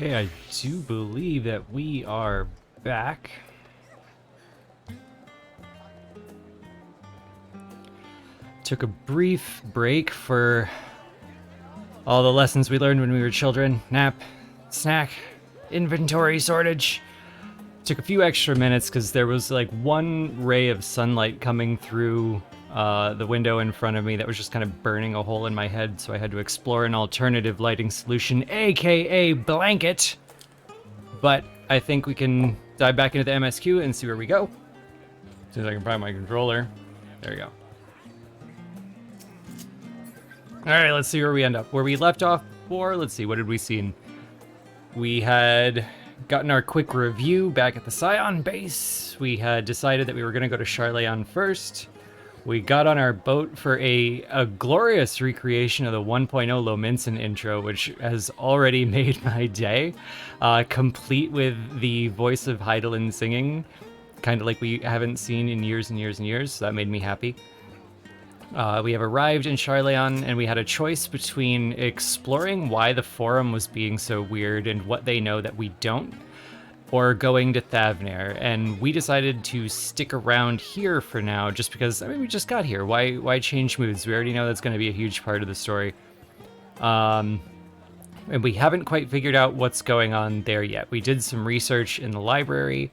Okay, I do believe that we are back. Took a brief break for all the lessons we learned when we were children. Nap, snack, inventory sortage. Took a few extra minutes because there was like one ray of sunlight coming through the window in front of me that was just kind of burning a hole in my head, so I had to explore an alternative lighting solution, aka blanket. But I think we can dive back into the MSQ and see where we go. As soon as I can find my controller. There we go. Alright, let's see where we end up. Where we left off before, let's see, what did we see? We had gotten our quick review back at the Scion base. We had decided that we were going to go to Charleon first. We got on our boat for a glorious recreation of the 1.0 Lominson intro, which has already made my day, complete with the voice of Heidelin singing, kind of like we haven't seen in years and years and years, so that made me happy. We have arrived in Charleon, and we had a choice between exploring why the Forum was being so weird and what they know that we don't, or going to Thavnair, and we decided to stick around here for now, just because, I mean, we just got here. Why change moods? We already know that's going to be a huge part of the story. And we haven't quite figured out what's going on there yet. We did some research in the library.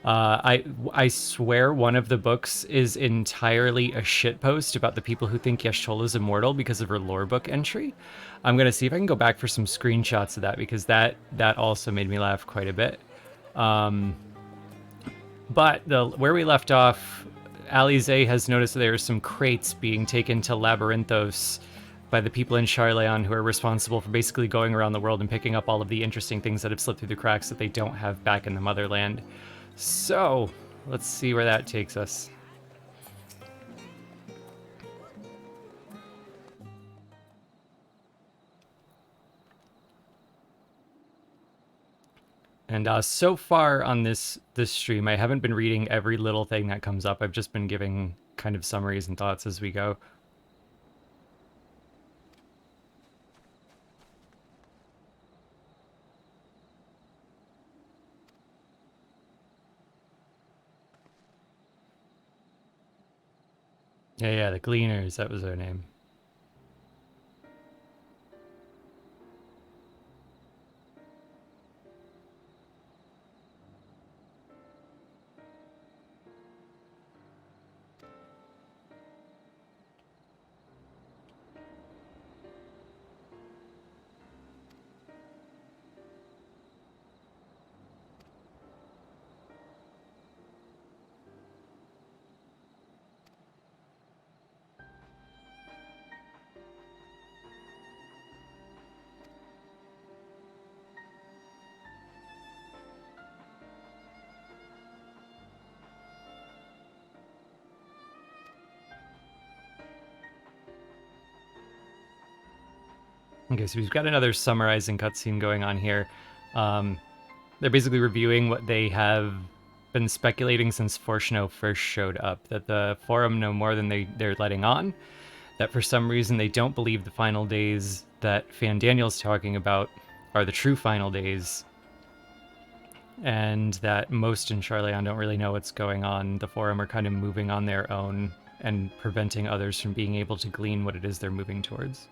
I swear one of the books is entirely a shitpost about the people who think Y'shtola is immortal because of her lore book entry. I'm going to see if I can go back for some screenshots of that, because that also made me laugh quite a bit. But where we left off, Alize has noticed that there are some crates being taken to Labyrinthos by the people in Charleon who are responsible for basically going around the world and picking up all of the interesting things that have slipped through the cracks that they don't have back in the motherland. So, let's see where that takes us. And so far on this stream, I haven't been reading every little thing that comes up. I've just been giving kind of summaries and thoughts as we go. Yeah, the Gleaners, that was their name. Okay, so we've got another summarizing cutscene going on here. They're basically reviewing what they have been speculating since Forshno first showed up, that the Forum know more than they're letting on, that for some reason they don't believe the final days that Fandaniel's talking about are the true final days, and that most in Charleon don't really know what's going on. The Forum are kind of moving on their own and preventing others from being able to glean what it is they're moving towards.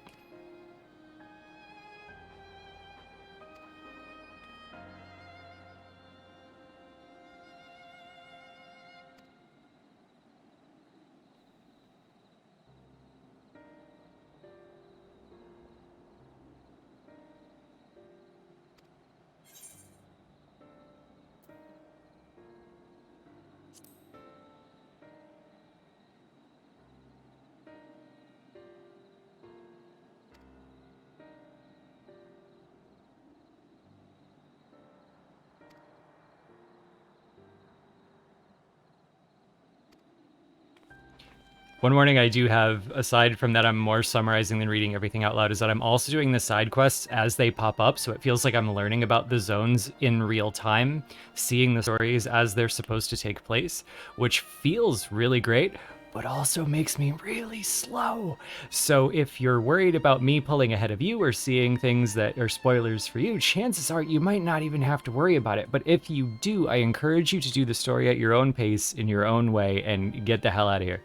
One warning I do have, aside from that I'm more summarizing than reading everything out loud, is that I'm also doing the side quests as they pop up, so it feels like I'm learning about the zones in real time, seeing the stories as they're supposed to take place, which feels really great, but also makes me really slow. So if you're worried about me pulling ahead of you or seeing things that are spoilers for you, chances are you might not even have to worry about it. But if you do, I encourage you to do the story at your own pace, in your own way, and get the hell out of here.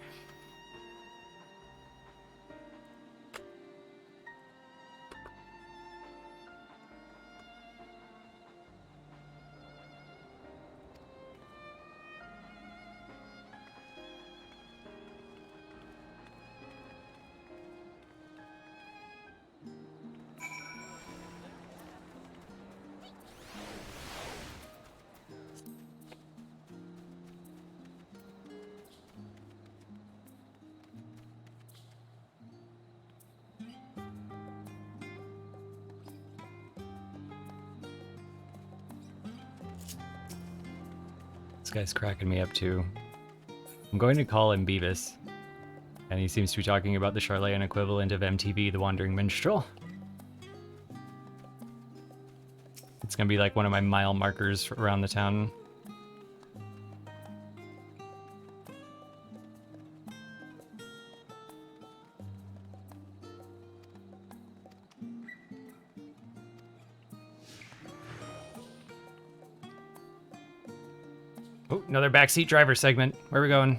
This guy's cracking me up too. I'm going to call him Beavis. And he seems to be talking about the Charlayan equivalent of MTV, The Wandering Minstrel. It's gonna be like one of my mile markers around the town. Oh, another backseat driver segment. Where are we going?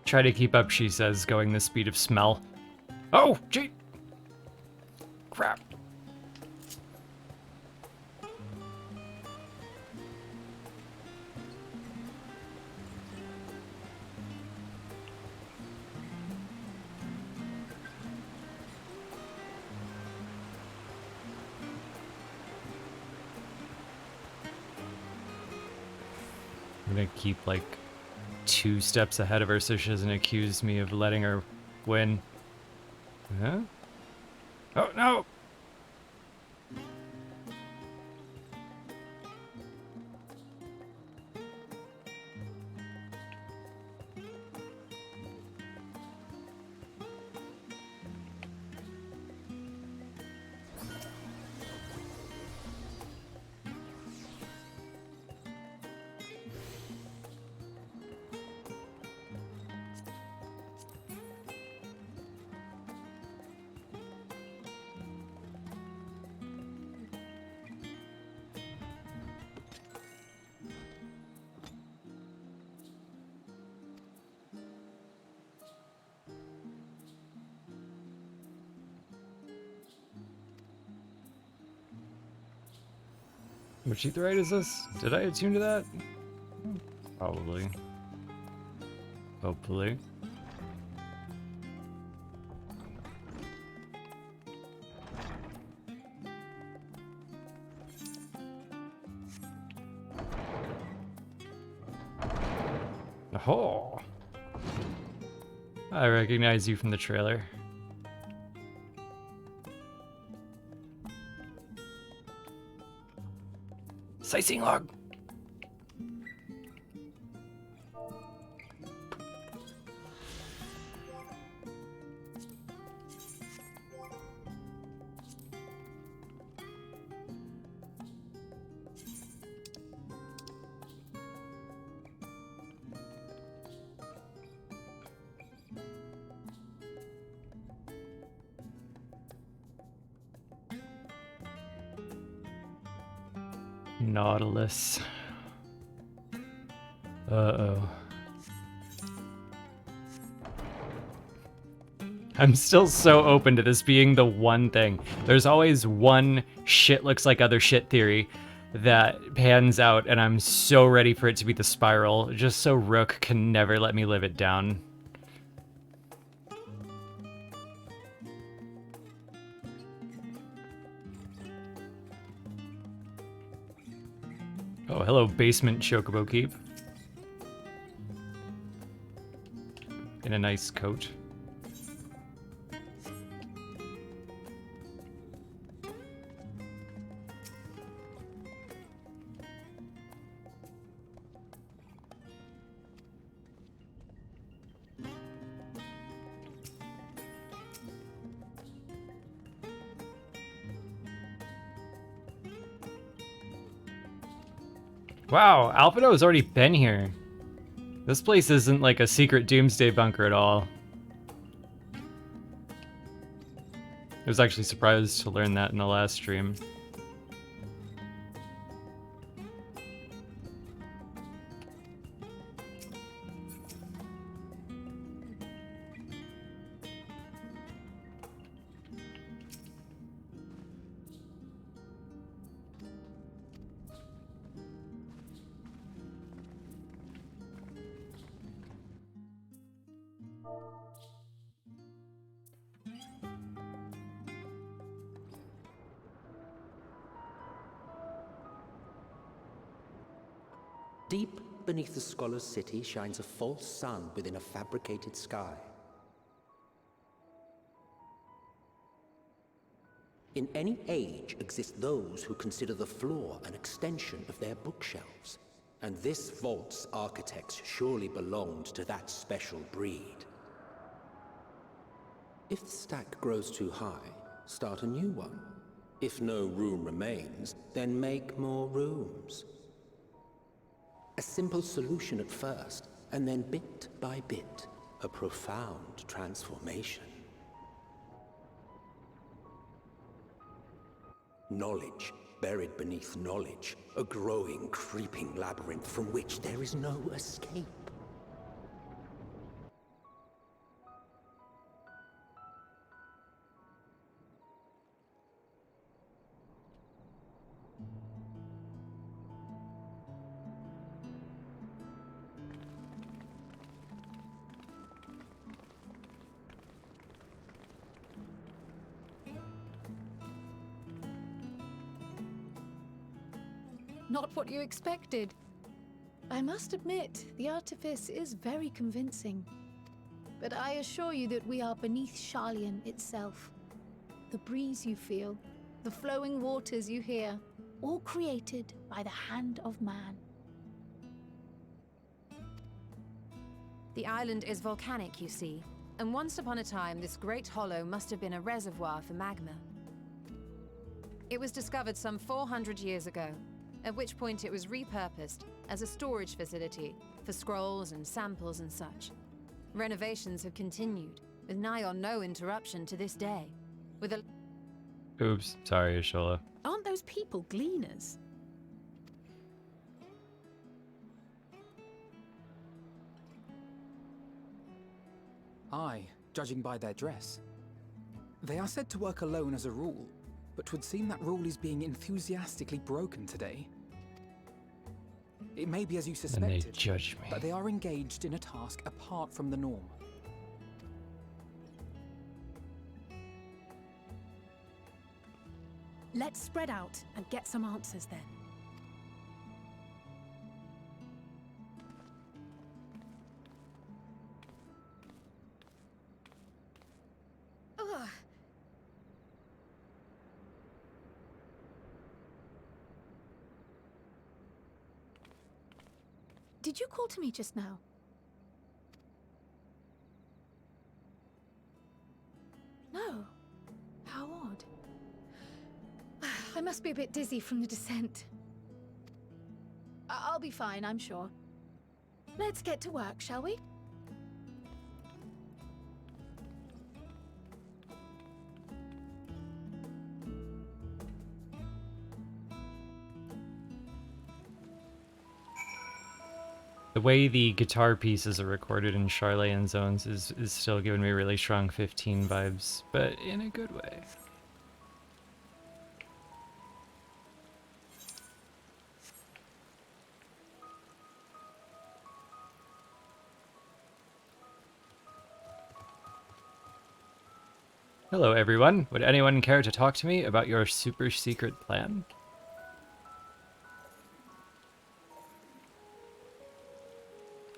Try to keep up, she says, going the speed of smell. Oh, gee! Crap. I'm gonna keep, like, 2 steps ahead of her so she doesn't accuse me of letting her win. Huh? Oh, no! Which etherite is this? Did I attune to that? Probably. Hopefully. Oh! I recognize you from the trailer. Sightseeing log. Nautilus. Uh-oh. I'm still so open to this being the one thing. There's always one shit looks like other shit theory that pans out, and I'm so ready for it to be the spiral, just so Rook can never let me live it down. Oh, hello, basement Chocobo Keep. in a nice coat. Wow, Alpino has already been here. This place isn't like a secret doomsday bunker at all. I was actually surprised to learn that in the last stream. Deep beneath the scholar's city shines a false sun within a fabricated sky. In any age exist those who consider the floor an extension of their bookshelves, and this vault's architects surely belonged to that special breed. If the stack grows too high, start a new one. If no room remains, then make more rooms. A simple solution at first, and then bit by bit, a profound transformation. Knowledge buried beneath knowledge, a growing, creeping labyrinth from which there is no escape. Not what you expected. I must admit, the artifice is very convincing. But I assure you that we are beneath Sharlayan itself. The breeze you feel, the flowing waters you hear, all created by the hand of man. The island is volcanic, you see, and once upon a time this great hollow must have been a reservoir for magma. It was discovered some 400 years ago, at which point it was repurposed as a storage facility for scrolls and samples and such. Renovations have continued, with nigh on no interruption to this day, with a... Oops, sorry, Ashola. Aren't those people gleaners? Aye, judging by their dress. They are said to work alone as a rule, but 'twould seem that rule is being enthusiastically broken today. It may be as you And suspected, they judge me. but they are engaged in a task apart from the norm. Let's spread out and get some answers then. Ugh. Did you call to me just now? No. How odd. I must be a bit dizzy from the descent. I'll be fine, I'm sure. Let's get to work, shall we? The way the guitar pieces are recorded in Sharlayan zones is still giving me really strong 15 vibes, but in a good way. Hello everyone, would anyone care to talk to me about your super secret plan?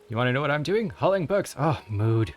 You want to know what I'm doing? Hauling books. Oh, mood.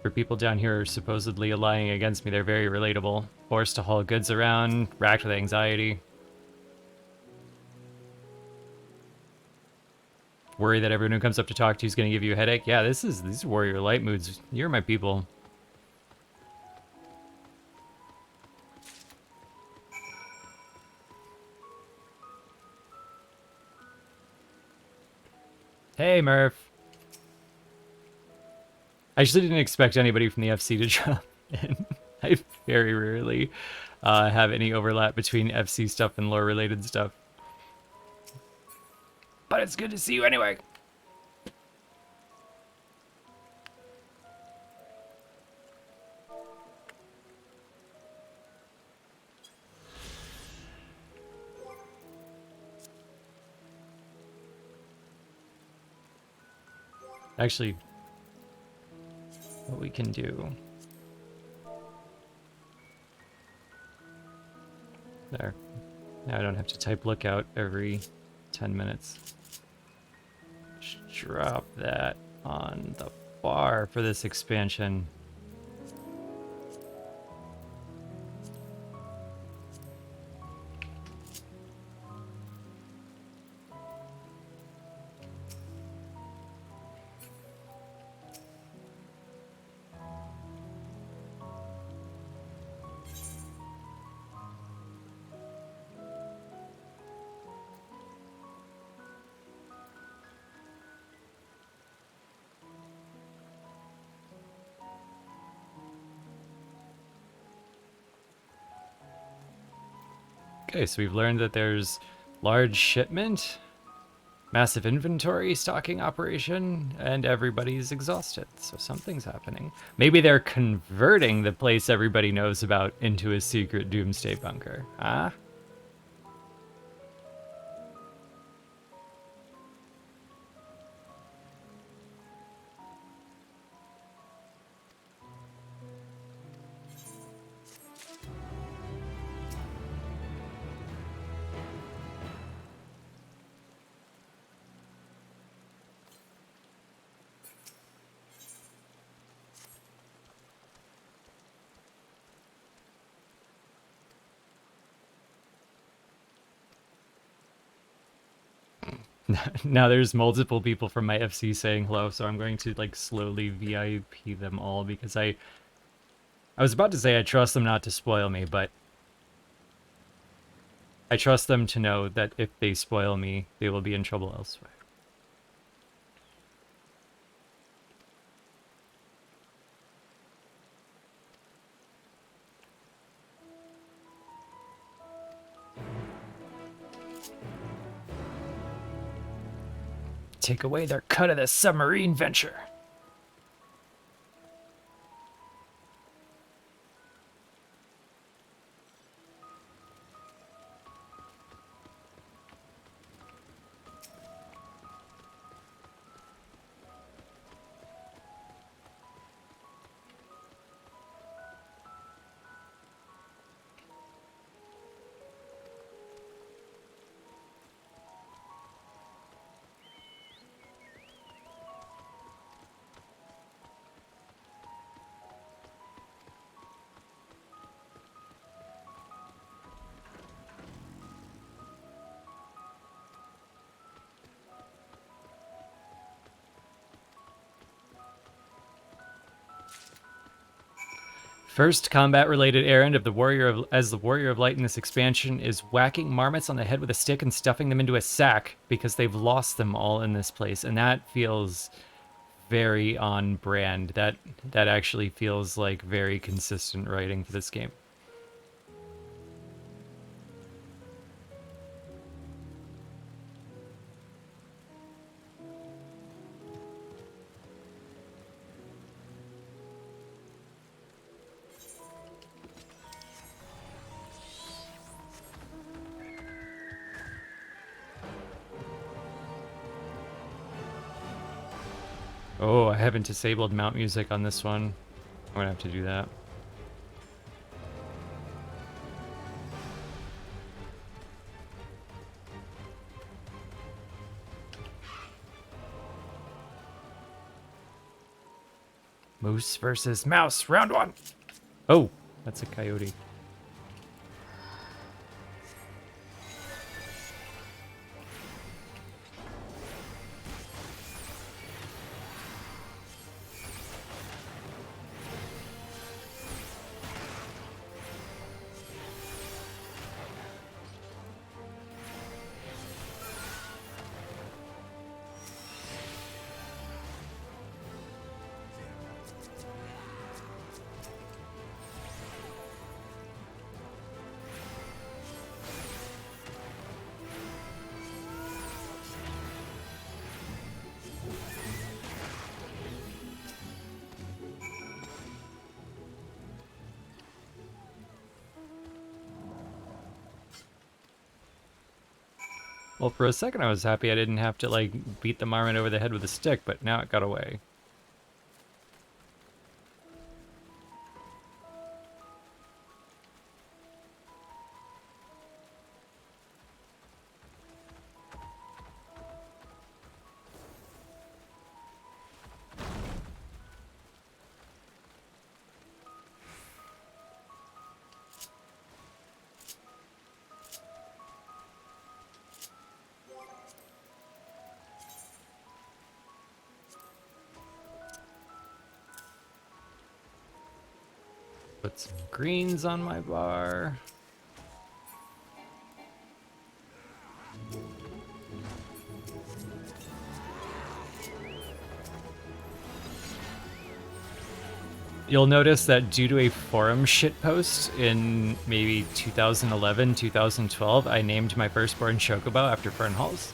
For people down here supposedly lying against me, they're very relatable. Forced to haul goods around, racked with anxiety. Worry that everyone who comes up to talk to you is going to give you a headache. Yeah, these are warrior light moods. You're my people. Hey, Murph. I actually didn't expect anybody from the FC to drop in. I very rarely have any overlap between FC stuff and lore-related stuff. But it's good to see you anyway. Actually, what we can do... There. Now I don't have to type lookout every 10 minutes. Just drop that on the bar for this expansion. Okay, so we've learned that there's large shipment, massive inventory stocking operation, and everybody's exhausted. So something's happening. Maybe they're converting the place everybody knows about into a secret doomsday bunker. Huh? Now there's multiple people from my FC saying hello, so I'm going to like slowly VIP them all because I was about to say I trust them not to spoil me, but I trust them to know that if they spoil me, they will be in trouble elsewhere. Take away their cut of the submarine venture. First combat-related errand of the warrior of light in this expansion is whacking marmots on the head with a stick and stuffing them into a sack because they've lost them all in this place, and that feels very on brand. That actually feels like very consistent writing for this game. Oh, I haven't disabled mount music on this one. I'm gonna have to do that. Moose versus mouse, round one. Oh, that's a coyote. Well, for a second I was happy I didn't have to, like, beat the marmot over the head with a stick, but now it got away. Put some greens on my bar. You'll notice that due to a forum shitpost in maybe 2011, 2012, I named my firstborn Chocobo after Fern Halls.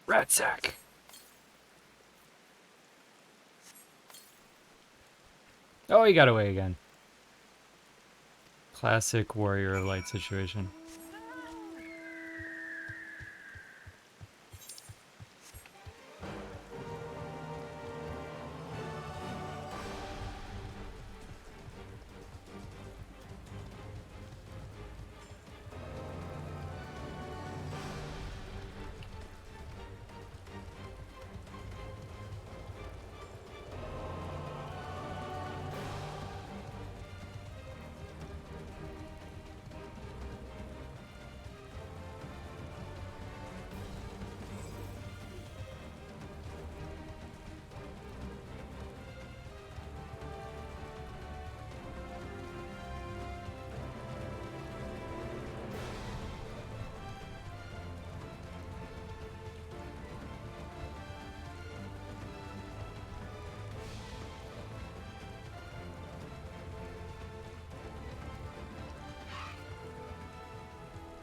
Rat sack. Oh, he got away again. Classic warrior of light situation.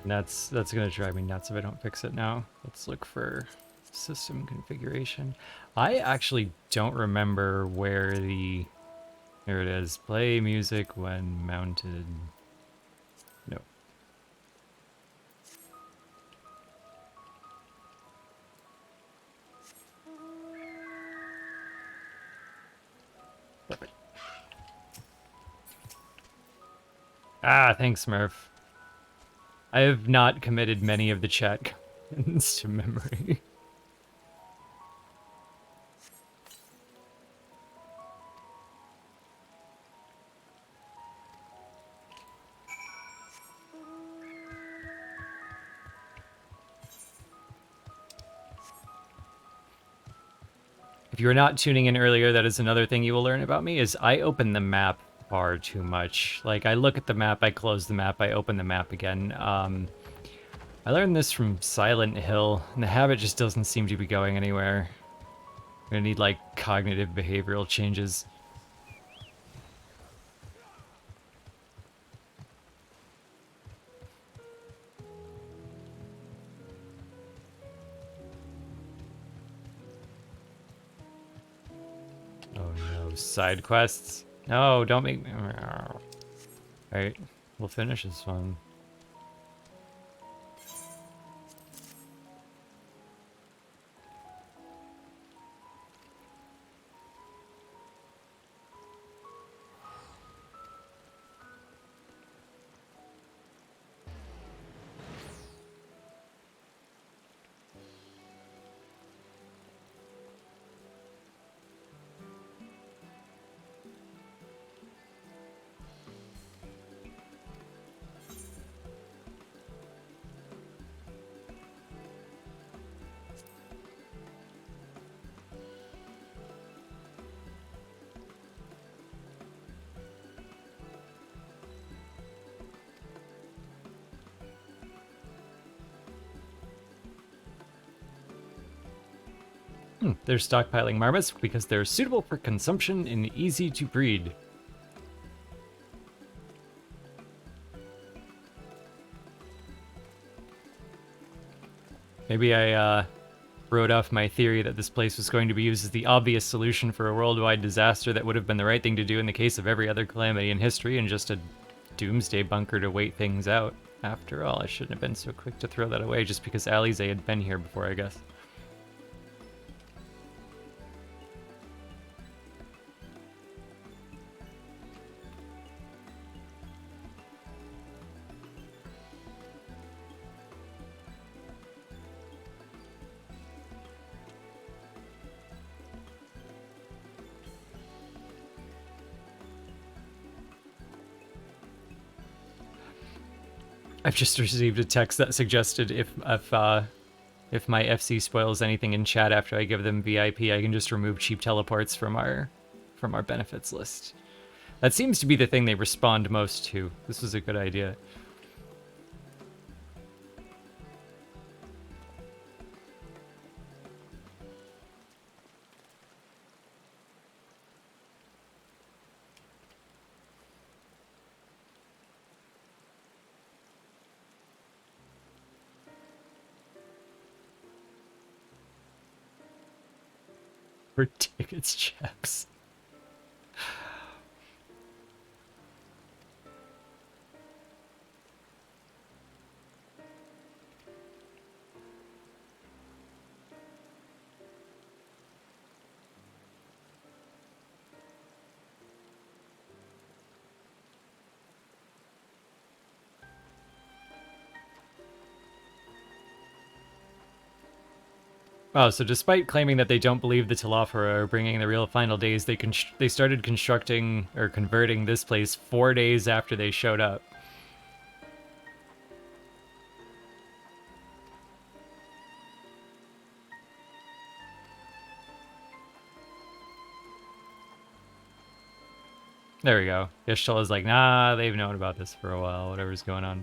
And that's gonna drive me nuts if I don't fix it now. Let's look for system configuration. I actually don't remember where the... There it is. Play music when mounted. No. Perfect. Ah, thanks, Murph. I have not committed many of the chat comments to memory. If you were not tuning in earlier, that is another thing you will learn about me, is I open the map far too much. Like, I look at the map, I close the map, I open the map again. I learned this from Silent Hill, and the habit just doesn't seem to be going anywhere. I'm gonna need, like, cognitive behavioral changes. Oh no, side quests? No, don't make me... Alright, we'll finish this one. They're stockpiling marmots because they're suitable for consumption and easy to breed. Maybe I wrote off my theory that this place was going to be used as the obvious solution for a worldwide disaster that would have been the right thing to do in the case of every other calamity in history, and just a doomsday bunker to wait things out. After all, I shouldn't have been so quick to throw that away just because Alize had been here before, I guess. I've just received a text that suggested if my FC spoils anything in chat after I give them VIP, I can just remove cheap teleports from our benefits list. That seems to be the thing they respond most to. This was a good idea. For tickets, chaps. Oh, so despite claiming that they don't believe the Tilafora are bringing the real final days, they started constructing or converting this place 4 days after they showed up. There we go. Ishtal is like, nah, they've known about this for a while, whatever's going on.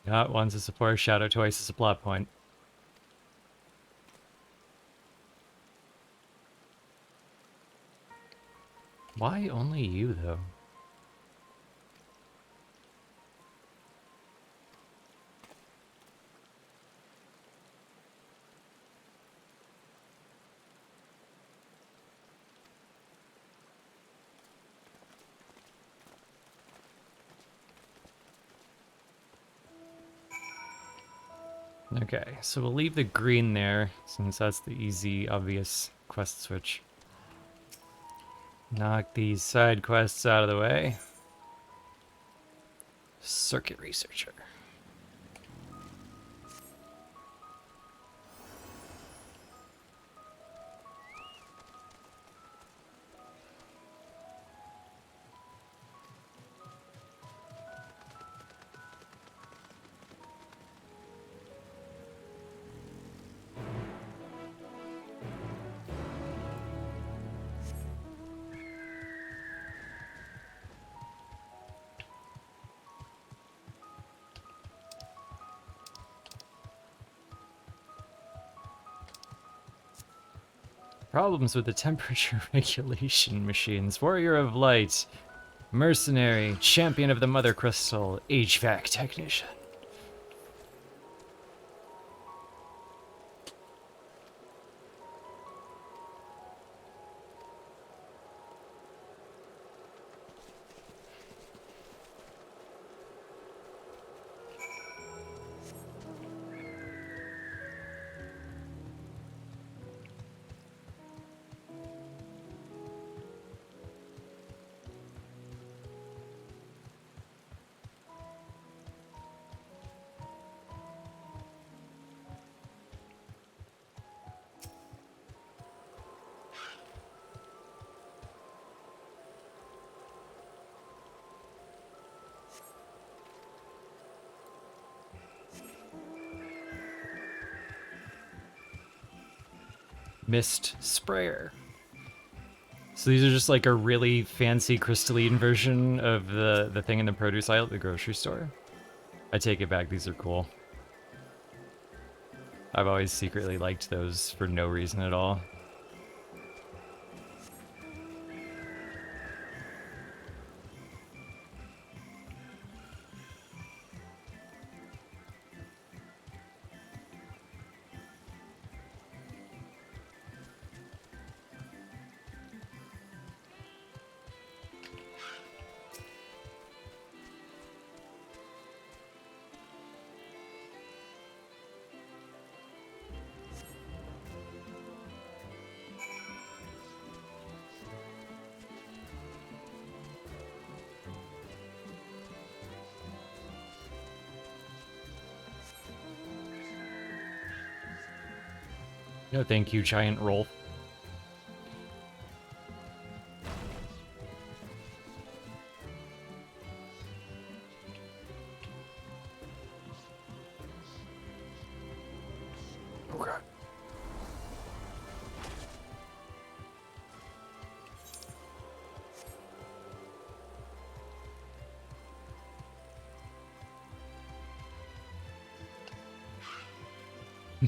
Not once a support, shadow twice as a plot point. Why only you, though? Okay, so we'll leave the green there, since that's the easy, obvious quest switch. Knock these side quests out of the way. Circuit Researcher. Problems with the temperature regulation machines. Warrior of Light. Mercenary. Champion of the Mother Crystal. HVAC Technician. Mist sprayer. So these are just like a really fancy crystalline version of the thing in the produce aisle at the grocery store. I take it back, these are cool. I've always secretly liked those for no reason at all. No, thank you, giant roll. Oh god.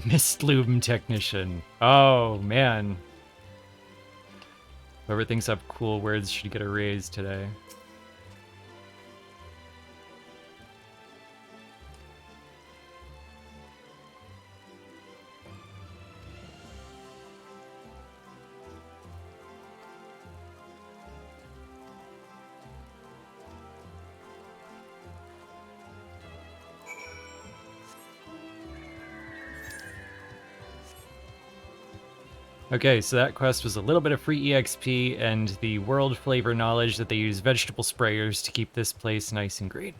Mist Loom Technician. Oh, man. Whoever thinks up cool words should get a raise today. Okay, so that quest was a little bit of free EXP and the world flavor knowledge that they use vegetable sprayers to keep this place nice and green.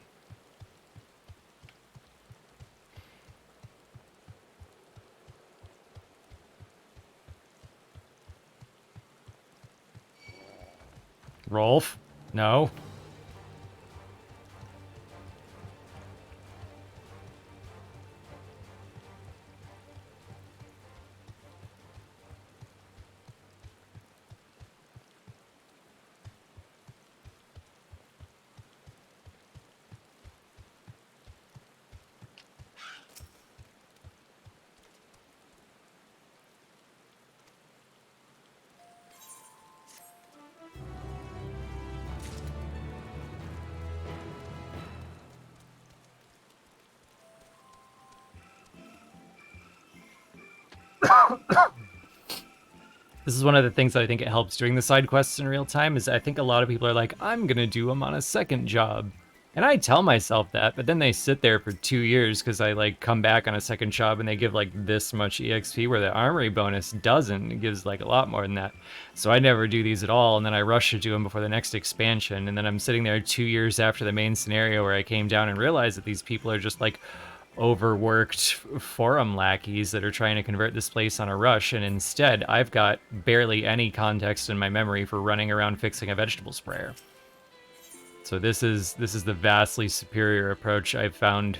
Rolf? No. This is one of the things that I think it helps doing the side quests in real time, is I think a lot of people are like, I'm gonna do them on a second job. And I tell myself that, but then they sit there for 2 years because I like come back on a second job and they give like this much EXP, where the armory bonus doesn't. It gives like a lot more than that. So I never do these at all, and then I rush to do them before the next expansion, and then I'm sitting there 2 years after the main scenario where I came down and realized that these people are just like overworked forum lackeys that are trying to convert this place on a rush, and instead I've got barely any context in my memory for running around fixing a vegetable sprayer. So this is the vastly superior approach I've found.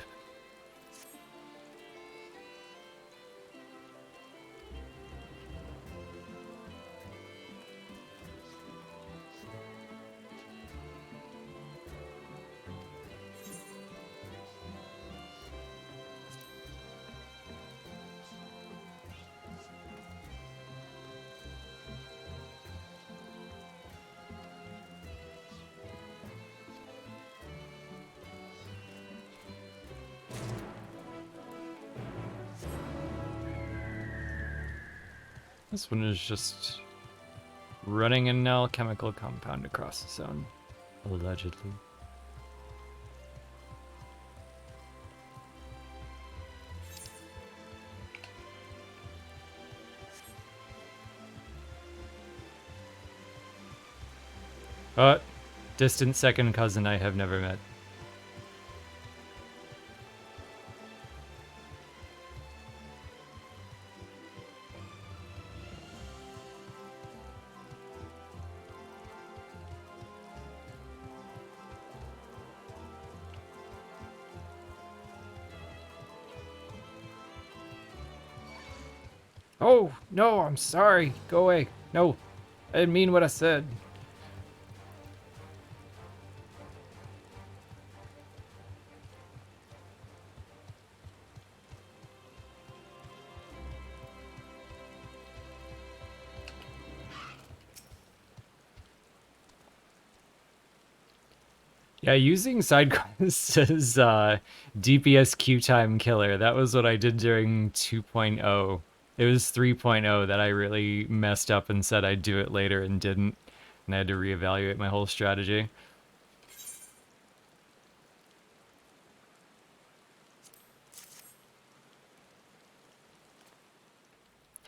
This one is just running an alchemical compound across the zone, allegedly. Distant second cousin I have never met. Oh, no, I'm sorry. Go away. No, I didn't mean what I said. Yeah, using side quests as DPS queue time killer. That was what I did during 2.0. It was 3.0 that I really messed up and said I'd do it later and didn't. And I had to reevaluate my whole strategy.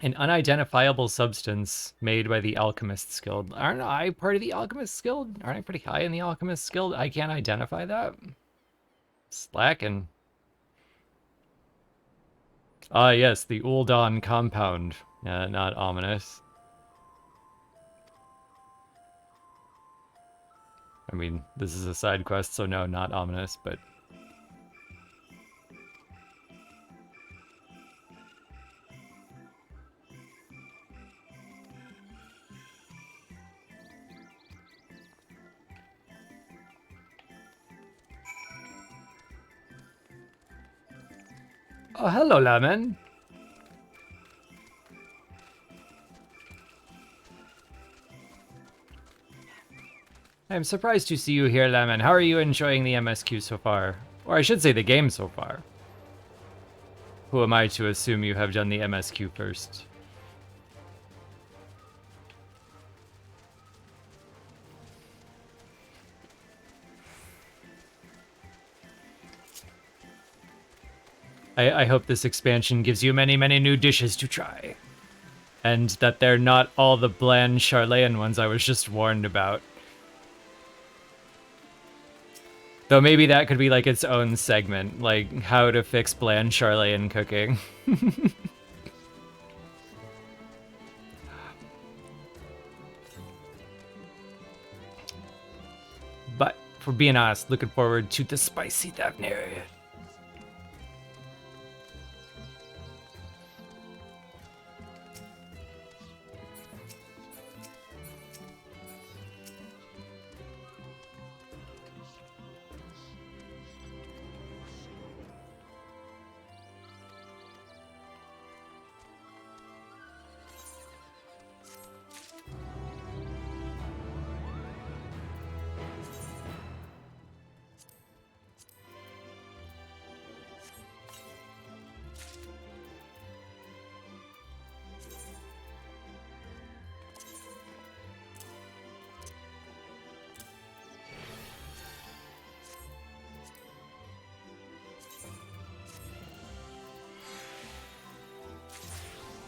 An unidentifiable substance made by the Alchemist's Guild. Aren't I part of the Alchemist's Guild? Aren't I pretty high in the Alchemist's Guild? I can't identify that. Slacking. Ah, yes, the Uldan compound. Not ominous. I mean, this is a side quest, so no, not ominous, but... Oh, hello, Lemon. I'm surprised to see you here, Lemon. How are you enjoying the MSQ so far? Or I should say the game so far. Who am I to assume you have done the MSQ first? I hope this expansion gives you many, many new dishes to try. And that they're not all the bland Charlayan ones I was just warned about. Though maybe that could be like its own segment, like how to fix bland Charlayan cooking. But for being honest, looking forward to the spicy Thavnarian.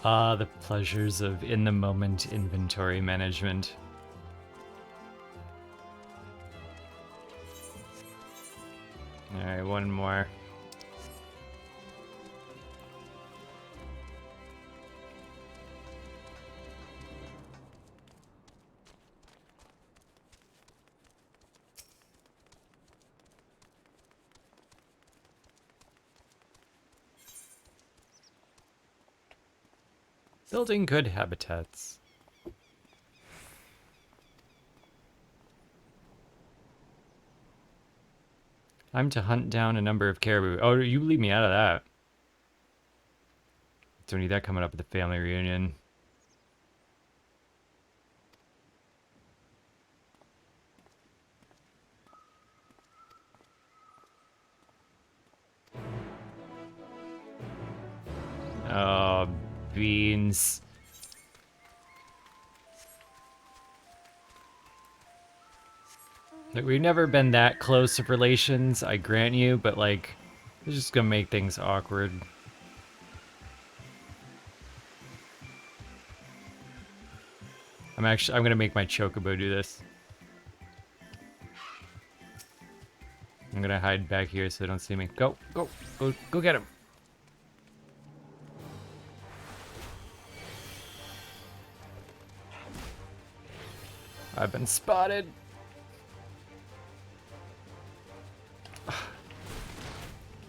Ah, the pleasures of in-the-moment inventory management. Alright, one more. Building good habitats. I'm to hunt down a number of caribou. Oh, you leave me out of that. Don't need that coming up at the family reunion. Oh, beans. Like, we've never been that close of relations, I grant you, but like, it's just gonna make things awkward. I'm gonna make my chocobo do this. I'm gonna hide back here so they don't see me. Go get him. I've been spotted.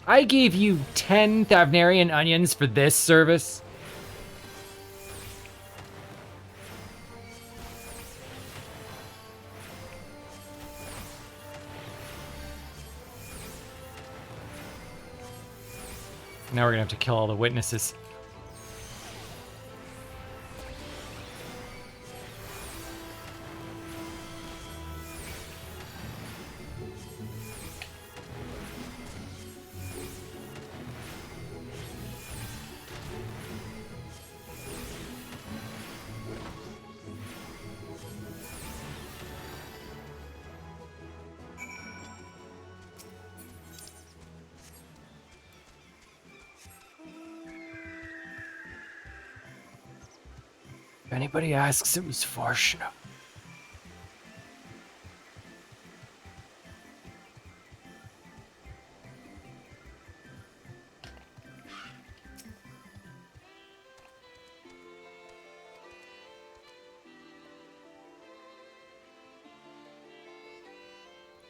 I gave you 10 Thavnarian onions for this service. Now we're gonna have to kill all the witnesses. If anybody asks, it was for show.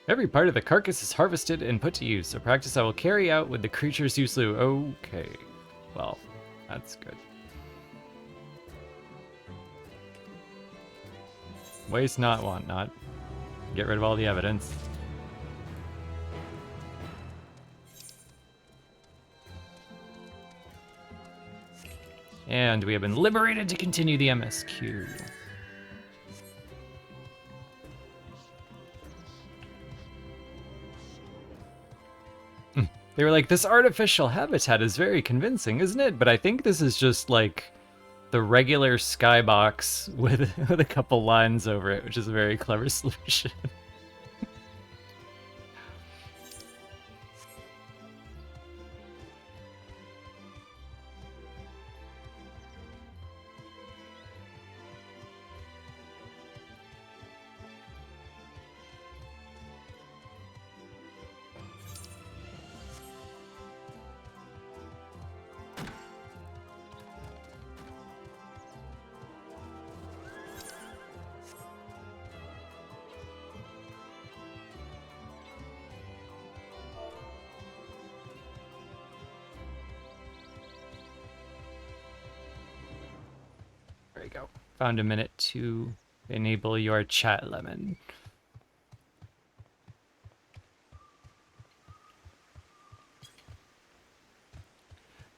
Every part of the carcass is harvested and put to use, a practice I will carry out with the creatures you slew. Okay, well, that's good. Waste not, want not. Get rid of all the evidence. And we have been liberated to continue the MSQ. They were like, this artificial habitat is very convincing, isn't it? But I think this is just like the regular skybox with a couple lines over it, which is a very clever solution. There you go. Found a minute to enable your chat, Lemon.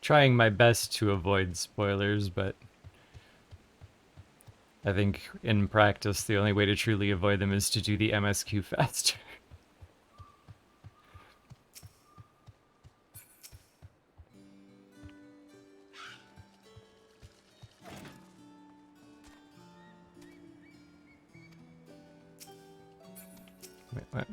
Trying my best to avoid spoilers, but I think in practice the only way to truly avoid them is to do the MSQ faster. Wait, what?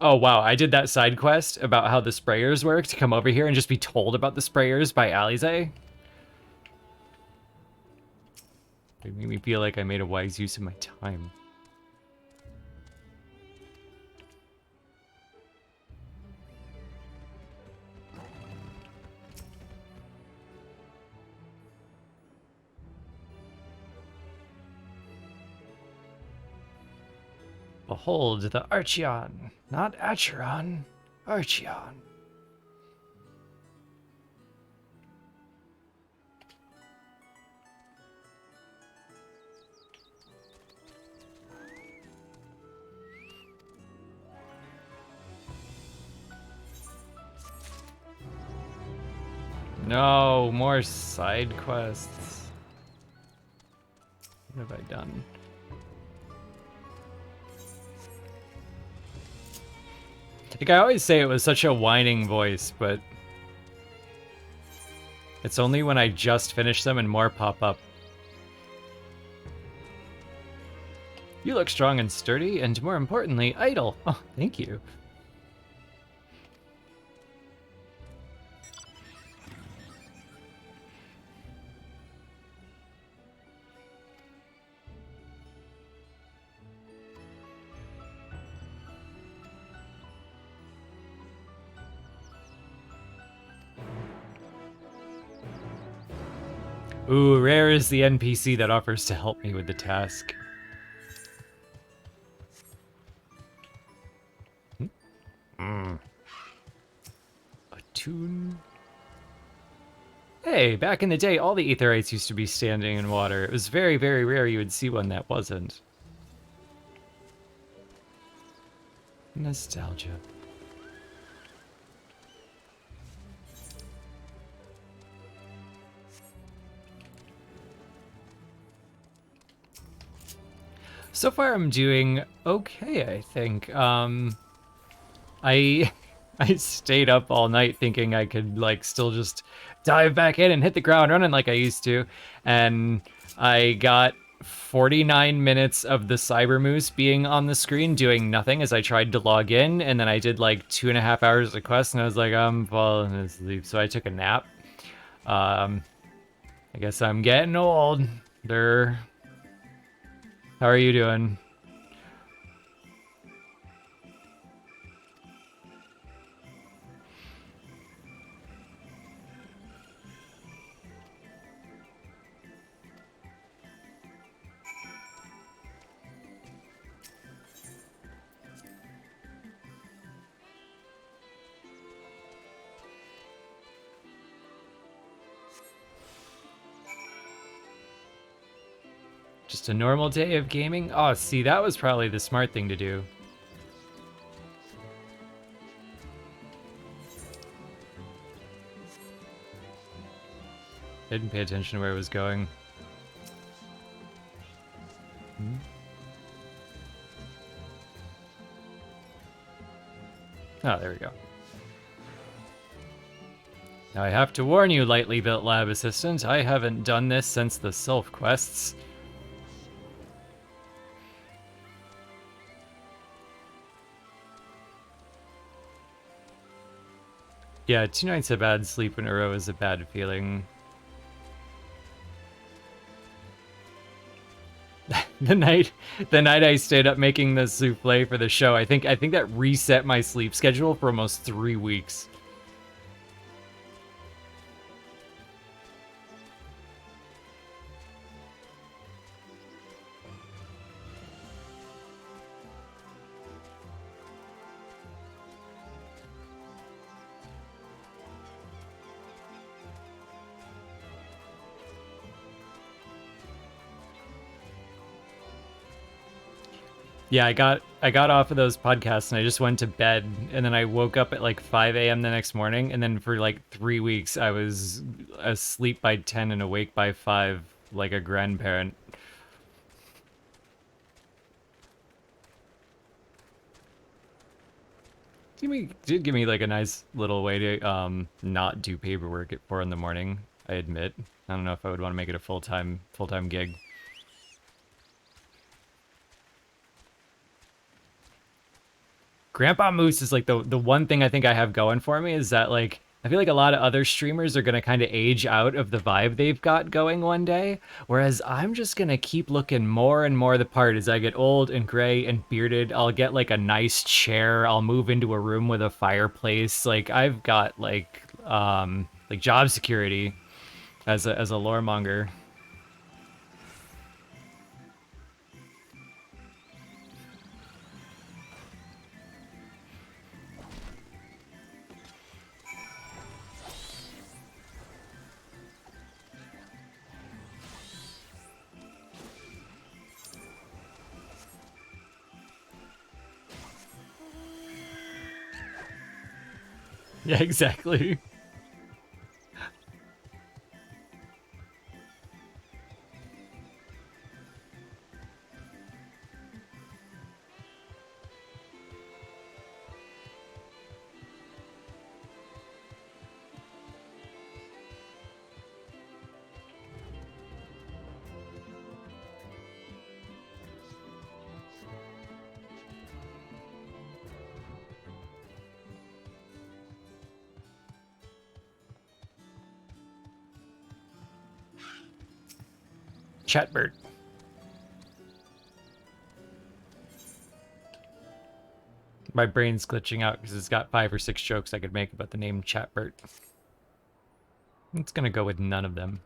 Oh wow, I did that side quest about how the sprayers work to come over here and just be told about the sprayers by Alize. It made me feel like I made a wise use of my time. Behold the Archeon, not Acheron, Archeon. No, more side quests. What have I done? Like, I always say it was such a whining voice, but it's only when I just finish them and more pop up. You look strong and sturdy, and more importantly, idle. Oh, thank you. Ooh, rare is the NPC that offers to help me with the task. Attune. day, back in the day, all the Aetherites used to be standing in water. It was very, very rare you would see one that wasn't. Nostalgia. So far, I'm doing okay, I think. I I stayed up all night thinking I could like still just dive back in and hit the ground running like I used to, and I got 49 minutes of the Cybermoose being on the screen doing nothing as I tried to log in, and then I did like 2.5 hours of quest, and I was like, I'm falling asleep, so I took a nap. I guess I'm getting old. How are you doing? Just a normal day of gaming? Oh, see, that was probably the smart thing to do. I didn't pay attention to where it was going. Oh, there we go. Now I have to warn you, lightly built lab assistant, I haven't done this since the self quests. Yeah, 2 nights of bad sleep in a row is a bad feeling. the night I stayed up making the souffle for the show, I think that reset my sleep schedule for almost 3 weeks. Yeah, I got off of those podcasts and I just went to bed, and then I woke up at like 5 a.m. the next morning, and then for like 3 weeks I was asleep by 10 and awake by 5 like a grandparent. Did give me like a nice little way to not do paperwork at 4 in the morning, I admit. I don't know if I would want to make it a full-time gig. Grandpa Moose is like the one thing I think I have going for me is that like I feel like a lot of other streamers are gonna kind of age out of the vibe they've got going one day, whereas I'm just gonna keep looking more and more the part as I get old and gray and bearded. I'll get like a nice chair. I'll move into a room with a fireplace. Like I've got like job security as a loremonger. Yeah, exactly. Chatbird. My brain's glitching out because it's got 5 or 6 jokes I could make about the name Chatbird. It's gonna go with none of them.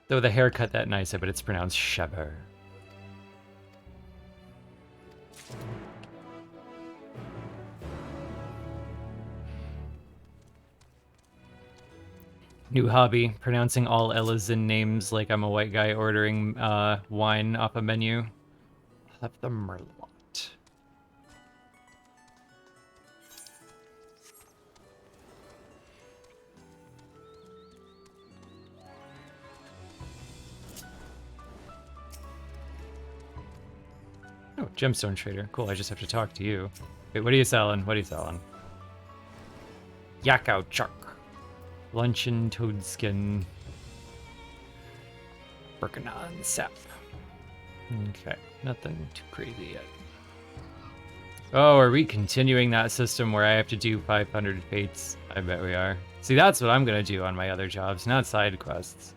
Though the haircut that nice, but it's pronounced Sheber. New hobby, pronouncing all Elizin names like I'm a white guy ordering wine off a menu. I'll have the Merlot. Oh, gemstone trader. Cool, I just have to talk to you. Wait, what are you selling? What are you selling? Yakao chuck. Luncheon toadskin. Birkanon sap. Okay, nothing too crazy yet. Oh, are we continuing that system where I have to do 500 fates? I bet we are. See, that's what I'm gonna do on my other jobs, not side quests.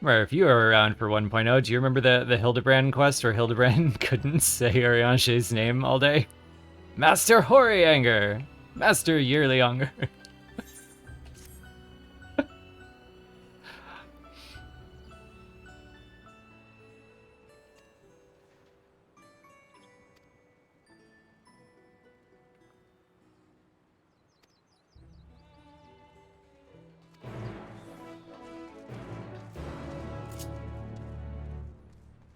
Right, if you were around for 1.0, do you remember the Hildebrand quest where Hildebrand couldn't say Arianshe's name all day? Master Horyanger! Master Yearlyonger.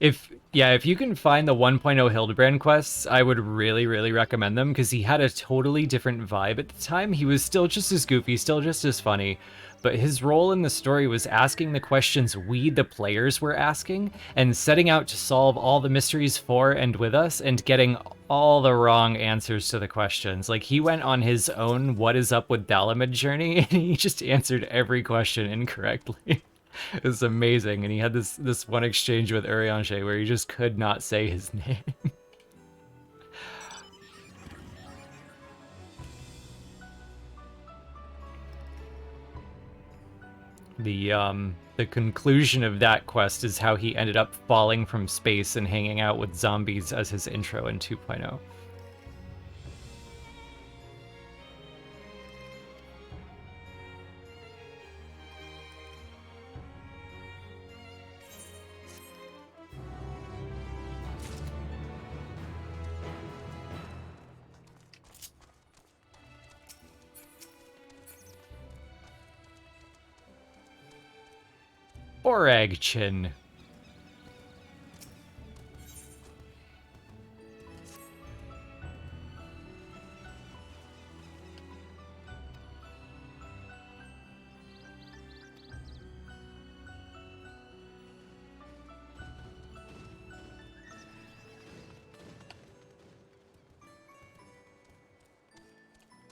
If you can find the 1.0 Hildebrand quests, I would really, really recommend them, because he had a totally different vibe at the time. He was still just as goofy, still just as funny, but his role in the story was asking the questions we, the players, were asking, and setting out to solve all the mysteries for and with us, and getting all the wrong answers to the questions. Like, he went on his own what is up with Dalamid journey, and he just answered every question incorrectly. It was amazing, and he had this one exchange with Urianger where he just could not say his name. The conclusion of that quest is how he ended up falling from space and hanging out with zombies as his intro in 2.0. Borag Chin.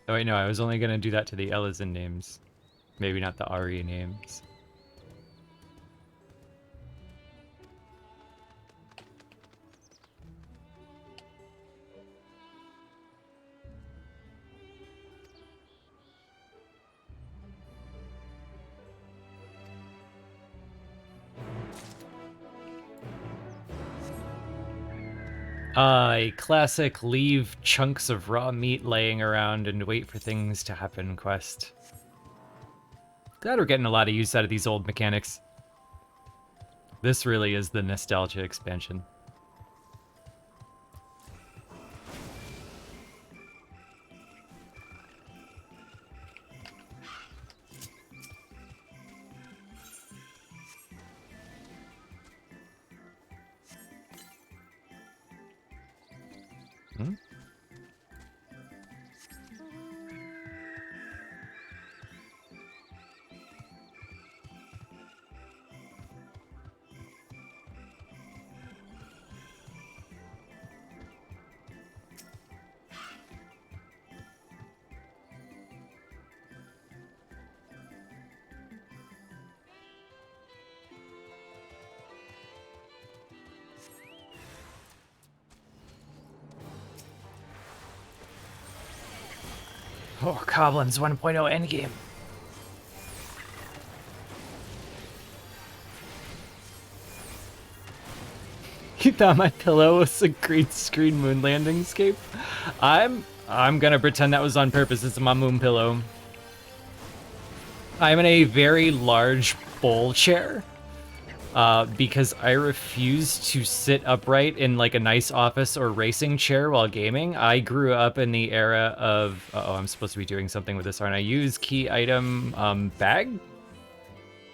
Oh wait, no, I was only gonna do that to the Elizin names. Maybe not the Ari names. A classic leave chunks of raw meat laying around and wait for things to happen quest. Glad we're getting a lot of use out of these old mechanics. This really is the nostalgia expansion. Hmm? Oh, Goblins 1.0 endgame. You thought my pillow was a green screen moon landing scape? I'm gonna pretend that was on purpose. It's my moon pillow. I'm in a very large bowl chair because I refuse to sit upright in like a nice office or racing chair while gaming. I grew up in the era of, uh-oh, I'm supposed to be doing something with this, aren't I? Use key item bag?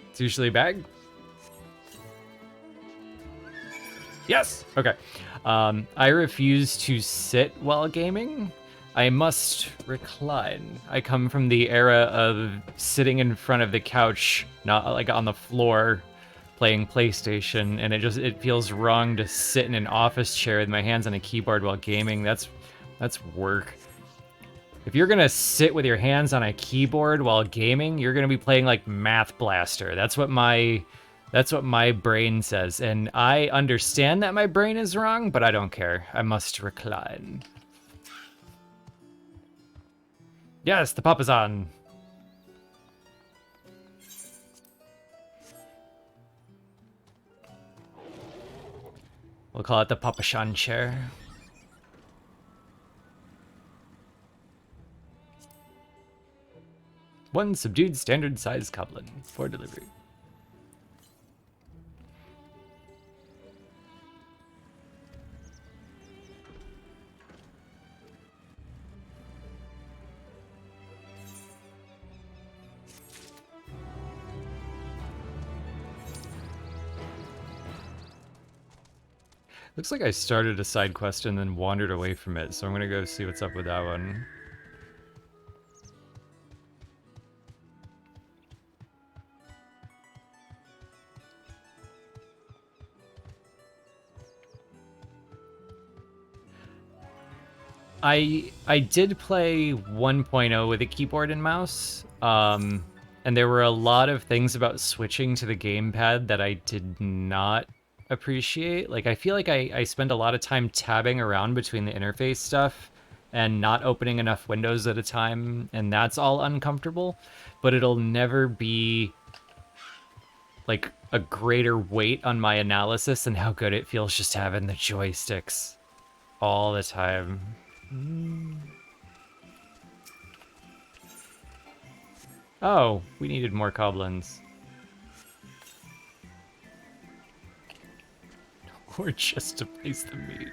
It's usually bag. Yes, okay. I refuse to sit while gaming. I must recline. I come from the era of sitting in front of the couch, not like on the floor, playing PlayStation, and it feels wrong to sit in an office chair with my hands on a keyboard while gaming. That's work. If you're gonna sit with your hands on a keyboard while gaming, you're gonna be playing like Math Blaster. That's what my brain says, and I understand that my brain is wrong, but I don't care. I must recline. Yes, the pop is on. We'll call it the Papashan chair. One subdued standard size goblin for delivery. Looks like I started a side quest and then wandered away from it, so I'm gonna go see what's up with that one. I did play 1.0 with a keyboard and mouse, and there were a lot of things about switching to the gamepad that I did not appreciate. Like, I feel like I spend a lot of time tabbing around between the interface stuff and not opening enough windows at a time, and that's all uncomfortable, but it'll never be like a greater weight on my analysis than how good it feels just having the joysticks all the time. Oh, we needed more goblins. Or just to place the meat.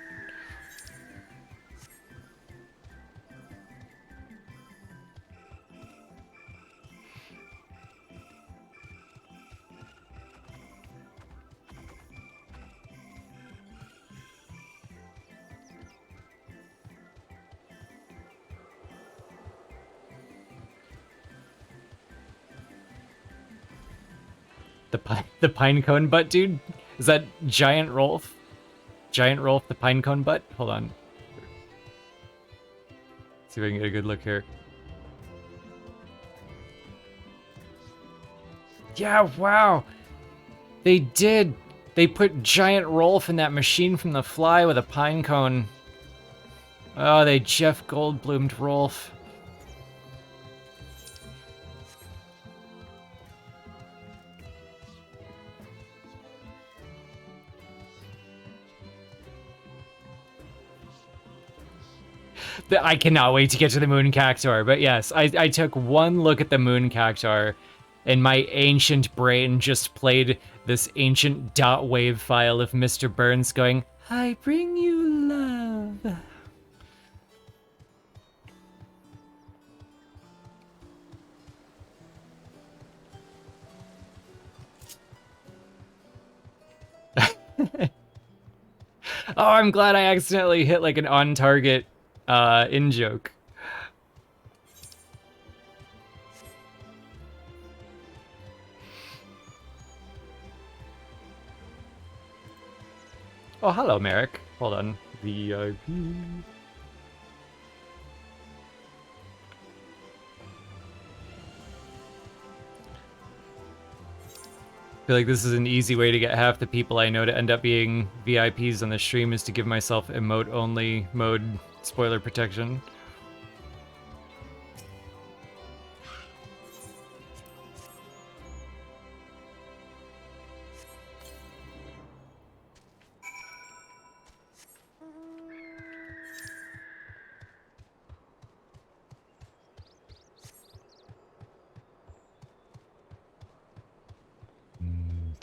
The pine cone butt dude? Is that Giant Rolf? Giant Rolf the pine cone butt? Hold on. See if I can get a good look here. Yeah, wow. They did. They put Giant Rolf in that machine from The Fly with a pine cone. Oh, they Jeff Goldblumed Rolf. I cannot wait to get to the Moon Cactuar, but yes, I took one look at the Moon Cactuar, and my ancient brain just played this ancient dot wave file of Mr. Burns going, "I bring you love." Oh, I'm glad I accidentally hit like an on-target in-joke. Oh, hello, Merrick. Hold on. VIP. I feel like this is an easy way to get half the people I know to end up being VIPs on the stream is to give myself emote-only mode spoiler protection.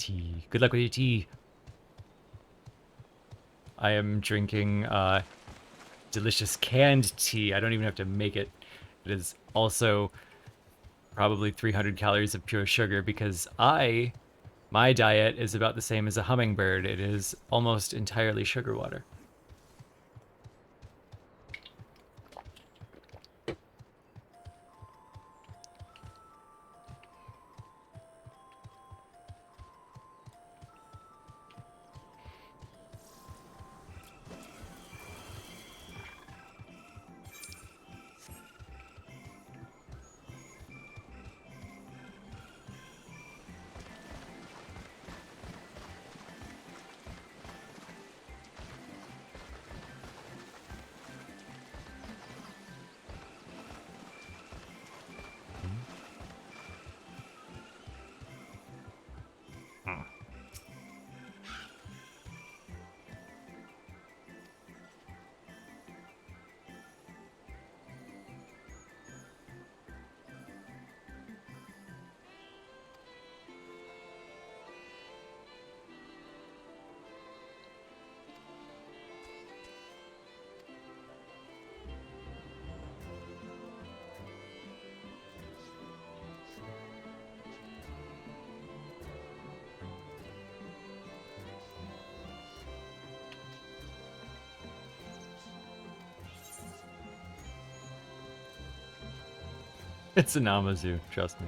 tea. Good luck with your tea. I am drinking delicious canned tea. I don't even have to make it. It is also probably 300 calories of pure sugar because my diet is about the same as a hummingbird. It is almost entirely sugar water. It's an Amazu, trust me.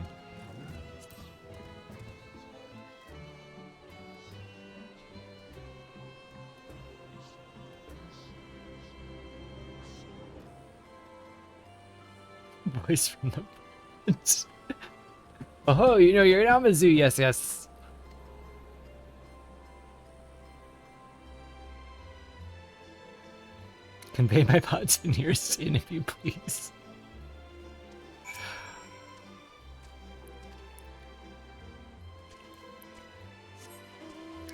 Voice from the front. Oh, you know you're an Amazu, yes, yes. Convey my thoughts in your sin, if you please.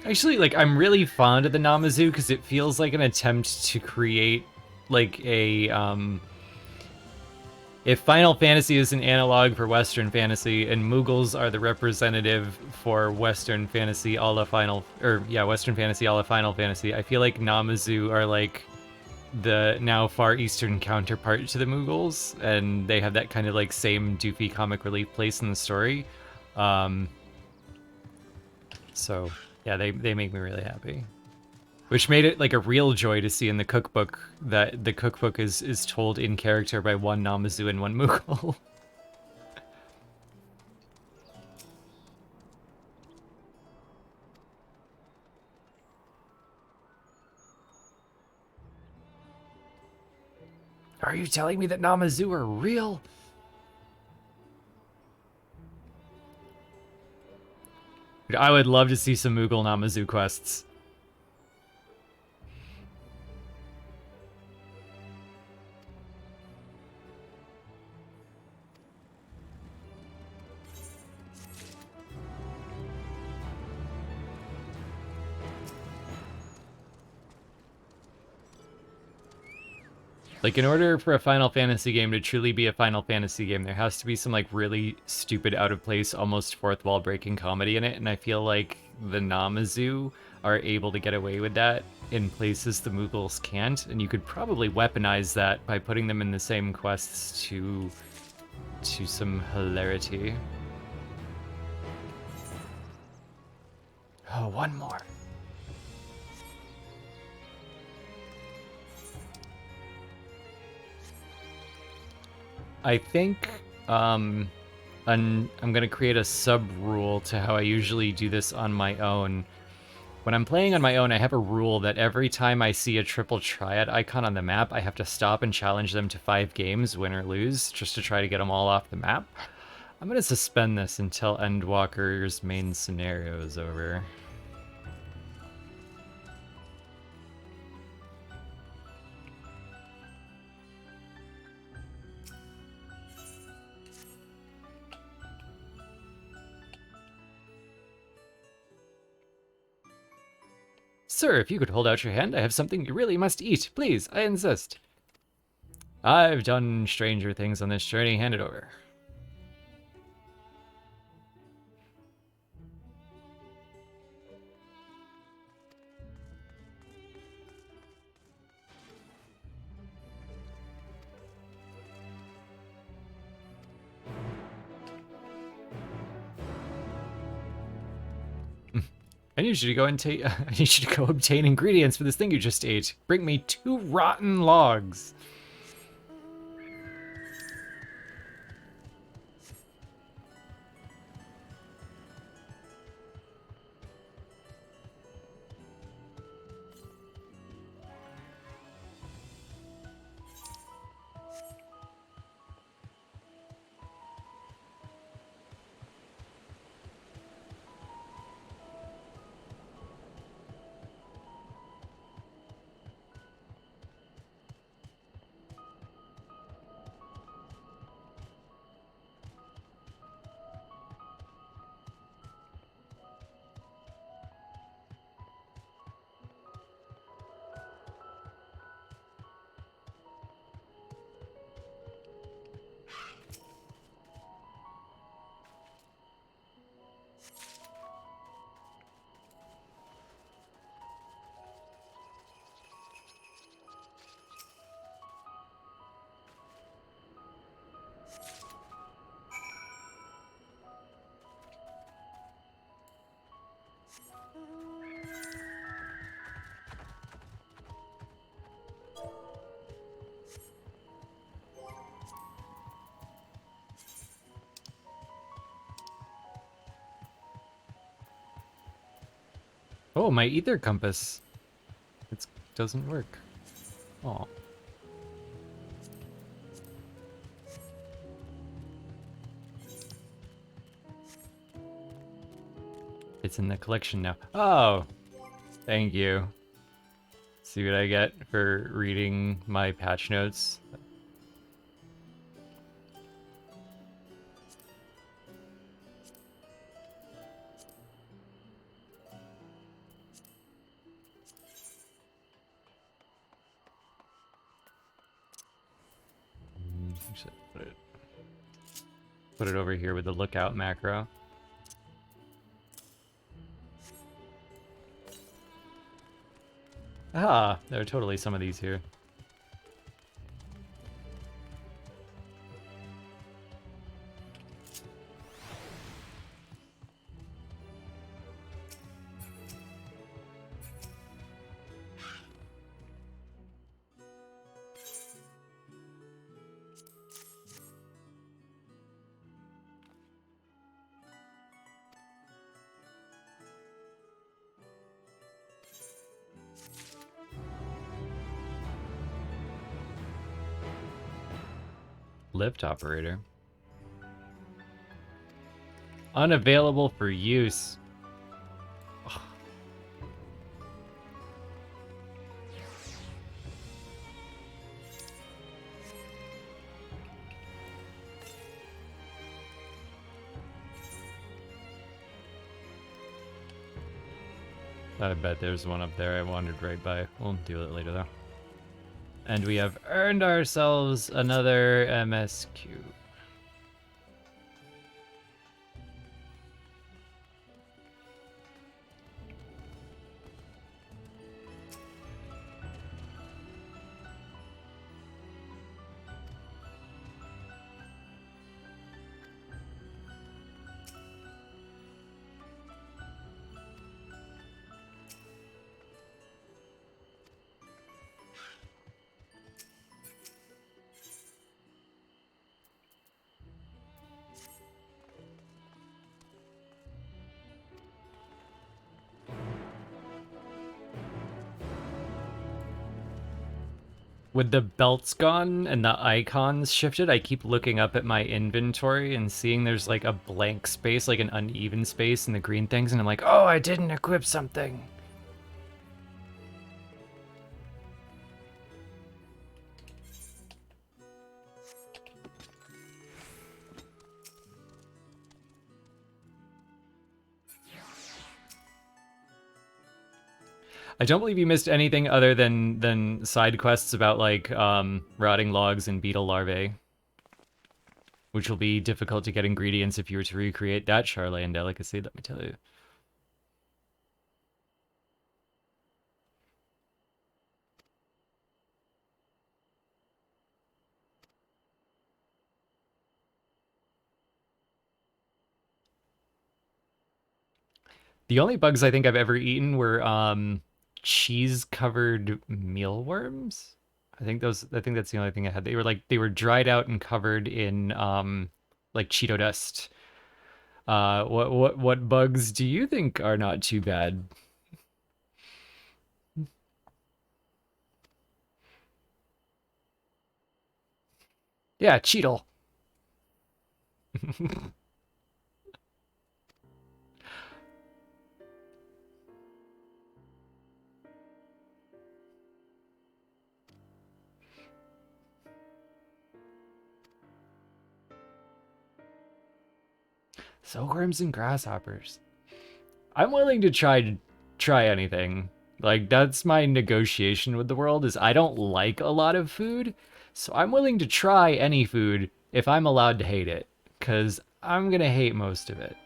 Actually, like, I'm really fond of the Namazu because it feels like an attempt to create, like, a, if Final Fantasy is an analog for Western Fantasy, and Moogles are the representative for Western Fantasy a la Final, or, yeah, Western Fantasy a la Final Fantasy, I feel like Namazu are, like, the now Far Eastern counterpart to the Moogles, and they have that kind of, like, same doofy comic relief place in the story. So... yeah, they make me really happy. Which made it like a real joy to see in the cookbook that the cookbook is told in character by one Namazu and one Moogle. Are you telling me that Namazu are real? I would love to see some Moogle Namazu quests. Like, in order for a Final Fantasy game to truly be a Final Fantasy game, there has to be some, like, really stupid, out-of-place, almost fourth-wall-breaking comedy in it, and I feel like the Namazu are able to get away with that in places the Moogles can't, and you could probably weaponize that by putting them in the same quests to some hilarity. Oh, one more. I think I'm gonna create a sub-rule to how I usually do this on my own. When I'm playing on my own, I have a rule that every time I see a triple triad icon on the map, I have to stop and challenge them to 5 games, win or lose, just to try to get them all off the map. I'm gonna suspend this until Endwalker's main scenario is over. Sir, if you could hold out your hand, I have something you really must eat. Please, I insist. I've done stranger things on this journey. Hand it over. I need you to go and take. I need you to go obtain ingredients for this thing you just ate. Bring me 2 rotten logs. Oh, my ether compass. It doesn't work. Oh. It's in the collection now. Oh, thank you. See what I get for reading my patch notes. Put it over here with the lookout macro. Ah, there are totally some of these here. Lift operator. Unavailable for use. Ugh. I bet there's one up there. I wandered right by. We'll do it later though. And we have earned ourselves another MSQ. With the belts gone and the icons shifted, I keep looking up at my inventory and seeing there's like a blank space, like an uneven space in the green things, and I'm like, oh, I didn't equip something. I don't believe you missed anything other than side quests about like rotting logs and beetle larvae, which will be difficult to get ingredients if you were to recreate that Charlayan delicacy, let me tell you. The only bugs I think I've ever eaten were cheese-covered mealworms. I think that's the only thing I had. They were dried out and covered in like Cheeto dust. What bugs do you think are not too bad? Yeah, Cheetle. Silkworms and grasshoppers. I'm willing to try anything. Like that's my negotiation with the world is I don't like a lot of food, so I'm willing to try any food if I'm allowed to hate it, cuz I'm going to hate most of it.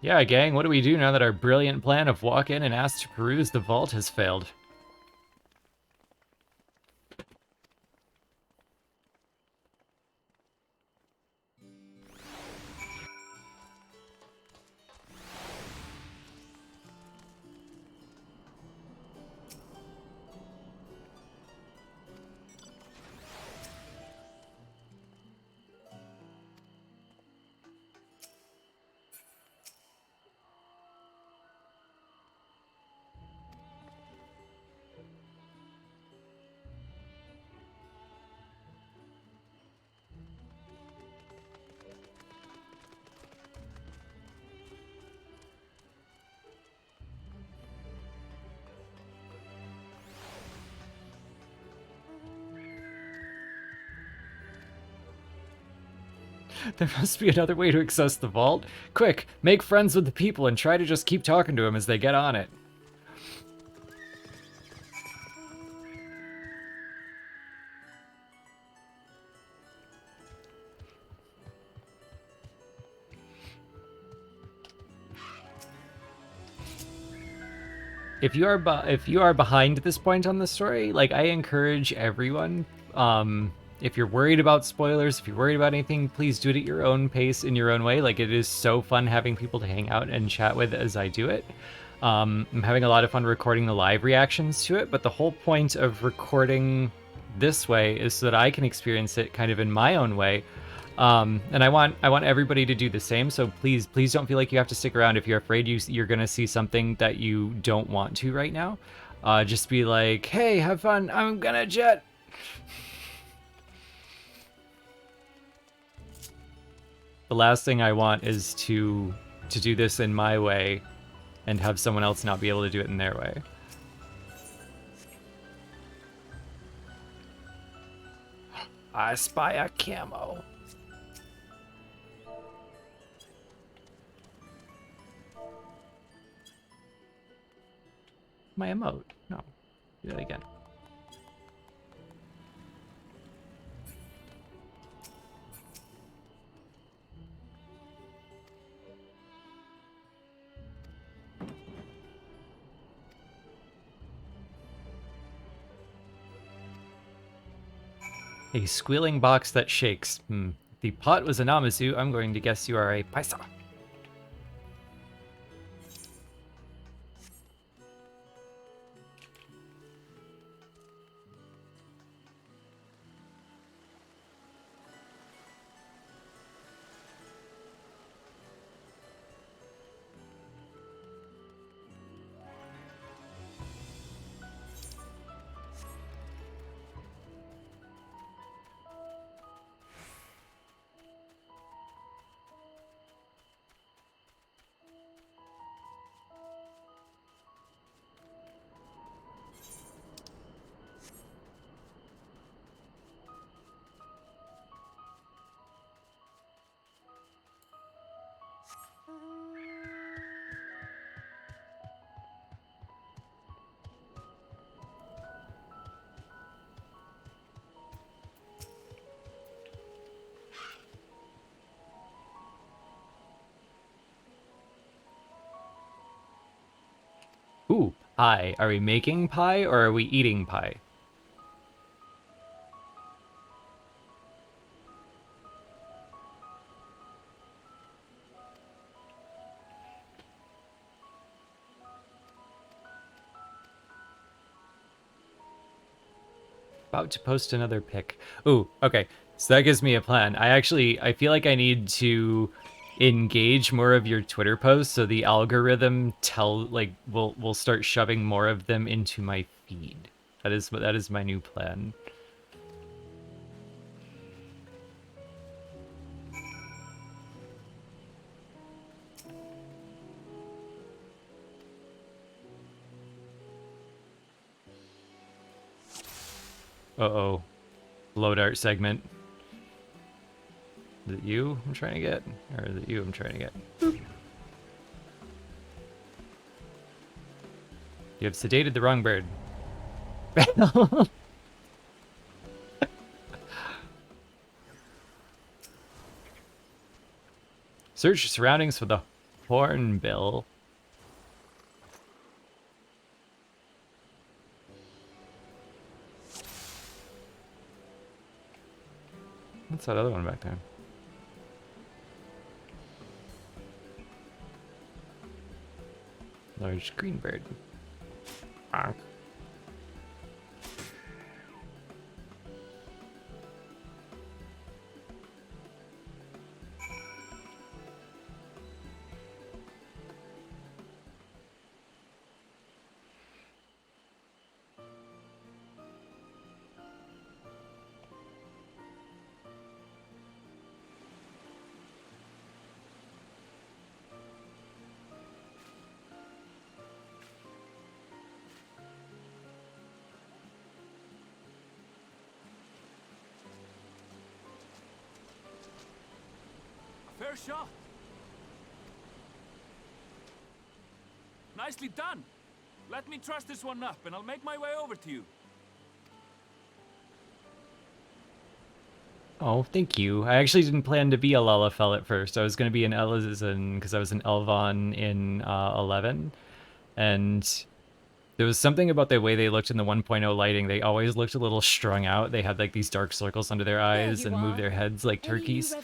Yeah, gang, what do we do now that our brilliant plan of walk in and ask to peruse the vault has failed? There must be another way to access the vault. Quick, make friends with the people and try to just keep talking to them as they get on it. If you are behind this point on the story, like I encourage everyone, if you're worried about spoilers, if you're worried about anything, please do it at your own pace in your own way. Like it is so fun having people to hang out and chat with as I do it. I'm having a lot of fun recording the live reactions to it, but the whole point of recording this way is so that I can experience it kind of in my own way. And I want everybody to do the same. So please don't feel like you have to stick around if you're afraid you're gonna see something that you don't want to right now. Just be like, hey, have fun. I'm gonna jet. The last thing I want is to do this in my way and have someone else not be able to do it in their way. I spy a camo. My emote. No. Do that again. A squealing box that shakes. If the pot was Anonymoose, I'm going to guess you are a paisa. pie. Are we making pie or are we eating pie? About to post another pic. Ooh, okay. So that gives me a plan. I feel like I need to engage more of your Twitter posts so the algorithm will start shoving more of them into my feed. That is my new plan. Uh-oh. Load art segment. Is it you I'm trying to get? Or is it you I'm trying to get? Boop. You have sedated the wrong bird. Search your surroundings for the hornbill. What's that other one back there? Large green bird. Bonk. Fair shot. Nicely done. Let me truss this one up and I'll make my way over to you. Oh, thank you. I actually didn't plan to be a Lalafell at first. I was going to be an Elizan because I was an Elvon in 11. And there was something about the way they looked in the 1.0 lighting. They always looked a little strung out. They had like these dark circles under their eyes and moved their heads like turkeys.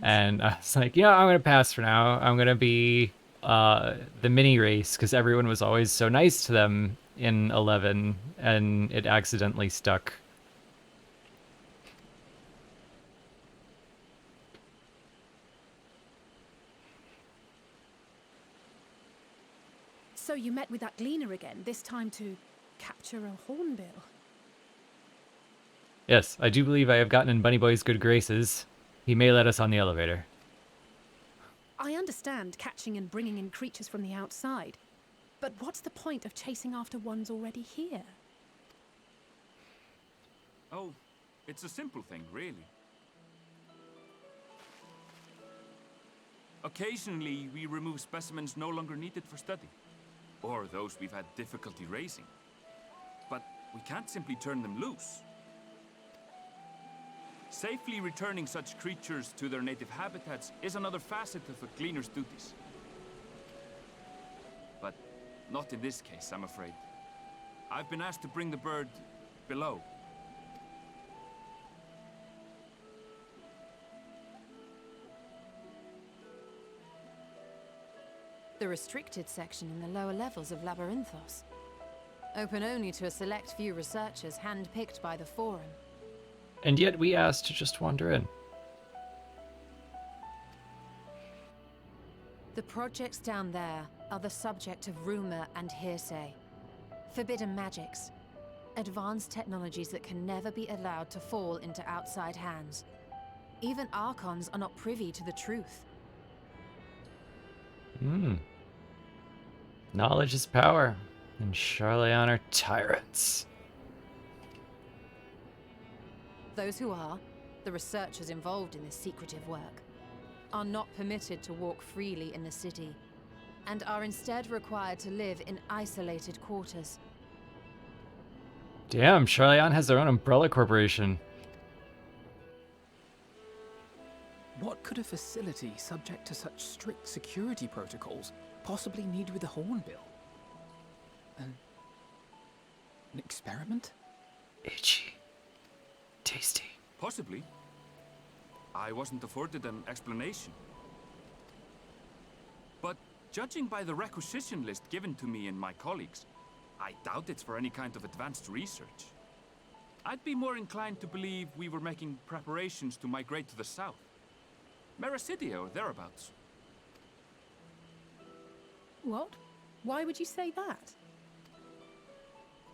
And I was like, I'm going to pass for now. I'm going to be the mini race because everyone was always so nice to them in 11 and it accidentally stuck. So you met with that gleaner again, this time to capture a hornbill. Yes, I do believe I have gotten in Bunny Boy's good graces. He may let us on the elevator. I understand catching and bringing in creatures from the outside, but what's the point of chasing after ones already here? Oh, it's a simple thing, really. Occasionally, we remove specimens no longer needed for study, or those we've had difficulty raising. But we can't simply turn them loose. Safely returning such creatures to their native habitats is another facet of a gleaner's duties. But not in this case, I'm afraid. I've been asked to bring the bird below. The restricted section in the lower levels of Labyrinthos. Open only to a select few researchers hand-picked by the Forum. And yet we asked to just wander in. The projects down there are the subject of rumor and hearsay. Forbidden magics. Advanced technologies that can never be allowed to fall into outside hands. Even Archons are not privy to the truth. Knowledge is power, and Charleon are tyrants. Those who are, the researchers involved in this secretive work, are not permitted to walk freely in the city, and are instead required to live in isolated quarters. Damn, Charleon has their own umbrella corporation. What could a facility subject to such strict security protocols possibly need with a hornbill? And An experiment? Itchy. Tasty. Possibly. I wasn't afforded an explanation. But judging by the requisition list given to me and my colleagues, I doubt it's for any kind of advanced research. I'd be more inclined to believe we were making preparations to migrate to the south. Mericidia or thereabouts. What? Why would you say that?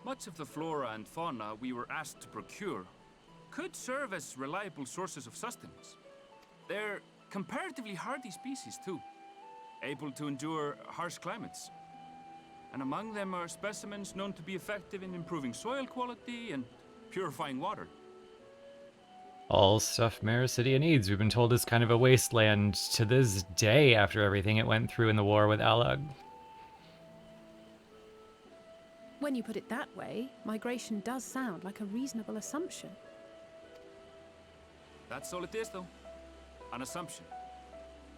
Much of the flora and fauna we were asked to procure could serve as reliable sources of sustenance. They're comparatively hardy species too, able to endure harsh climates. And among them are specimens known to be effective in improving soil quality and purifying water. All stuff Mericidia needs. We've been told it's kind of a wasteland to this day after everything it went through in the war with Alag. When you put it that way, migration does sound like a reasonable assumption. That's all it is, though. An assumption.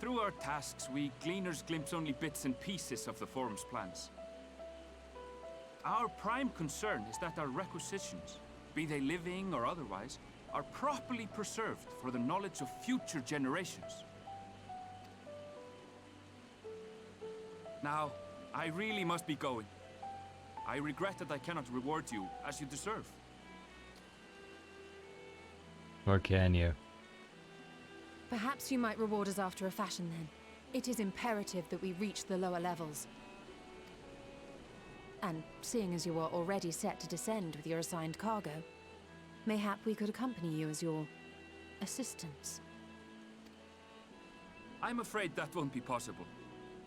Through our tasks, we gleaners glimpse only bits and pieces of the Forum's plans. Our prime concern is that our requisitions, be they living or otherwise, are properly preserved for the knowledge of future generations. Now, I really must be going. I regret that I cannot reward you as you deserve. Or can you? Perhaps you might reward us after a fashion then. It is imperative that we reach the lower levels. And seeing as you are already set to descend with your assigned cargo, mayhap we could accompany you as your assistants. I'm afraid that won't be possible.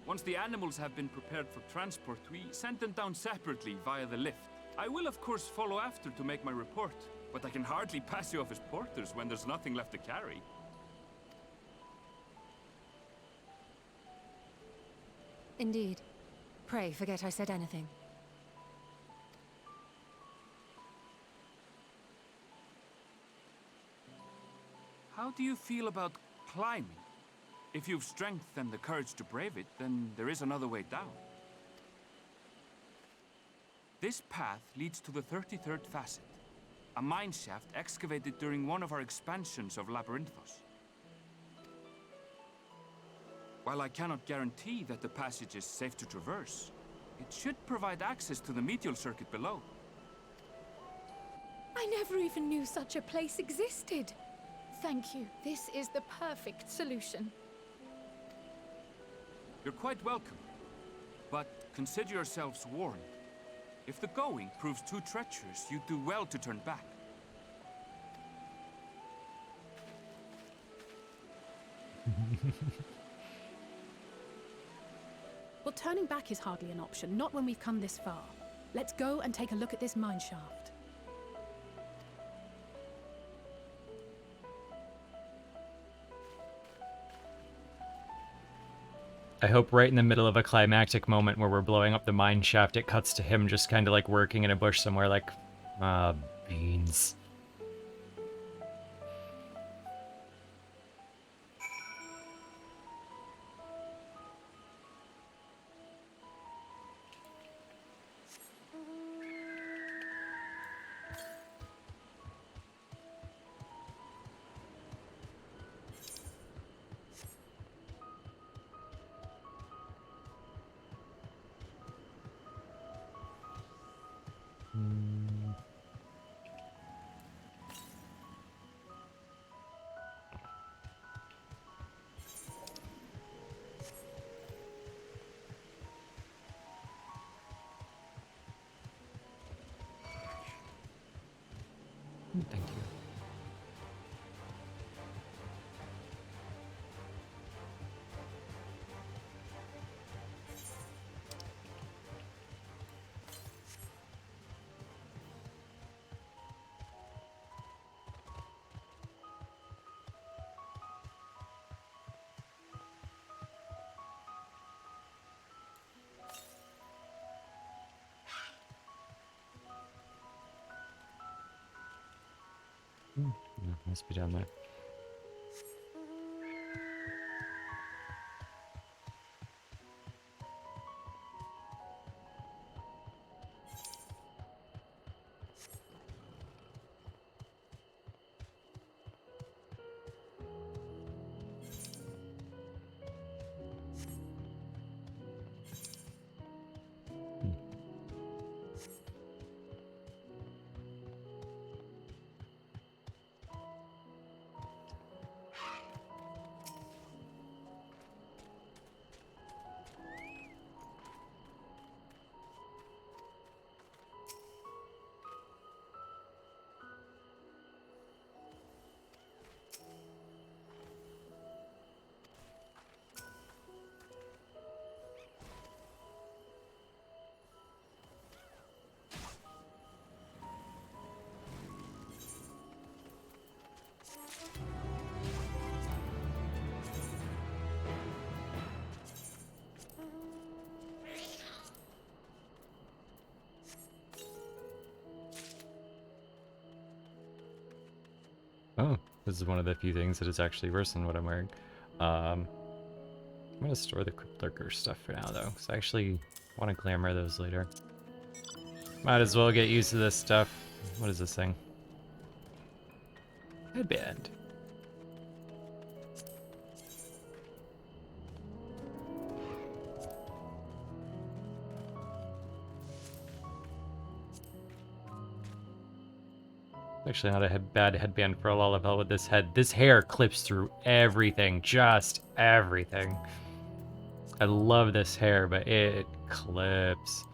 Once the animals have been prepared for transport, we send them down separately via the lift. I will of course follow after to make my report, but I can hardly pass you off as porters when there's nothing left to carry. Indeed. Pray forget I said anything. How do you feel about climbing? If you've strength and the courage to brave it, then there is another way down. This path leads to the 33rd facet, a mine shaft excavated during one of our expansions of Labyrinthos. While I cannot guarantee that the passage is safe to traverse, it should provide access to the medial circuit below. I never even knew such a place existed. Thank you. This is the perfect solution. You're quite welcome, but consider yourselves warned. If the going proves too treacherous, you'd do well to turn back. Well, turning back is hardly an option, not when we've come this far. Let's go and take a look at this mine shaft. I hope right in the middle of a climactic moment where we're blowing up the mine shaft, it cuts to him just kind of like working in a bush somewhere like, beans. Thank you. No, must be down there. Oh, this is one of the few things that is actually worse than what I'm wearing. I'm gonna store the Crypt Lurker stuff for now, though, because I actually want to glamour those later. Might as well get used to this stuff. What is this thing? Headband. Actually not a bad headband for a Lalafell with this head. This hair clips through everything, just everything. I love this hair, but it clips.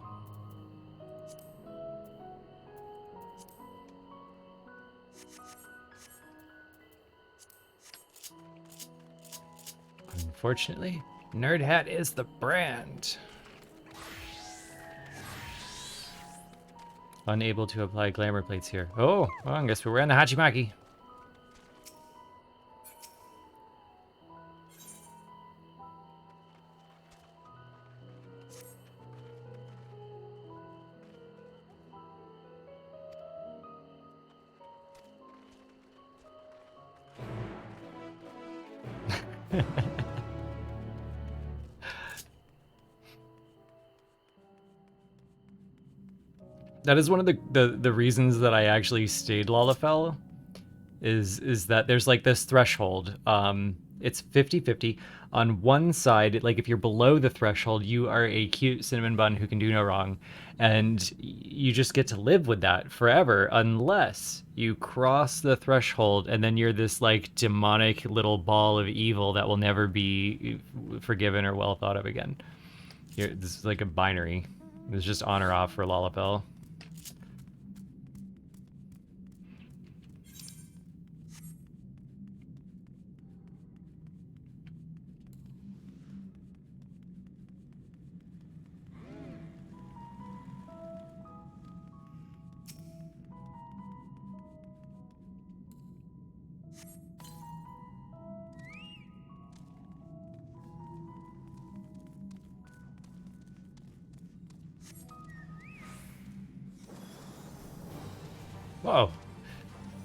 Unfortunately, Nerd Hat is the brand. Unable to apply glamour plates here. Oh, well, I guess we're wearing the Hachimaki. That is one of the reasons that I actually stayed Lalafell, is that there's like this threshold. It's 50-50. On one side, like if you're below the threshold, you are a cute cinnamon bun who can do no wrong, and you just get to live with that forever unless you cross the threshold, and then you're this like demonic little ball of evil that will never be forgiven or well thought of again. This is like a binary. It's just on or off for Lalafell. Whoa.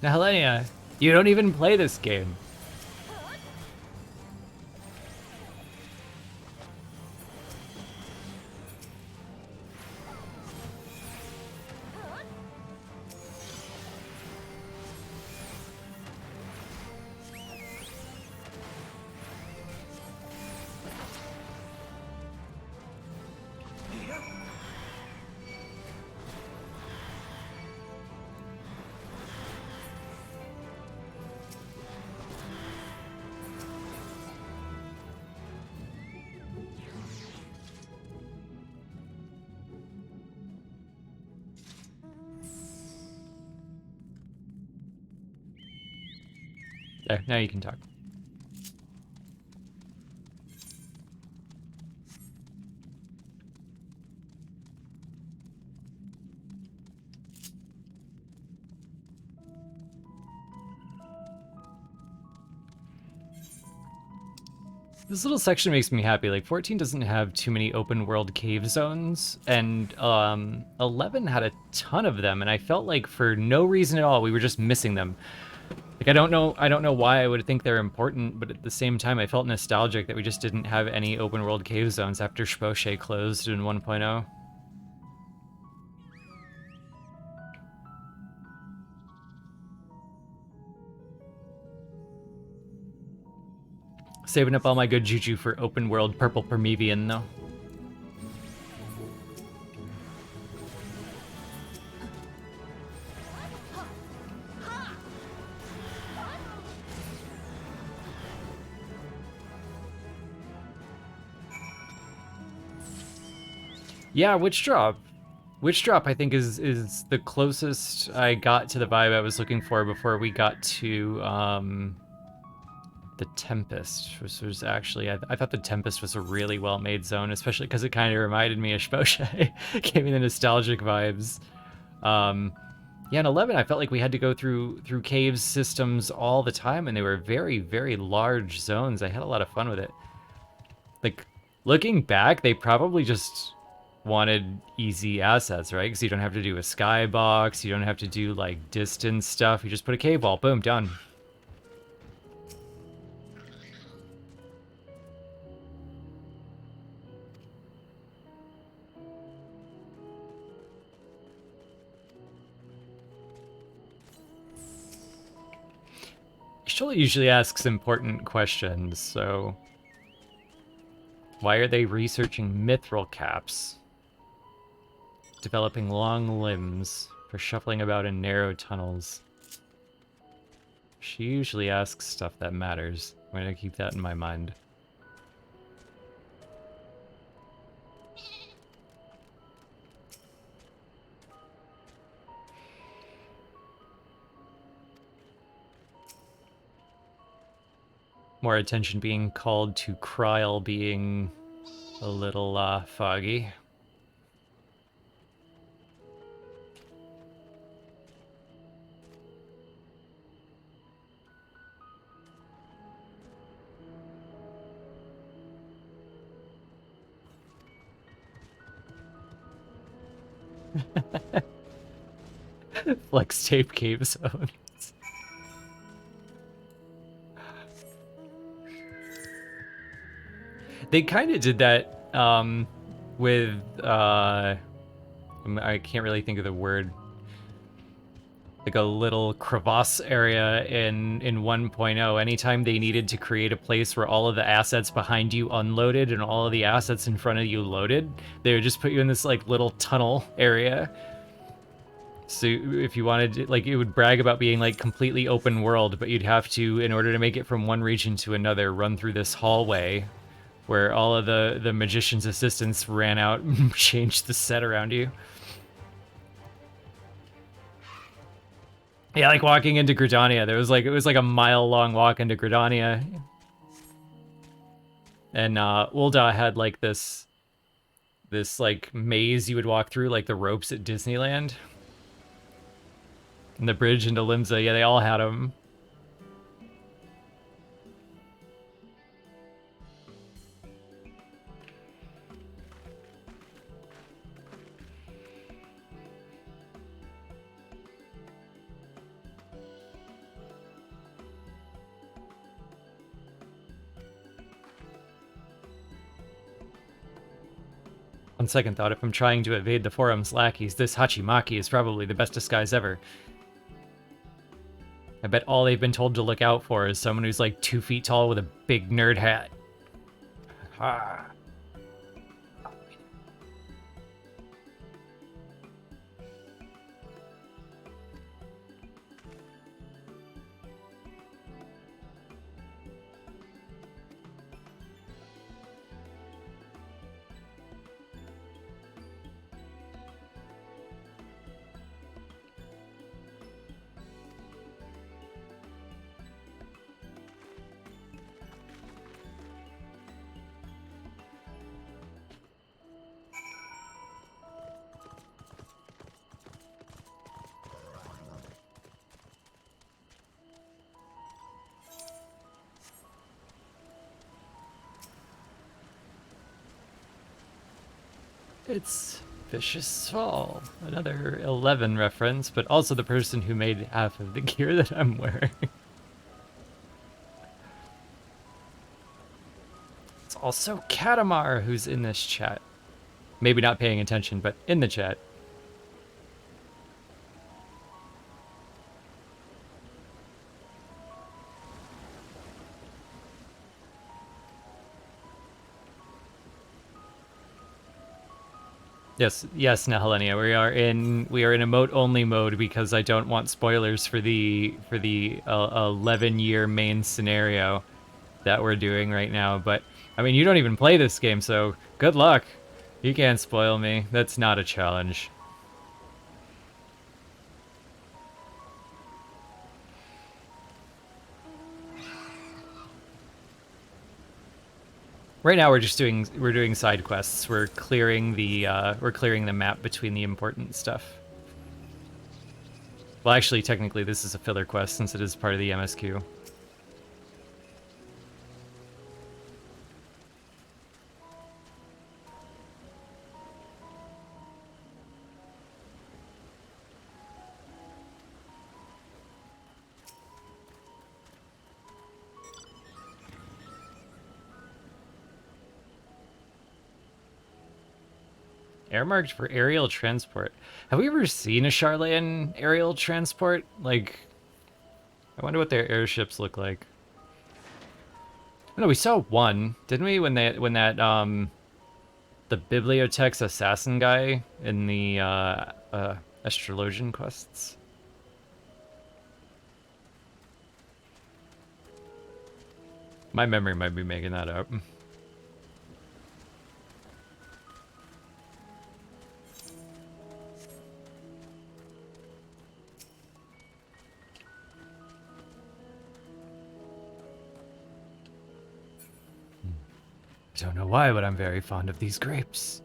Now, Helenia, you don't even play this game. There, now you can talk. This little section makes me happy. Like 14 doesn't have too many open world cave zones, and 11 had a ton of them, and I felt like for no reason at all we were just missing them. Like I don't know why I would think they're important, but at the same time I felt nostalgic that we just didn't have any open world cave zones after Spoche closed in 1.0. Saving up all my good juju for open world purple Permevian though. Yeah, Witch Drop. Witch Drop, I think, is the closest I got to the vibe I was looking for before we got to the Tempest, which was actually, I thought the Tempest was a really well-made zone, especially because it kind of reminded me of Spoche. Gave me the nostalgic vibes. Yeah, in 11, I felt like we had to go through caves systems all the time, and they were very, very large zones. I had a lot of fun with it. Like, looking back, they probably just wanted easy assets, right? Because you don't have to do a skybox, you don't have to do like distance stuff, you just put a cave wall, boom, done. Joel usually asks important questions, so... Why are they researching mithril caps? Developing long limbs for shuffling about in narrow tunnels. She usually asks stuff that matters. I'm gonna keep that in my mind. More attention being called to Kryl being a little foggy. Flex tape cave zones. They kind of did that with I can't really think of the word. Like a little crevasse area in 1.0. Anytime they needed to create a place where all of the assets behind you unloaded and all of the assets in front of you loaded, they would just put you in this like little tunnel area. So if you wanted to, like, it would brag about being like completely open world, but you'd have to, in order to make it from one region to another, run through this hallway where all of the magician's assistants ran out and changed the set around you. Yeah, like walking into Gridania. It was like a mile-long walk into Gridania. And Ul'dah had like this like maze you would walk through, like the ropes at Disneyland. And the bridge into Limsa, yeah, they all had them. On second thought, if I'm trying to evade the forum's lackeys, this Hachimaki is probably the best disguise ever. I bet all they've been told to look out for is someone who's like 2 feet tall with a big nerd hat. Ha. It's Vicious Fall, another 11 reference, but also the person who made half of the gear that I'm wearing. It's also Katamar who's in this chat. Maybe not paying attention, but in the chat. Yes, Nahelenia. We are in emote only mode because I don't want spoilers for the 11-year main scenario that we're doing right now. But I mean, you don't even play this game, so good luck. You can't spoil me. That's not a challenge. Right now we're doing side quests. We're clearing the map between the important stuff. Well, actually, technically this is a filler quest since it is part of the MSQ. Airmarked for aerial transport. Have we ever seen a Charlayan aerial transport? Like, I wonder what their airships look like. Oh, no, we saw one, didn't we? When that the Bibliothex assassin guy in the Astrologian quests. My memory might be making that up. I don't know why, but I'm very fond of these grapes.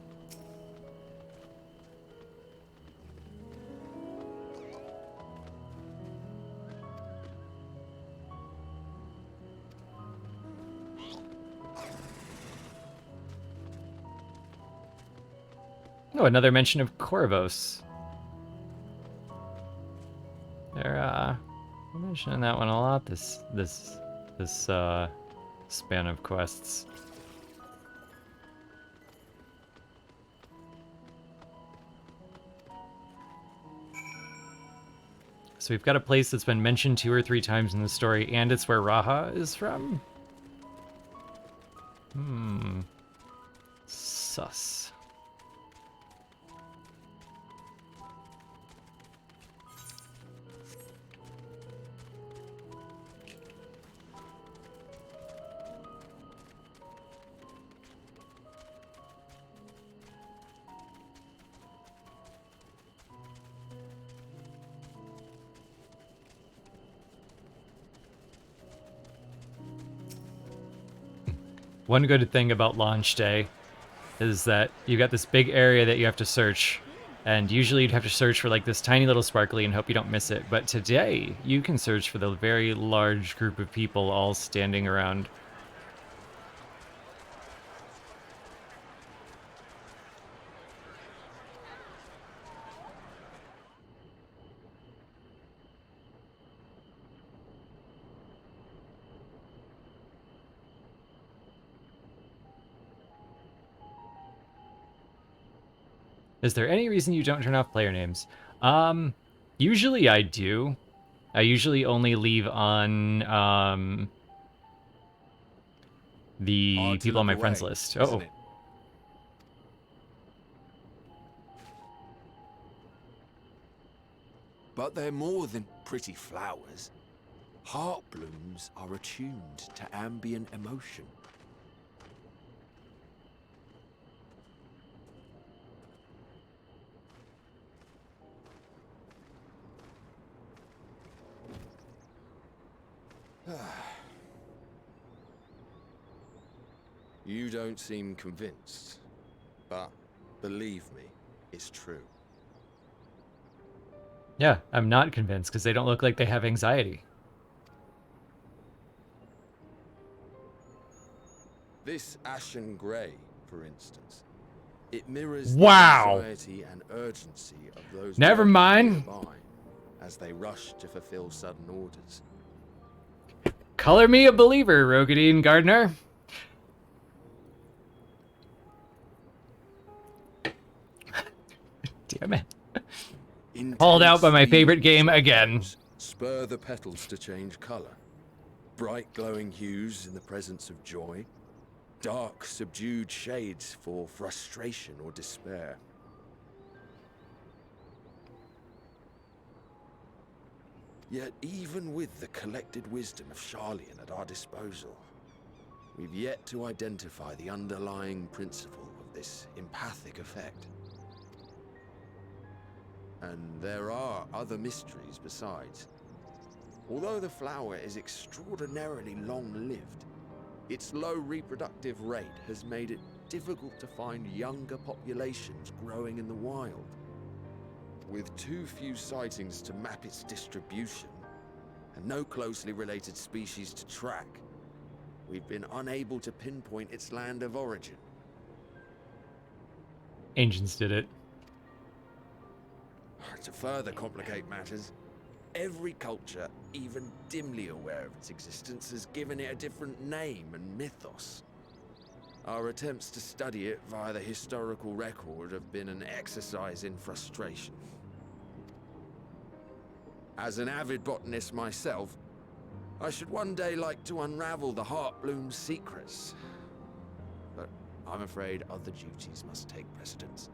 Oh, another mention of Corvos. They're mentioning that one a lot this span of quests. So we've got a place that's been mentioned 2 or 3 times in the story, and it's where Raha is from? Sus. One good thing about launch day is that you got this big area that you have to search, and usually you'd have to search for like this tiny little sparkly and hope you don't miss it. But today, you can search for the very large group of people all standing around. Is there any reason you don't turn off player names? Usually I do. I usually only leave on the people on my friends list. Oh. But they're more than pretty flowers. Heart blooms are attuned to ambient emotion. You don't seem convinced, but believe me, it's true. Yeah, I'm not convinced because they don't look like they have anxiety. This ashen grey, for instance, it mirrors Wow. the anxiety and urgency of those Never mind. nearby as they rush to fulfill sudden orders. Color me a believer, Rogadine Gardner. Damn it. Called out by my favorite game again. Spur the petals to change color. Bright glowing hues in the presence of joy. Dark subdued shades for frustration or despair. Yet even with the collected wisdom of Charlian at our disposal, we've yet to identify the underlying principle of this empathic effect. And there are other mysteries besides. Although the flower is extraordinarily long-lived, its low reproductive rate has made it difficult to find younger populations growing in the wild. With too few sightings to map its distribution, and no closely related species to track, we've been unable to pinpoint its land of origin. Ancients did it. To further complicate matters, every culture, even dimly aware of its existence, has given it a different name and mythos. Our attempts to study it via the historical record have been an exercise in frustration. As an avid botanist myself, I should one day like to unravel the Heartbloom's secrets. But I'm afraid other duties must take precedence.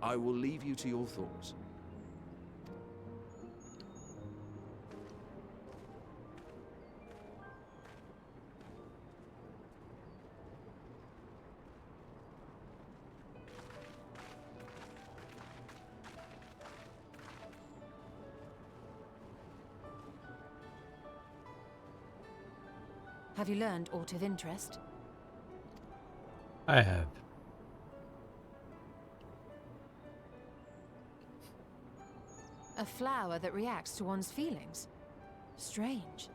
I will leave you to your thoughts. Have you learned aught of interest? I have. A flower that reacts to one's feelings? Strange.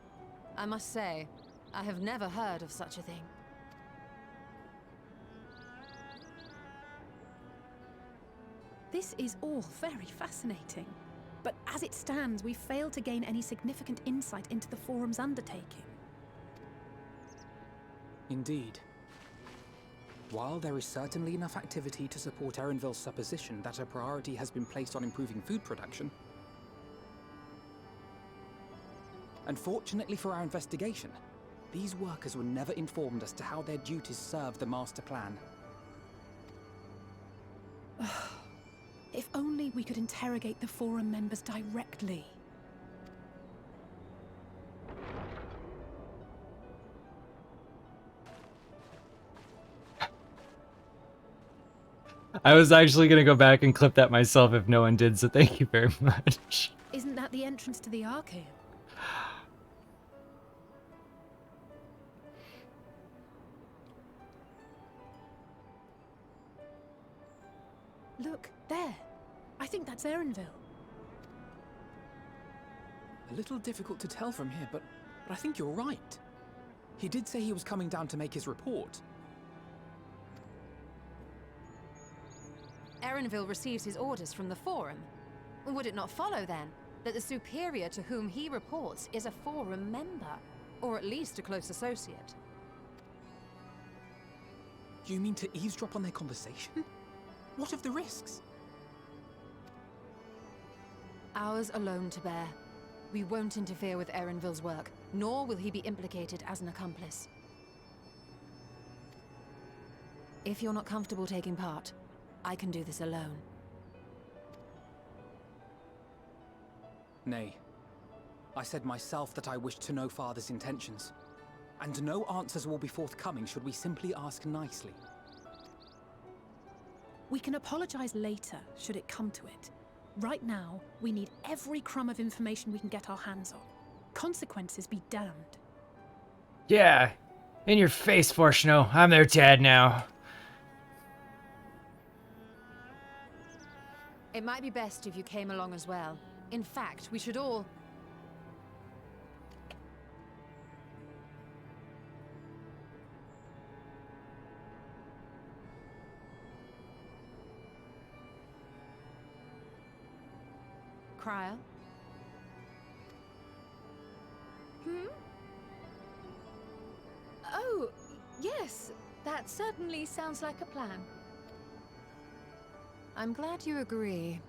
I must say, I have never heard of such a thing. This is all very fascinating. But as it stands, we failed to gain any significant insight into the Forum's undertaking. Indeed. While there is certainly enough activity to support Erenville's supposition that a priority has been placed on improving food production, unfortunately for our investigation, these workers were never informed as to how their duties serve the master plan. If only we could interrogate the Forum members directly. I was actually gonna go back and clip that myself if no one did, so thank you very much. Isn't that the entrance to the Archaeum? Look, there. I think that's Erenville. A little difficult to tell from here, but I think you're right. He did say he was coming down to make his report. Erenville receives his orders from the Forum. Would it not follow, then, that the superior to whom he reports is a Forum member? Or at least a close associate? You mean to eavesdrop on their conversation? What of the risks? Ours alone to bear. We won't interfere with Erenville's work, nor will he be implicated as an accomplice. If you're not comfortable taking part, I can do this alone. Nay. I said myself that I wished to know Father's intentions. And no answers will be forthcoming should we simply ask nicely. We can apologize later, should it come to it. Right now, we need every crumb of information we can get our hands on. Consequences be damned. Yeah, in your face, Forshno. I'm their dad now. It might be best if you came along as well. In fact, we should all... Cryo? Oh, yes. That certainly sounds like a plan. I'm glad you agree.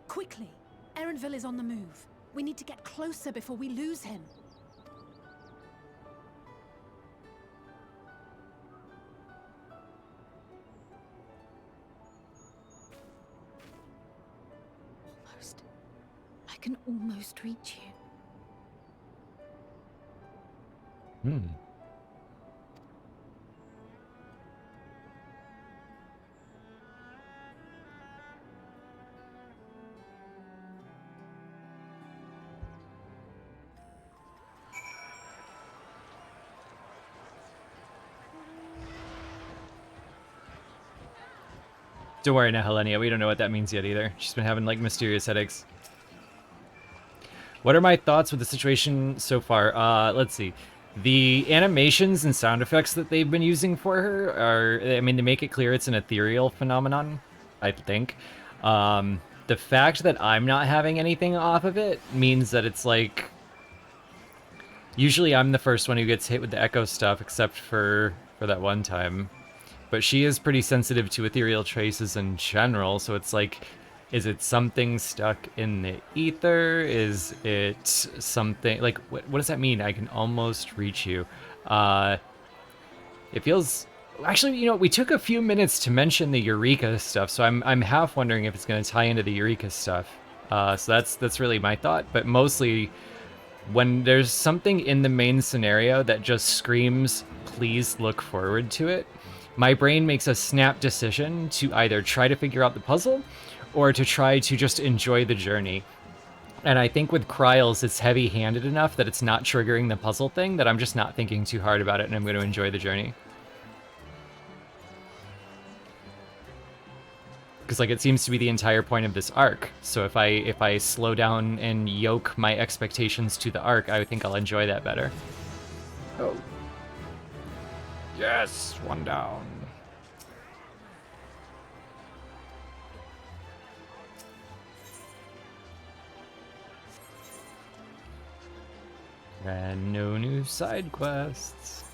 Quickly! Erenville is on the move. We need to get closer before we lose him. Almost. I can almost reach you. Don't worry now, Helenia. We don't know what that means yet either. She's been having like mysterious headaches. What are my thoughts with the situation so far? Let's see. The animations and sound effects that they've been using for her are, I mean, they make it clear it's an ethereal phenomenon, I think. The fact that I'm not having anything off of it means that it's like... Usually I'm the first one who gets hit with the echo stuff, except for that one time. but she is pretty sensitive to ethereal traces in general, so it's like, is it something stuck in the ether? Is it something, like, what does that mean? I can almost reach you. It feels, actually, you know, we took a few minutes to mention the Eureka stuff, so I'm half wondering if it's going to tie into the Eureka stuff. So that's really my thought, but mostly when there's something in the main scenario that just screams, please look forward to it, my brain makes a snap decision to either try to figure out the puzzle or to try to just enjoy the journey. And I think with Kryles, it's heavy-handed enough that it's not triggering the puzzle thing, that I'm just not thinking too hard about it and I'm going to enjoy the journey. Because like it seems to be the entire point of this arc. So if I slow down and yoke my expectations to the arc, I think I'll enjoy that better. Oh. Yes, one down. And no new side quests.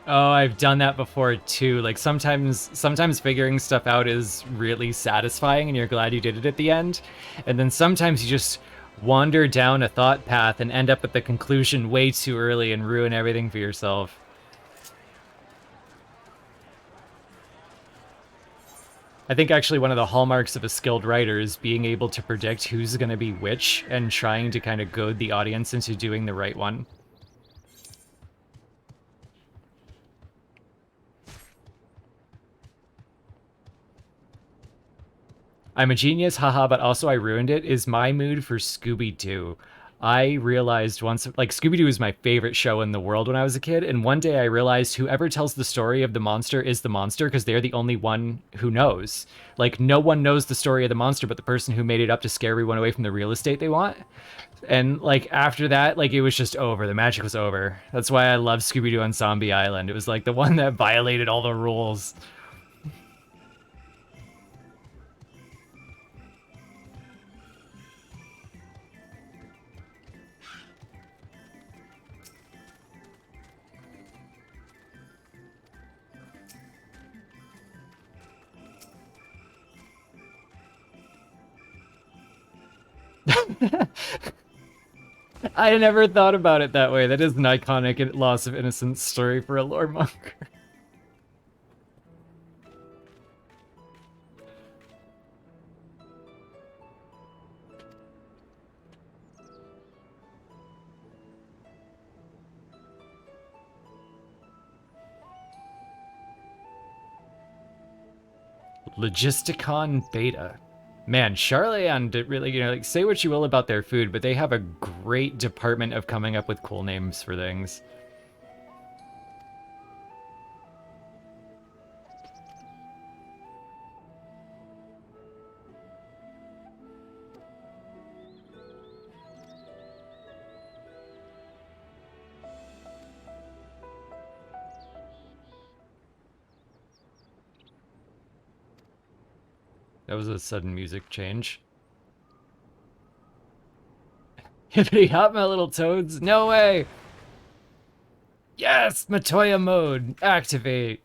Oh, I've done that before too. Like sometimes figuring stuff out is really satisfying and you're glad you did it at the end. And then sometimes you just wander down a thought path and end up at the conclusion way too early and ruin everything for yourself. I think actually one of the hallmarks of a skilled writer is being able to predict who's going to be which and trying to kind of goad the audience into doing the right one. I'm a genius, haha, but also I ruined it, is my mood for Scooby-Doo. I realized once, like, Scooby-Doo is my favorite show in the world when I was a kid, and one day I realized whoever tells the story of the monster is the monster because they're the only one who knows. Like, no one knows the story of the monster but the person who made it up to scare everyone away from the real estate they want. And, like, after that, like, it was just over. The magic was over. That's why I love Scooby-Doo on Zombie Island. It was, like, the one that violated all the rules. I never thought about it that way. That is an iconic loss of innocence story for a lore monger. Logisticon Beta. Man, Charlayan did really, you know, like, say what you will about their food, but they have a great department of coming up with cool names for things. That was a sudden music change. Hippity hop, my little toads. No way! Yes! Matoya mode! Activate!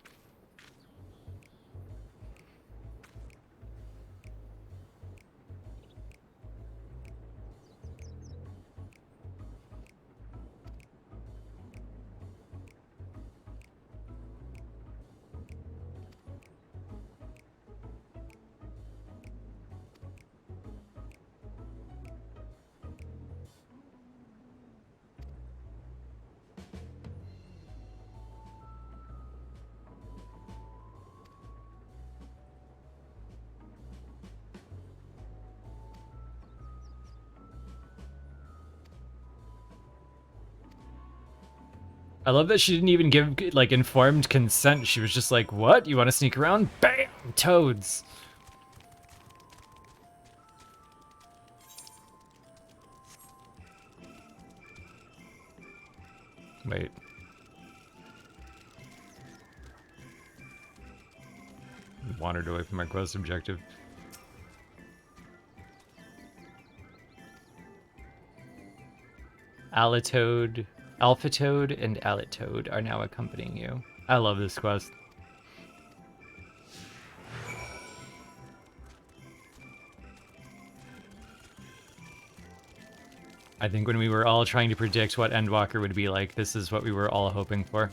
I love that she didn't even give, like, informed consent. She was just like, what? You want to sneak around? Bam! Toads! Wait. wandered away from our quest objective. Alitoad, Alpha Toad, and Alitoad are now accompanying you. I love this quest. I think when we were all trying to predict what Endwalker would be like, this is what we were all hoping for.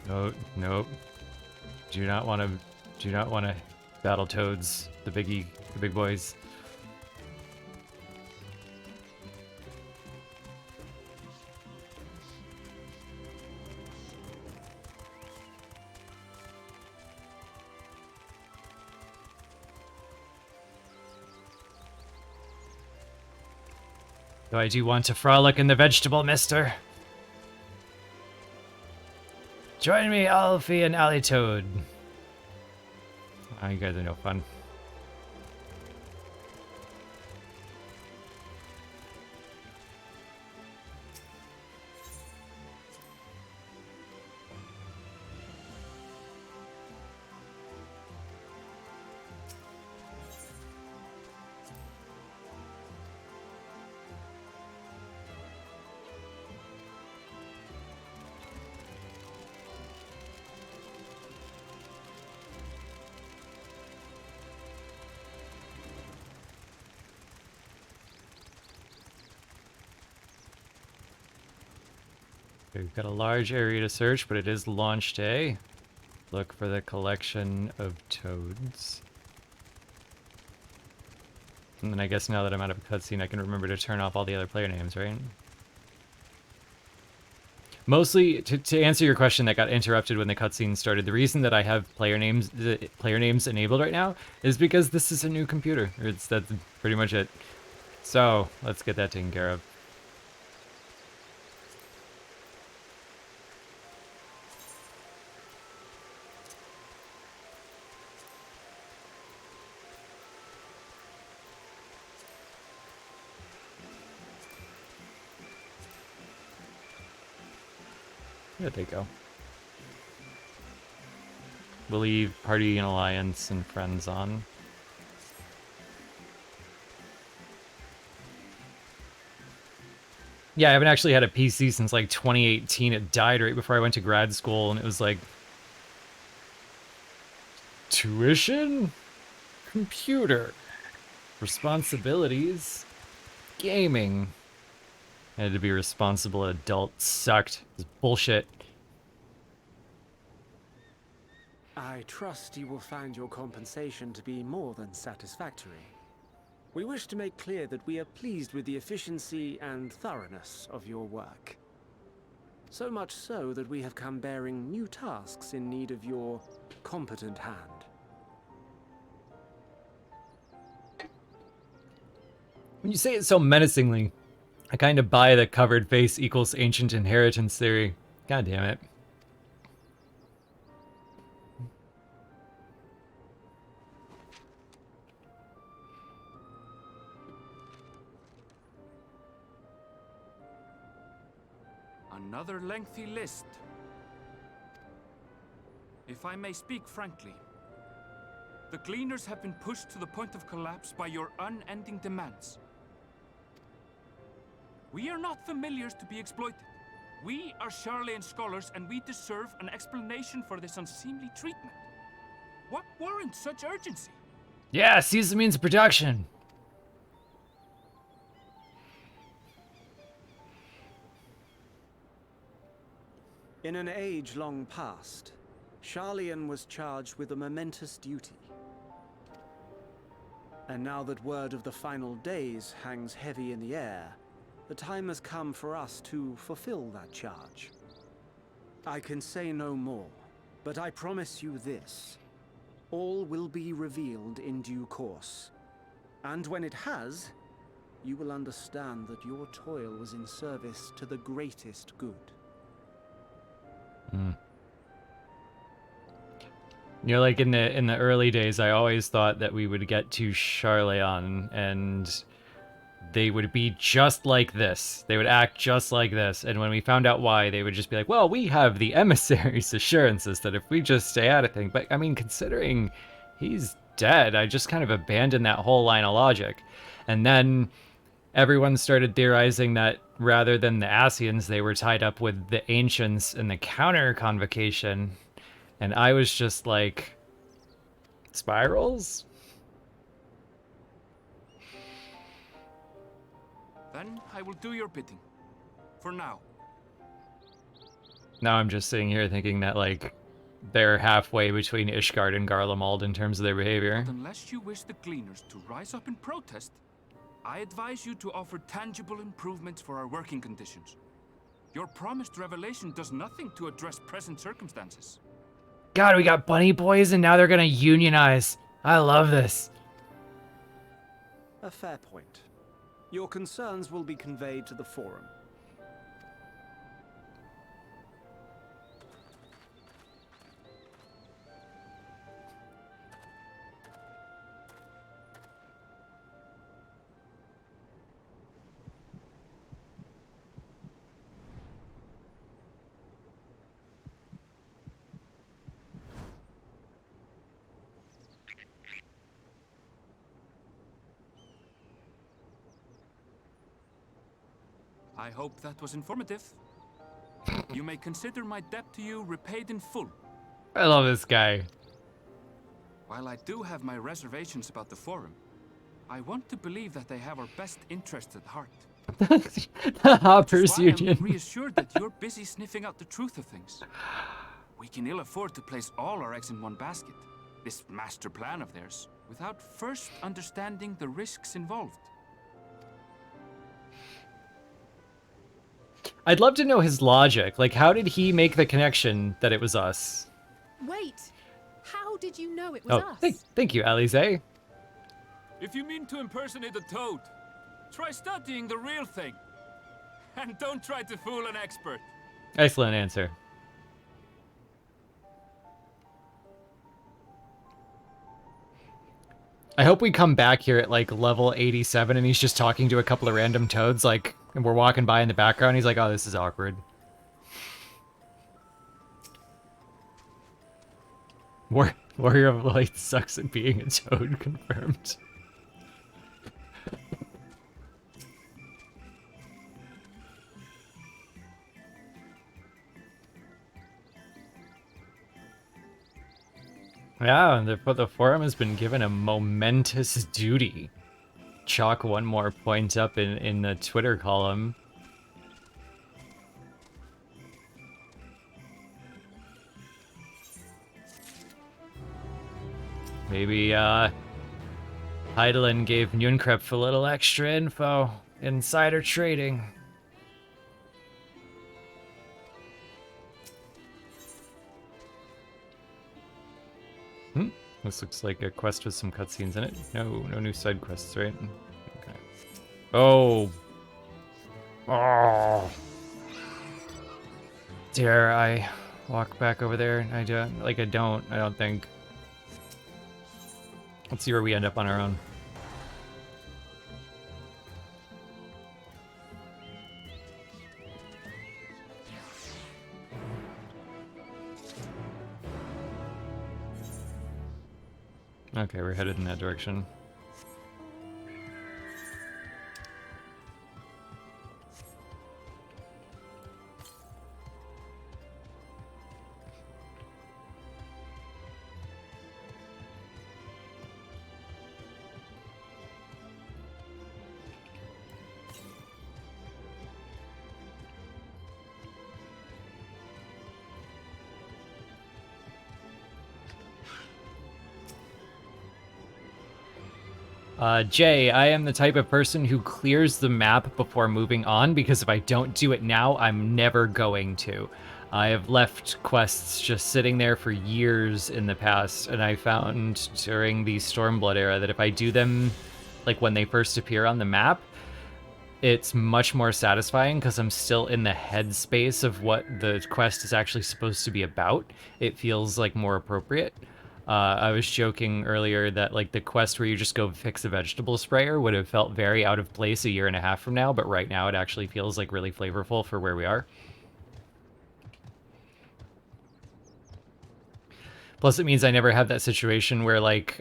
No, nope. Do not want to battle toads, the big boys. Though I do want to frolic in the vegetable mister. Join me, Alfie and Alitoad. Oh, you guys are no fun. We've got a large area to search, but it is launch day. Look for the collection of toads. And then I guess now that I'm out of a cutscene, I can remember to turn off all the other player names, right? Mostly, to answer your question that got interrupted when the cutscene started, the reason that I have player names enabled right now is because this is a new computer. That's pretty much it. So, let's get that taken care of. There they go. We'll leave Party and Alliance and Friends on. Yeah, I haven't actually had a PC since like 2018. It died right before I went to grad school, and it was like... tuition? Computer. Responsibilities. Gaming. I had to be a responsible adult. Sucked. It was bullshit. I trust you will find your compensation to be more than satisfactory. We wish to make clear that we are pleased with the efficiency and thoroughness of your work. So much so that we have come bearing new tasks in need of your competent hand. When you say it so menacingly, I kind of buy the covered face equals ancient inheritance theory. God damn it. Another lengthy list. If I may speak frankly, the Gleaners have been pushed to the point of collapse by your unending demands. We are not familiars to be exploited. We are Sharlayan scholars, and we deserve an explanation for this unseemly treatment. What warrants such urgency? Yeah, seize the means of production. In an age long past, Sharlayan was charged with a momentous duty. And now that word of the final days hangs heavy in the air, the time has come for us to fulfill that charge. I can say no more, but I promise you this. All will be revealed in due course. And when it has, you will understand that your toil was in service to the greatest good. You know, like in the early days, I always thought that we would get to Charleon and they would be just like this. They would act just like this. And when we found out why, they would just be like, well, we have the emissary's assurances that if we just stay out of things. But I mean, considering he's dead, I just kind of abandoned that whole line of logic. And then everyone started theorizing that rather than the Asians, they were tied up with the Ancients in the counter convocation. And I was just like, spirals? Then I will do your bidding. For now. Now I'm just sitting here thinking that, like, they're halfway between Ishgard and Garlemald in terms of their behavior. But unless you wish the Gleaners to rise up in protest, I advise you to offer tangible improvements for our working conditions. Your promised revelation does nothing to address present circumstances. God, we got bunny boys and now they're gonna unionize. I love this. A fair point. Your concerns will be conveyed to the Forum. I hope that was informative. You may consider my debt to you repaid in full. I love this guy. While I do have my reservations about the Forum, I want to believe that they have our best interests at heart. The Hoppers Union. I'm reassured that you're busy sniffing out the truth of things. We can ill afford to place all our eggs in one basket, this master plan of theirs, without first understanding the risks involved. I'd love to know his logic. Like, how did he make the connection that it was us? Wait, how did you know it was us? Thank you, Alize. If you mean to impersonate a toad, try studying the real thing. And don't try to fool an expert. Excellent answer. I hope we come back here at like level 87 and he's just talking to a couple of random toads, like, and we're walking by in the background. He's like, oh, this is awkward. Warrior of Light sucks at being a toad, confirmed. Yeah, and the Forum has been given a momentous duty. Chalk one more point up in the Twitter column. Maybe, Heidelin gave Nunkrep a little extra info. Insider trading. This looks like a quest with some cutscenes in it. No new side quests, right? Okay. Oh. Oh. Dare I walk back over there? I don't think. Let's see where we end up on our own. Okay, we're headed in that direction. Jay, I am the type of person who clears the map before moving on, because if I don't do it now, I'm never going to. I have left quests just sitting there for years in the past, and I found during the Stormblood era that if I do them like when they first appear on the map, it's much more satisfying because I'm still in the headspace of what the quest is actually supposed to be about. It feels like more appropriate. I was joking earlier that like the quest where you just go fix a vegetable sprayer would have felt very out of place a year and a half from now, but right now it actually feels like really flavorful for where we are. Plus it means I never have that situation where like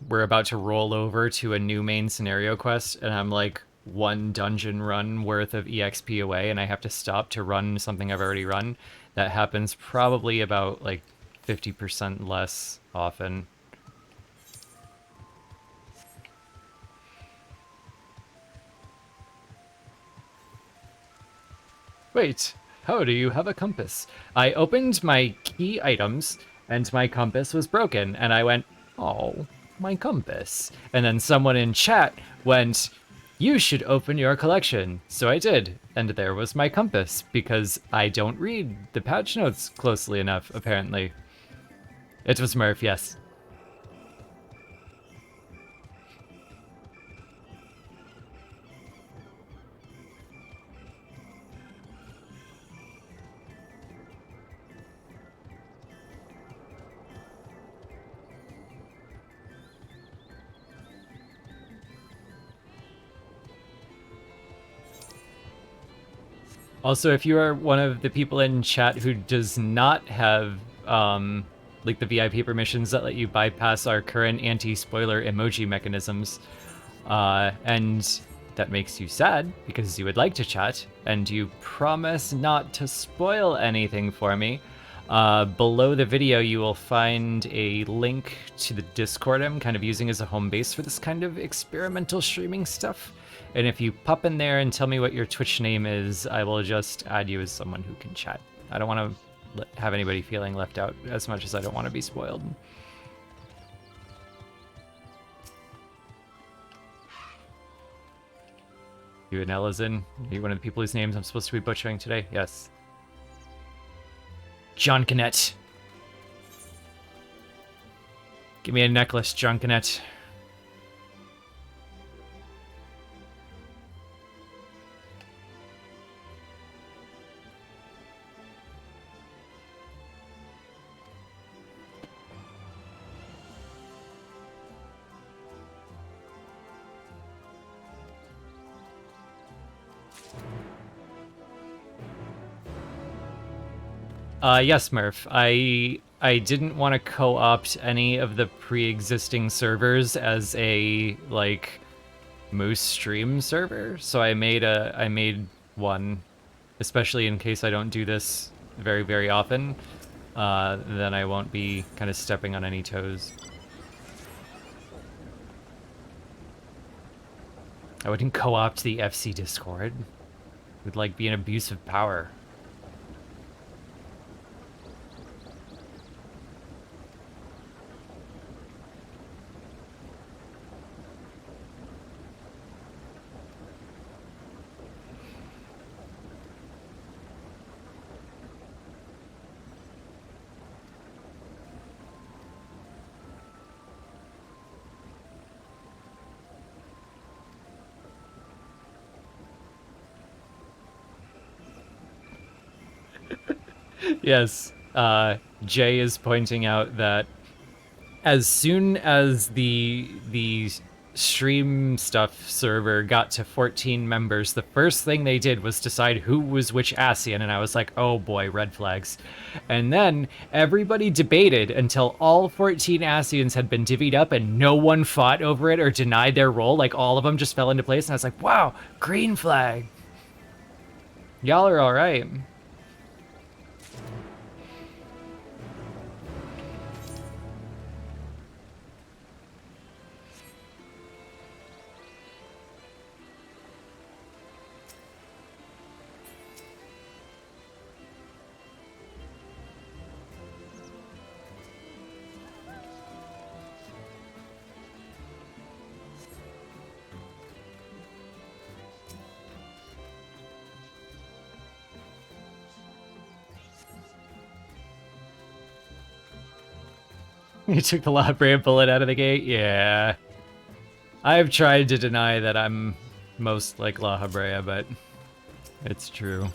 we're about to roll over to a new main scenario quest and I'm like one dungeon run worth of EXP away and I have to stop to run something I've already run. That happens probably about like 50% less often. Wait, how do you have a compass? I opened my key items and my compass was broken and I went, oh, my compass. And then someone in chat went, you should open your collection. So I did, and there was my compass, because I don't read the patch notes closely enough, apparently. It was Murph, yes. Also, if you are one of the people in chat who does not have like the VIP permissions that let you bypass our current anti-spoiler emoji mechanisms, and that makes you sad because you would like to chat, and you promise not to spoil anything for me, below the video you will find a link to the Discord I'm kind of using as a home base for this kind of experimental streaming stuff. And if you pop in there and tell me what your Twitch name is, I will just add you as someone who can chat. I don't want to have anybody feeling left out as much as I don't want to be spoiled. You and Elizin, are you one of the people whose names I'm supposed to be butchering today? Yes. John Kinnett. Give me a necklace, John Kinnett. Yes, Murph. I didn't want to co-opt any of the pre-existing servers as a like Moose stream server, so I made one, especially in case I don't do this very, very often. Then I won't be kind of stepping on any toes. I wouldn't co-opt the FC Discord. It would like be an abuse of power. Yes, Jay is pointing out that as soon as the stream stuff server got to 14 members, the first thing they did was decide who was which Asian, and I was like, oh boy, red flags. And then everybody debated until all 14 Asians had been divvied up and no one fought over it or denied their role. Like, all of them just fell into place, and I was like, wow, green flag. Y'all are all right. You took the La Brea bullet out of the gate? Yeah. I've tried to deny that I'm most like La Brea, but it's true.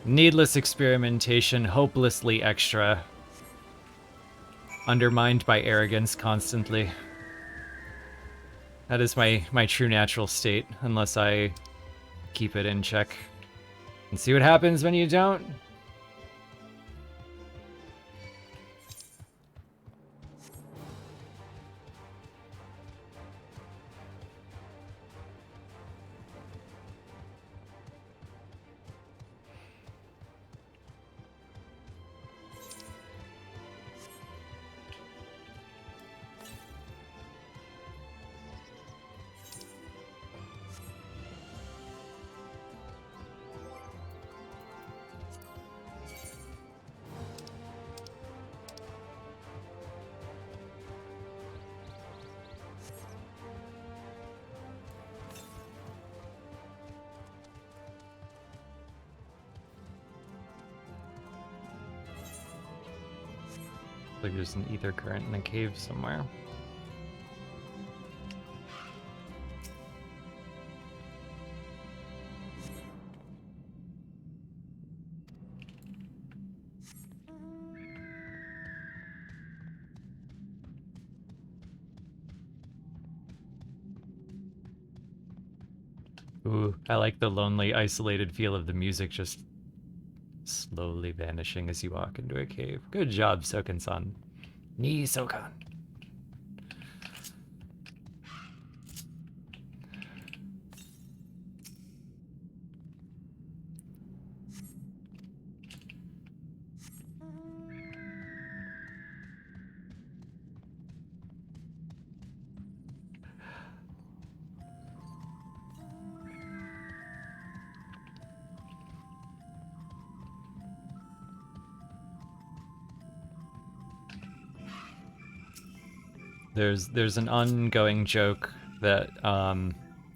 Needless experimentation, hopelessly extra. Undermined by arrogance constantly. That is my true natural state, unless I keep it in check. And see what happens when you don't? Like there's an ether current in a cave somewhere. Ooh, I like the lonely, isolated feel of the music just slowly vanishing as you walk into a cave. Good job, Soken-san. Ni Sokan. There's an ongoing joke that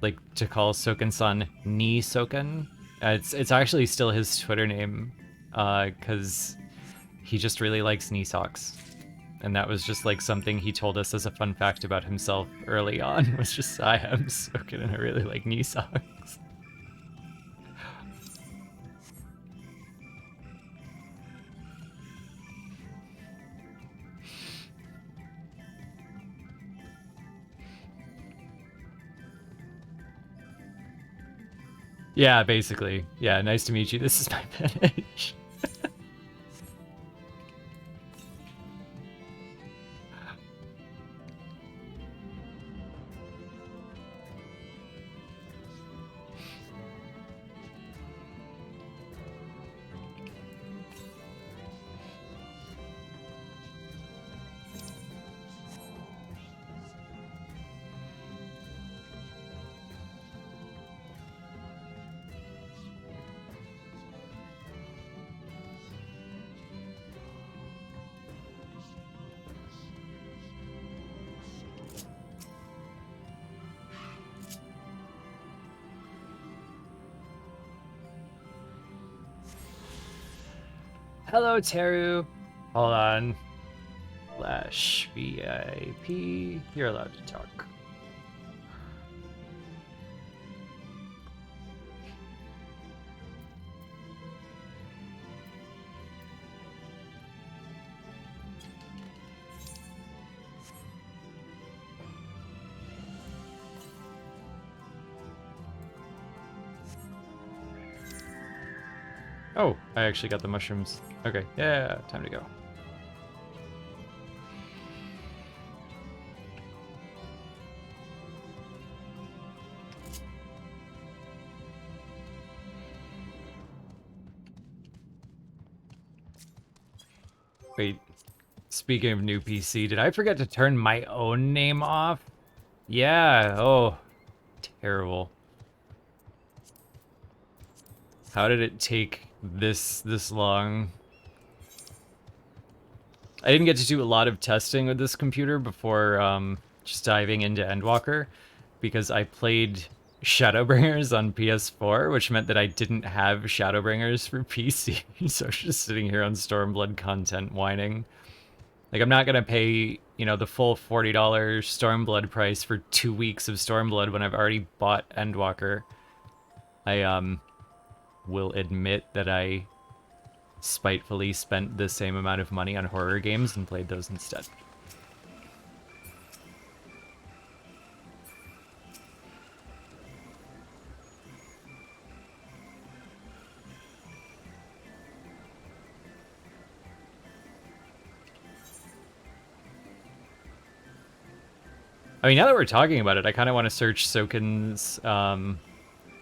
like to call Soken-san Ni Soken. It's actually still his Twitter name, because he just really likes knee socks, and that was just like something he told us as a fun fact about himself early on. Was just I am Soken and I really like knee socks. Yeah, basically. Yeah, nice to meet you. This is my finish. Hello, Teru. Hold on. Flash VIP. You're allowed to talk. Oh, I actually got the mushrooms. Okay, yeah, time to go. Wait, speaking of new PC, did I forget to turn my own name off? Yeah, oh, terrible. How did it take this long? I didn't get to do a lot of testing with this computer before just diving into Endwalker, because I played Shadowbringers on PS4, which meant that I didn't have Shadowbringers for PC. So I was just sitting here on Stormblood content whining. Like, I'm not gonna pay, you know, the full $40 Stormblood price for 2 weeks of Stormblood when I've already bought Endwalker. I will admit that I spitefully spent the same amount of money on horror games and played those instead. I mean, now that we're talking about it, I kind of want to search Soken's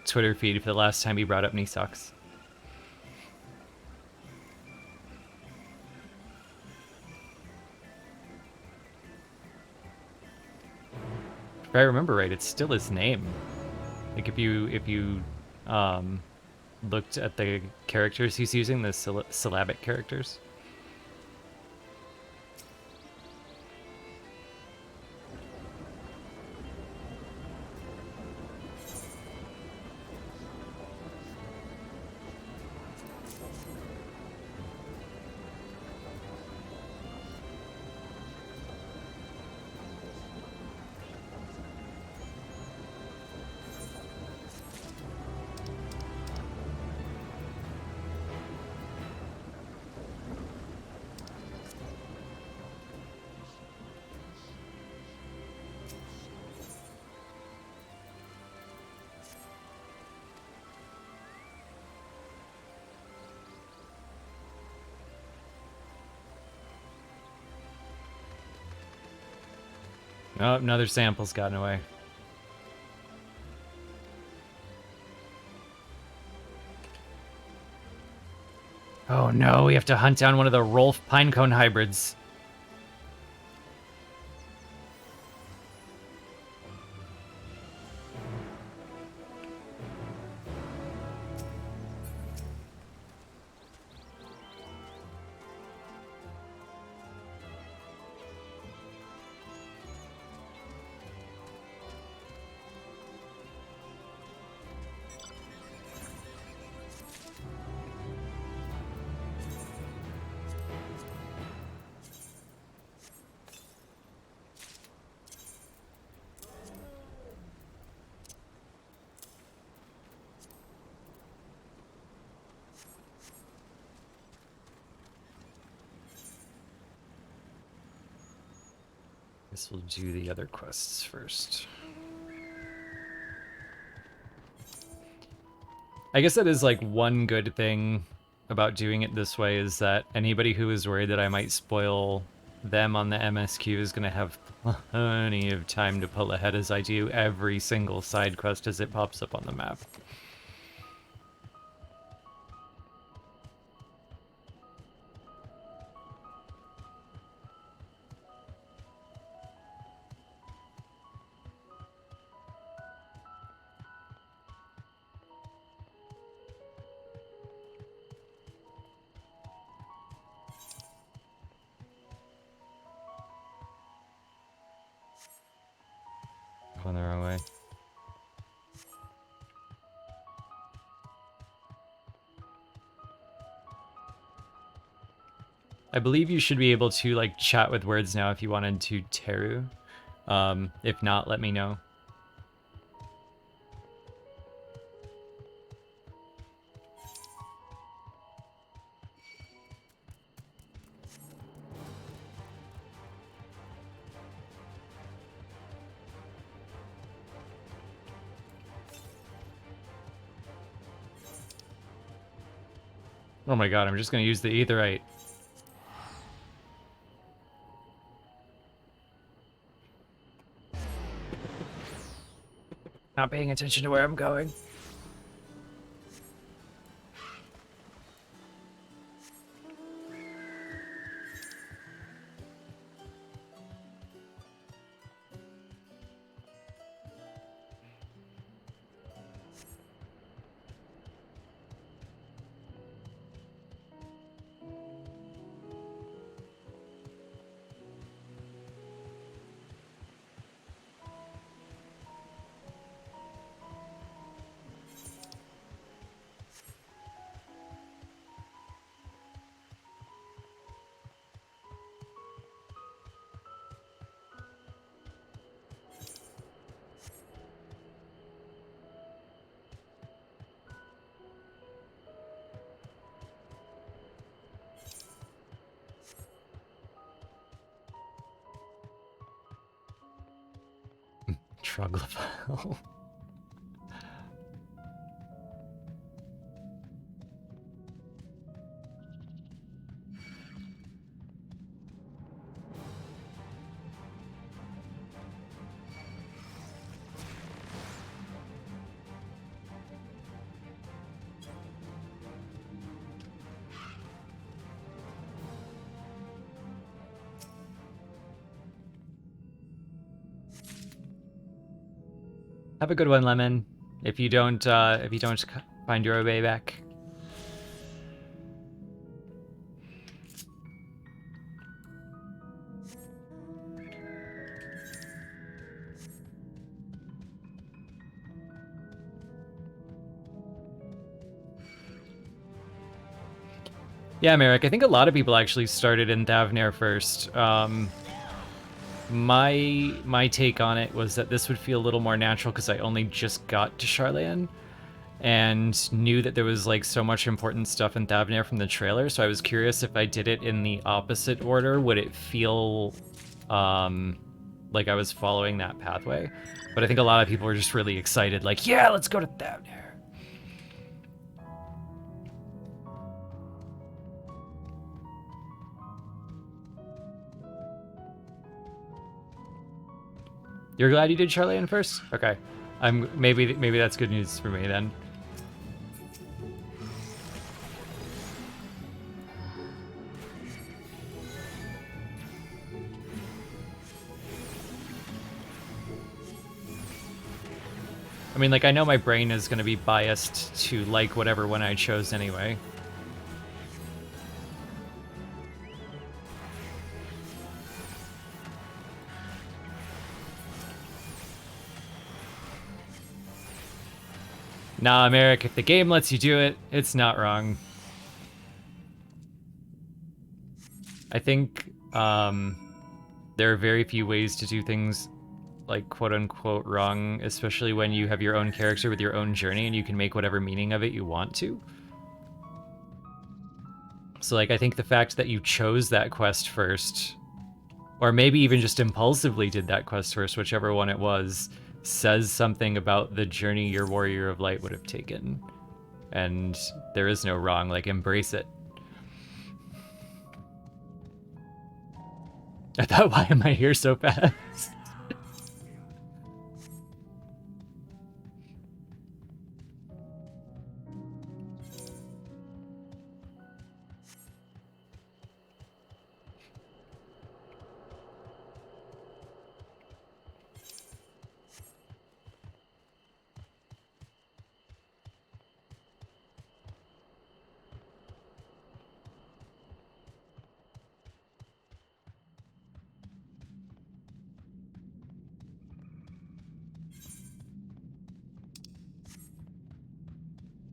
Twitter feed for the last time he brought up knee socks. If I remember right, it's still his name. Like, if you looked at the characters he's using, the syllabic characters. Oh, another sample's gotten away. Oh no, we have to hunt down one of the Rolf Pinecone hybrids. Guess we'll do the other quests first. I guess that is like one good thing about doing it this way is that anybody who is worried that I might spoil them on the MSQ is going to have plenty of time to pull ahead as I do every single side quest as it pops up on the map. Going the wrong way. I believe you should be able to like chat with words now if you wanted to Teru. If not, let me know. Oh my god, I'm just gonna use the aetherite. Not paying attention to where I'm going. Troglodyte. Have a good one, Lemon. If you don't find your way back. Yeah, Merrick, I think a lot of people actually started in Thavnair first. My take on it was that this would feel a little more natural because I only just got to Sharlayan and knew that there was like so much important stuff in Thavnair from the trailer, so I was curious if I did it in the opposite order, would it feel like I was following that pathway? But I think a lot of people were just really excited, like, yeah, let's go to Thavnair. You're glad you did Sharlayan first? Okay. Maybe that's good news for me then. I mean, like, I know my brain is going to be biased to like whatever one I chose anyway. Nah, Merrick, if the game lets you do it, it's not wrong. I think there are very few ways to do things like quote-unquote wrong, especially when you have your own character with your own journey and you can make whatever meaning of it you want to. So, like, I think the fact that you chose that quest first, or maybe even just impulsively did that quest first, whichever one it was, says something about the journey your Warrior of Light would have taken. And there is no wrong, like, embrace it. I thought, why am I here so fast?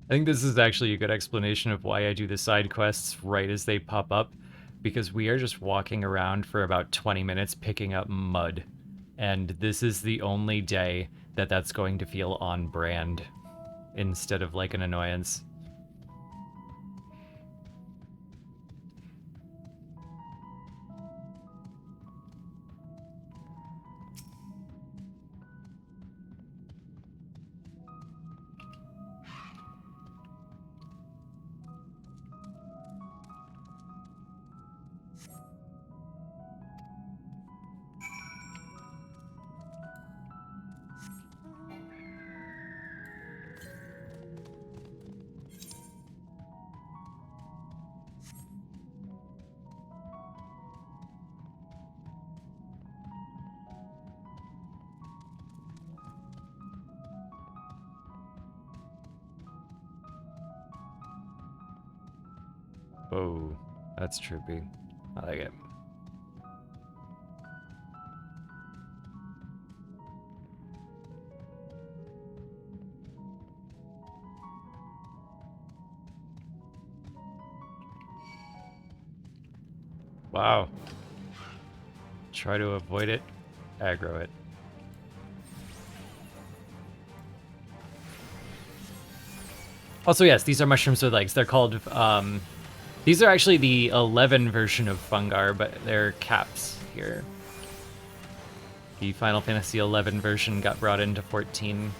I think this is actually a good explanation of why I do the side quests right as they pop up, because we are just walking around for about 20 minutes picking up mud, and this is the only day that that's going to feel on brand instead of like an annoyance. Oh, that's trippy. I like it. Wow. Try to avoid it, aggro it. Also, yes, these are mushrooms with legs. They're called, these are actually the 11 version of Fungar, but they're caps here. the Final Fantasy XI version got brought into 14.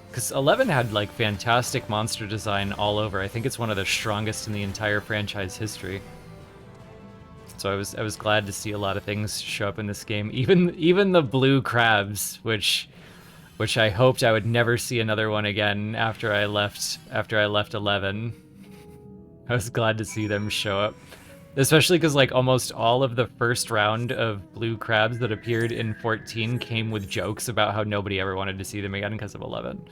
Because 11 had like fantastic monster design all over. I think it's one of the strongest in the entire franchise history. So I was glad to see a lot of things show up in this game. Even the blue crabs, which I hoped I would never see another one again after I left 11. I was glad to see them show up. Especially because like almost all of the first round of blue crabs that appeared in 14 came with jokes about how nobody ever wanted to see them again because of 11.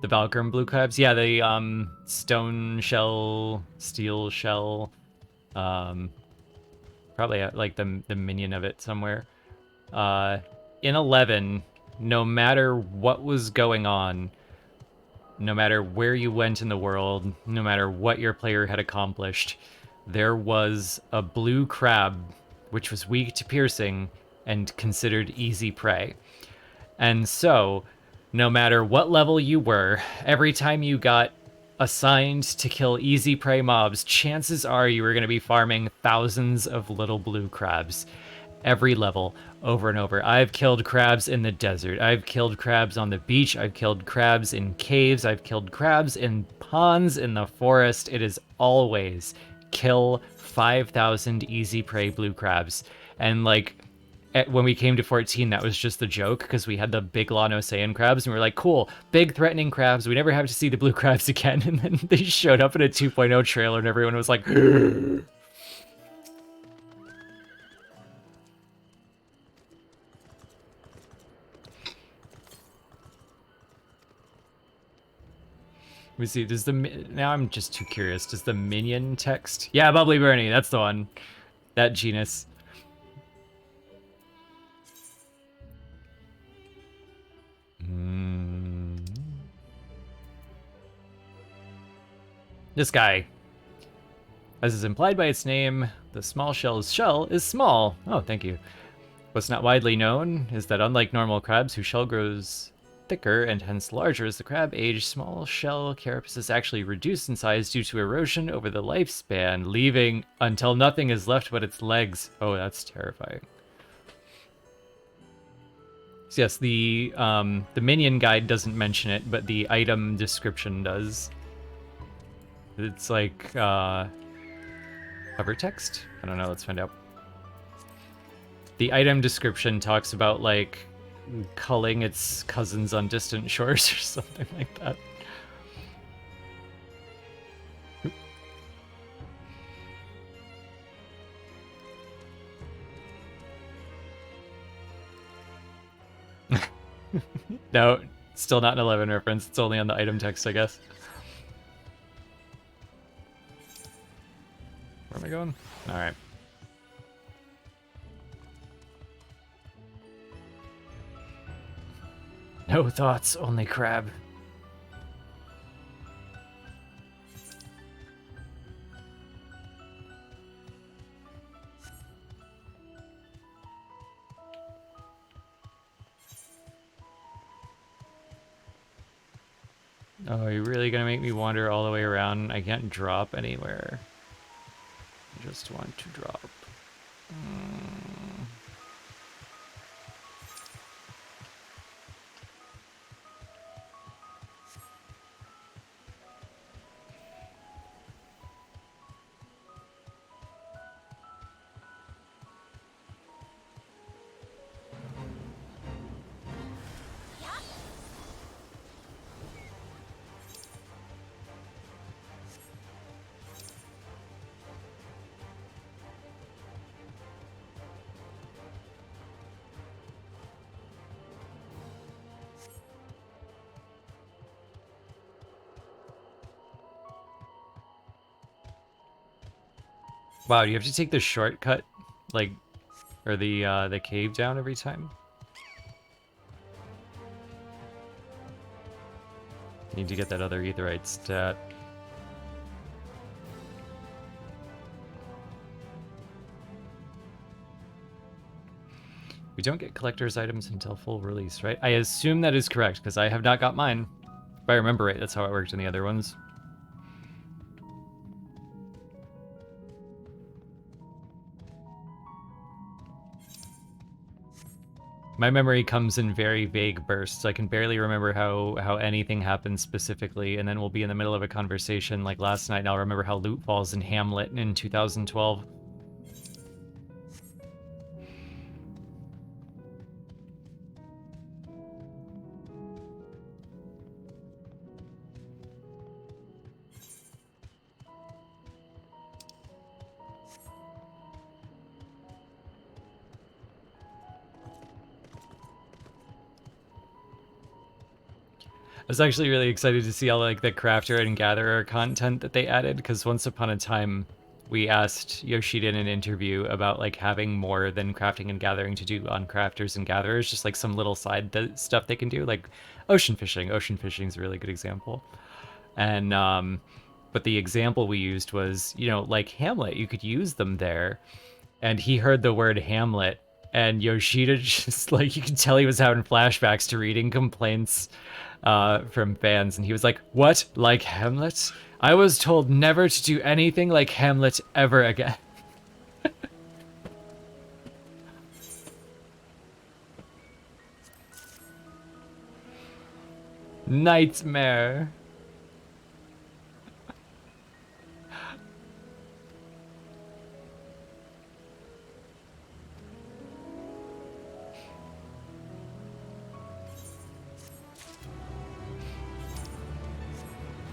The Valkyrie blue crabs? Yeah, the stone shell, steel shell, probably like the minion of it somewhere. In 11, no matter what was going on, no matter where you went in the world, no matter what your player had accomplished, there was a blue crab which was weak to piercing and considered easy prey. And so, no matter what level you were, every time you got assigned to kill easy prey mobs, chances are you were going to be farming thousands of little blue crabs. Every level, over and over. I've killed crabs in the desert. I've killed crabs on the beach. I've killed crabs in caves. I've killed crabs in ponds in the forest. It is always kill 5,000 easy prey blue crabs. And like, when we came to 14, that was just the joke, because we had the big Lano Saiyan crabs, and we were like, cool, big threatening crabs. We never have to see the blue crabs again. And then they showed up in a 2.0 trailer, and everyone was like, Let me see, does the... Now I'm just too curious. Does the minion text... Yeah, Bubbly Bernie, that's the one. That genus. This guy. As is implied by its name, the small shell's shell is small. Oh, thank you. What's not widely known is that unlike normal crabs whose shell grows thicker and hence larger as the crab age, small shell carapace is actually reduced in size due to erosion over the lifespan, leaving until nothing is left but its legs. Oh, that's terrifying. So yes, the minion guide doesn't mention it, but the item description does. It's like cover text? I don't know, let's find out. The item description talks about like culling its cousins on distant shores or something like that. No, still not an 11 reference. It's only on the item text, I guess. Where am I going? All right. No thoughts, only crab. Oh, you're really gonna make me wander all the way around? I can't drop anywhere. I just want to drop. Wow, do you have to take the shortcut, like, or the cave down every time? Need to get that other etherite stat. We don't get collector's items until full release, right? I assume that is correct, because I have not got mine. If I remember right, that's how it worked in the other ones. My memory comes in very vague bursts. I can barely remember how anything happens specifically, and then we'll be in the middle of a conversation like last night, and I'll remember how loot falls in Hamlet in 2012. I was actually really excited to see all like the crafter and gatherer content that they added, because once upon a time we asked Yoshida in an interview about like having more than crafting and gathering to do on crafters and gatherers, just like some little side stuff they can do, like ocean fishing. Ocean fishing is a really good example. And but the example we used was, you know, like Hamlet, you could use them there. And he heard the word Hamlet, and Yoshida just like, you could tell he was having flashbacks to reading complaints from fans, and he was like, "What? Like Hamlet? I was told never to do anything like Hamlet ever again." Nightmare.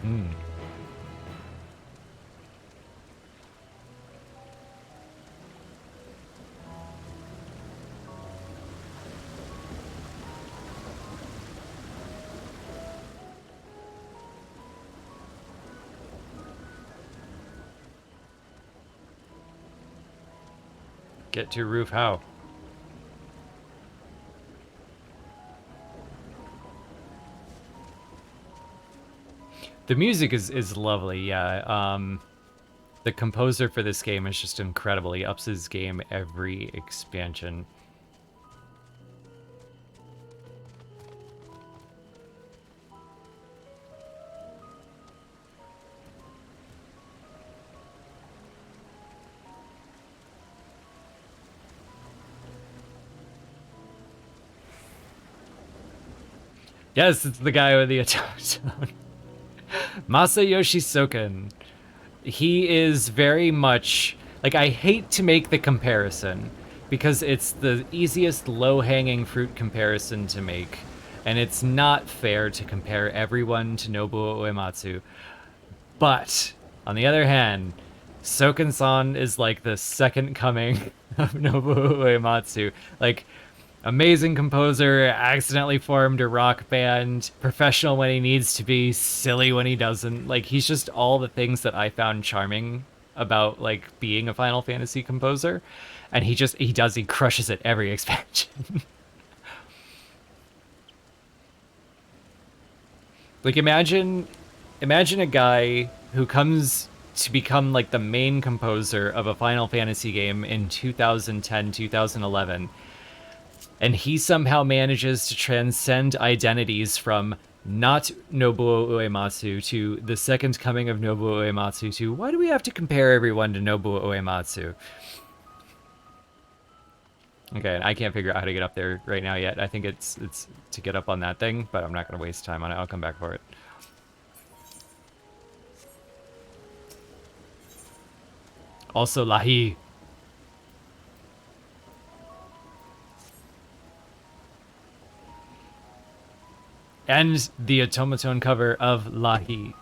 Hmm. Get to roof how? The music is lovely, yeah. The composer for this game is just incredible. He ups his game every expansion. Yes, it's the guy with the automaton. Masayoshi Soken. He is very much like, I hate to make the comparison because it's the easiest low-hanging fruit comparison to make, and it's not fair to compare everyone to Nobuo Uematsu. But on the other hand, Soken-san is like the second coming of Nobuo Uematsu. Like, amazing composer, accidentally formed a rock band, professional when he needs to be, silly when he doesn't. Like, he's just all the things that I found charming about, like, being a Final Fantasy composer. And he crushes it every expansion. Like, imagine a guy who comes to become, like, the main composer of a Final Fantasy game in 2010, 2011, and he somehow manages to transcend identities from not Nobuo Uematsu to the second coming of Nobuo Uematsu to, why do we have to compare everyone to Nobuo Uematsu? Okay, I can't figure out how to get up there right now yet. I think it's to get up on that thing, but I'm not going to waste time on it. I'll come back for it. Also, Lahi. And the automaton cover of Lahi.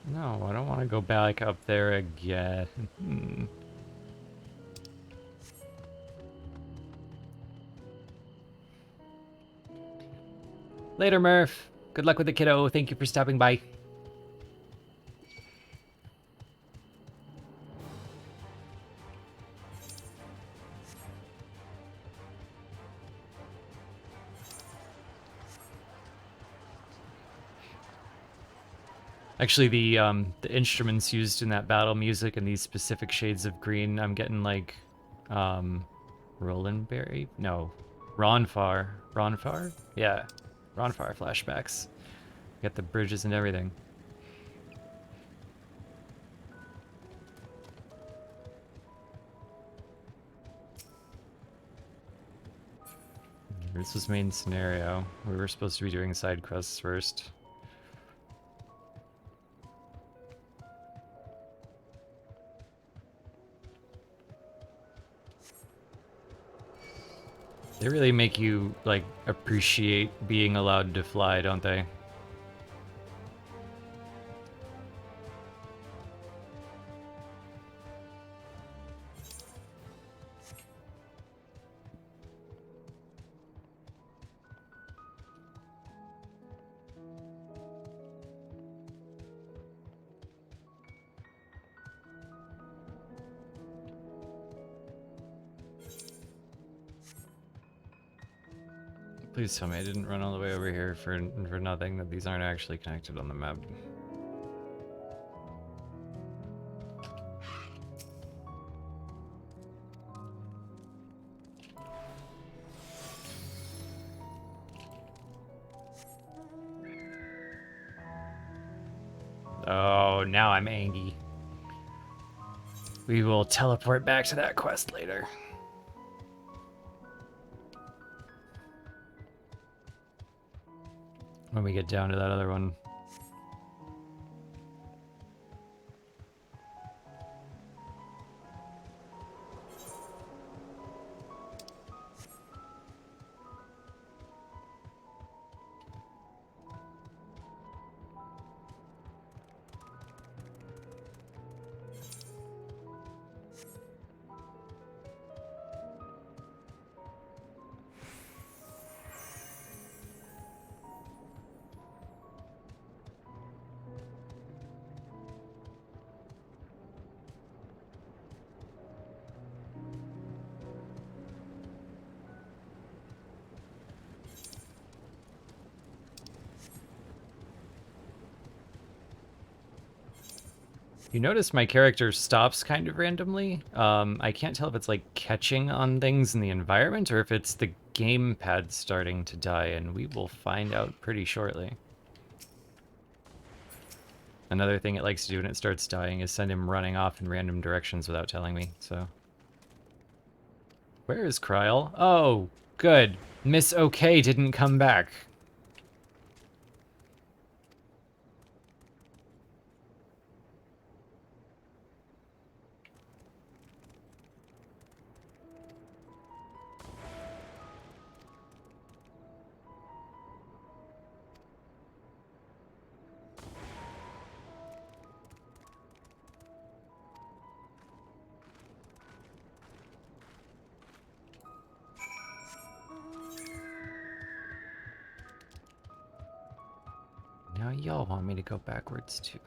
No, I don't want to go back up there again. Later, Murph. Good luck with the kiddo. Thank you for stopping by. Actually, the instruments used in that battle music and these specific shades of green, I'm getting like Roland Berry? No. Ronfar. Ronfar? Yeah. Ronfar flashbacks. Got the bridges and everything. This was main scenario. We were supposed to be doing side quests first. They really make you, like, appreciate being allowed to fly, don't they? Please tell me I didn't run all the way over here for nothing, that these aren't actually connected on the map. Oh, now I'm angry. We will teleport back to that quest later. When we get down to that other one. You notice my character stops kind of randomly. I can't tell if it's like catching on things in the environment or if it's the gamepad starting to die, and we will find out pretty shortly. Another thing it likes to do when it starts dying is send him running off in random directions without telling me, so. Where is Kryl? Oh, good. Miss OK didn't come back. Now y'all want me to go backwards too.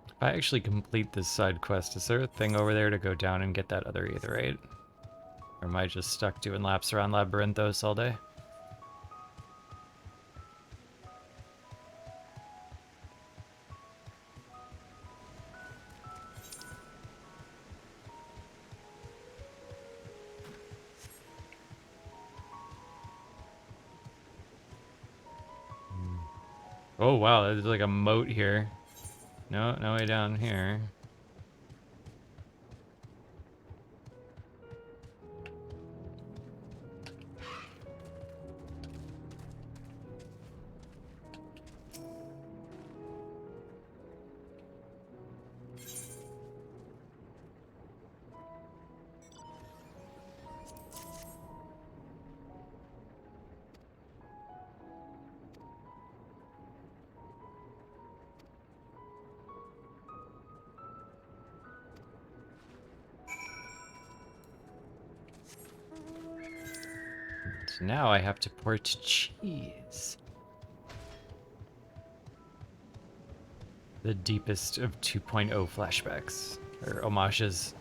If I actually complete this side quest, is there a thing over there to go down and get that other aetherite? Or am I just stuck doing laps around Labyrinthos all day? Oh wow, there's like a moat here. No, no way down here. now I have to port cheese. The deepest of 2.0 flashbacks, or homages.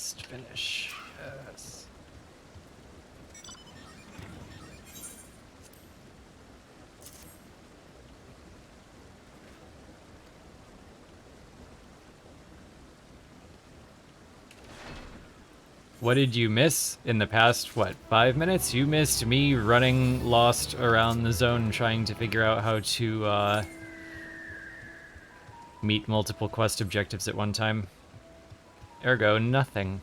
Let's finish. Yes. What did you miss in the past, what, 5 minutes? You missed me running lost around the zone trying to figure out how to meet multiple quest objectives at one time. Ergo, nothing.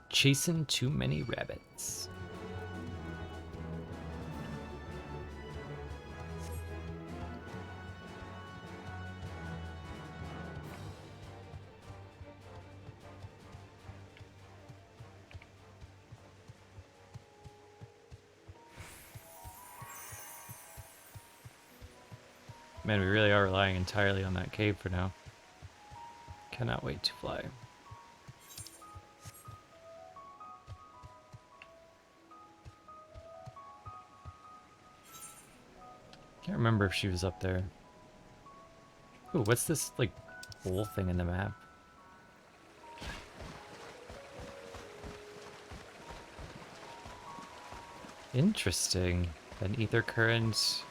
Chasing too many rabbits. Man, we really are relying entirely on that cave for now. Cannot wait to fly. Can't remember if she was up there. Ooh, what's this, like, hole thing in the map? Interesting. An ether current.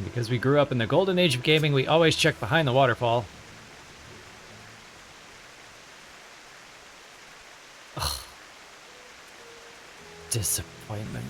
Because we grew up in the golden age of gaming, we always check behind the waterfall. Ugh. Disappointment.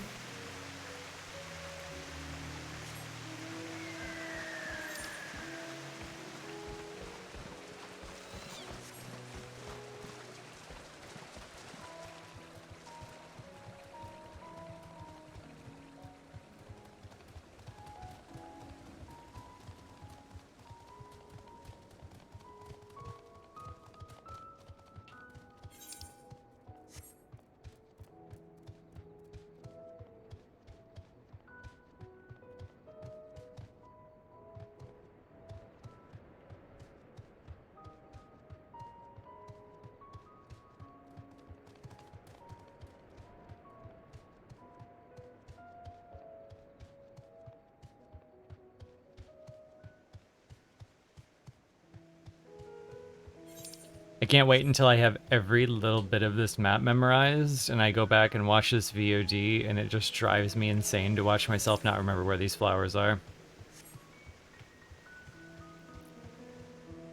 can't wait until I have every little bit of this map memorized and I go back and watch this VOD and it just drives me insane to watch myself not remember where these flowers are.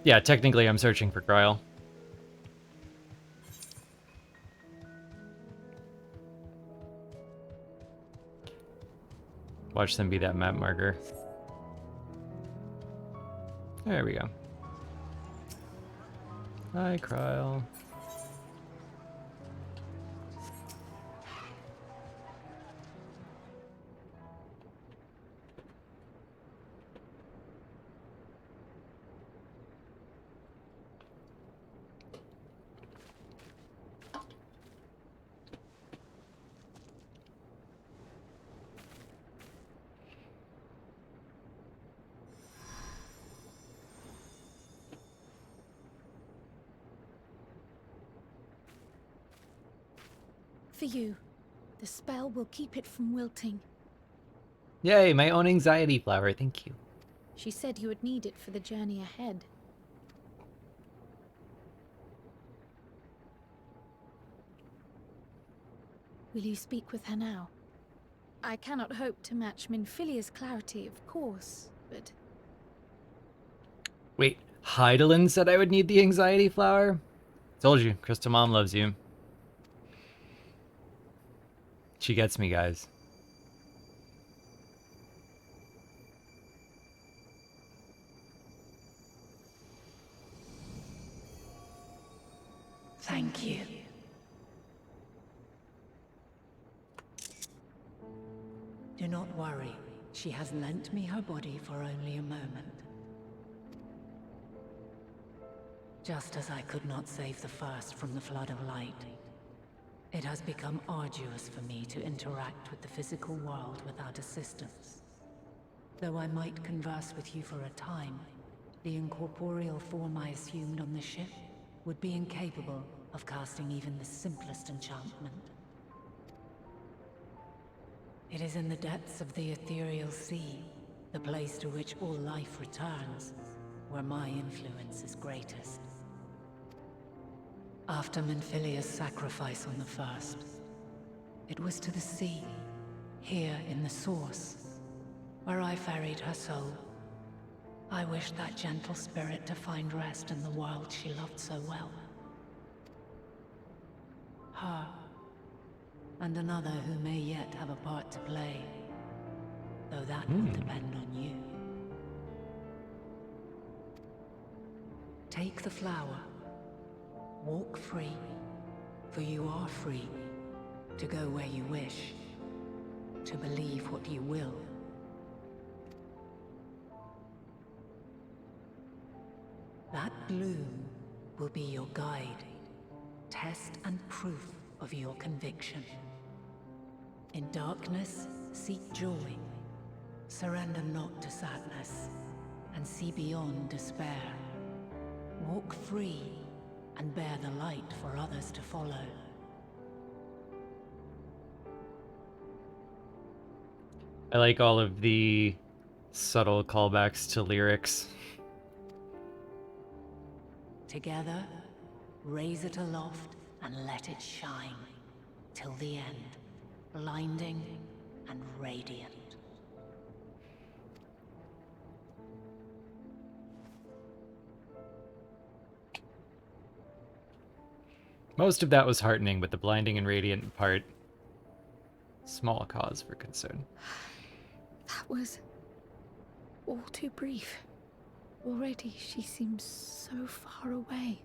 Yeah, technically I'm searching for Kryle. Watch them be that map marker. There we go. Hi, Kryle. For you. The spell will keep it from wilting. Yay, my own anxiety flower, thank you. She said you would need it for the journey ahead. Will you speak with her now? I cannot hope to match Minfilia's clarity, of course, but... Wait, Heidelin said I would need the anxiety flower? Told you, Crystal Mom loves you. She gets me, guys. Thank you. Do not worry. She has lent me her body for only a moment. Just as I could not save the first from the flood of light, it has become arduous for me to interact with the physical world without assistance. Though I might converse with you for a time, the incorporeal form I assumed on the ship would be incapable of casting even the simplest enchantment. It is in the depths of the ethereal sea, the place to which all life returns, where my influence is greatest. After Minfilia's sacrifice on the first, it was to the sea, here in the source, where I ferried her soul. I wished that gentle spirit to find rest in the world she loved so well. Her, and another who may yet have a part to play, though that will depend on you. Take the flower. Walk free, for you are free to go where you wish, to believe what you will. That bloom will be your guide, test and proof of your conviction. In darkness, seek joy. Surrender not to sadness, and see beyond despair. Walk free, and bear the light for others to follow. I like all of the subtle callbacks to lyrics. Together, raise it aloft and let it shine, till the end, blinding and radiant. Most of that was heartening, but the blinding and radiant part, small cause for concern. That was all too brief. Already she seems so far away.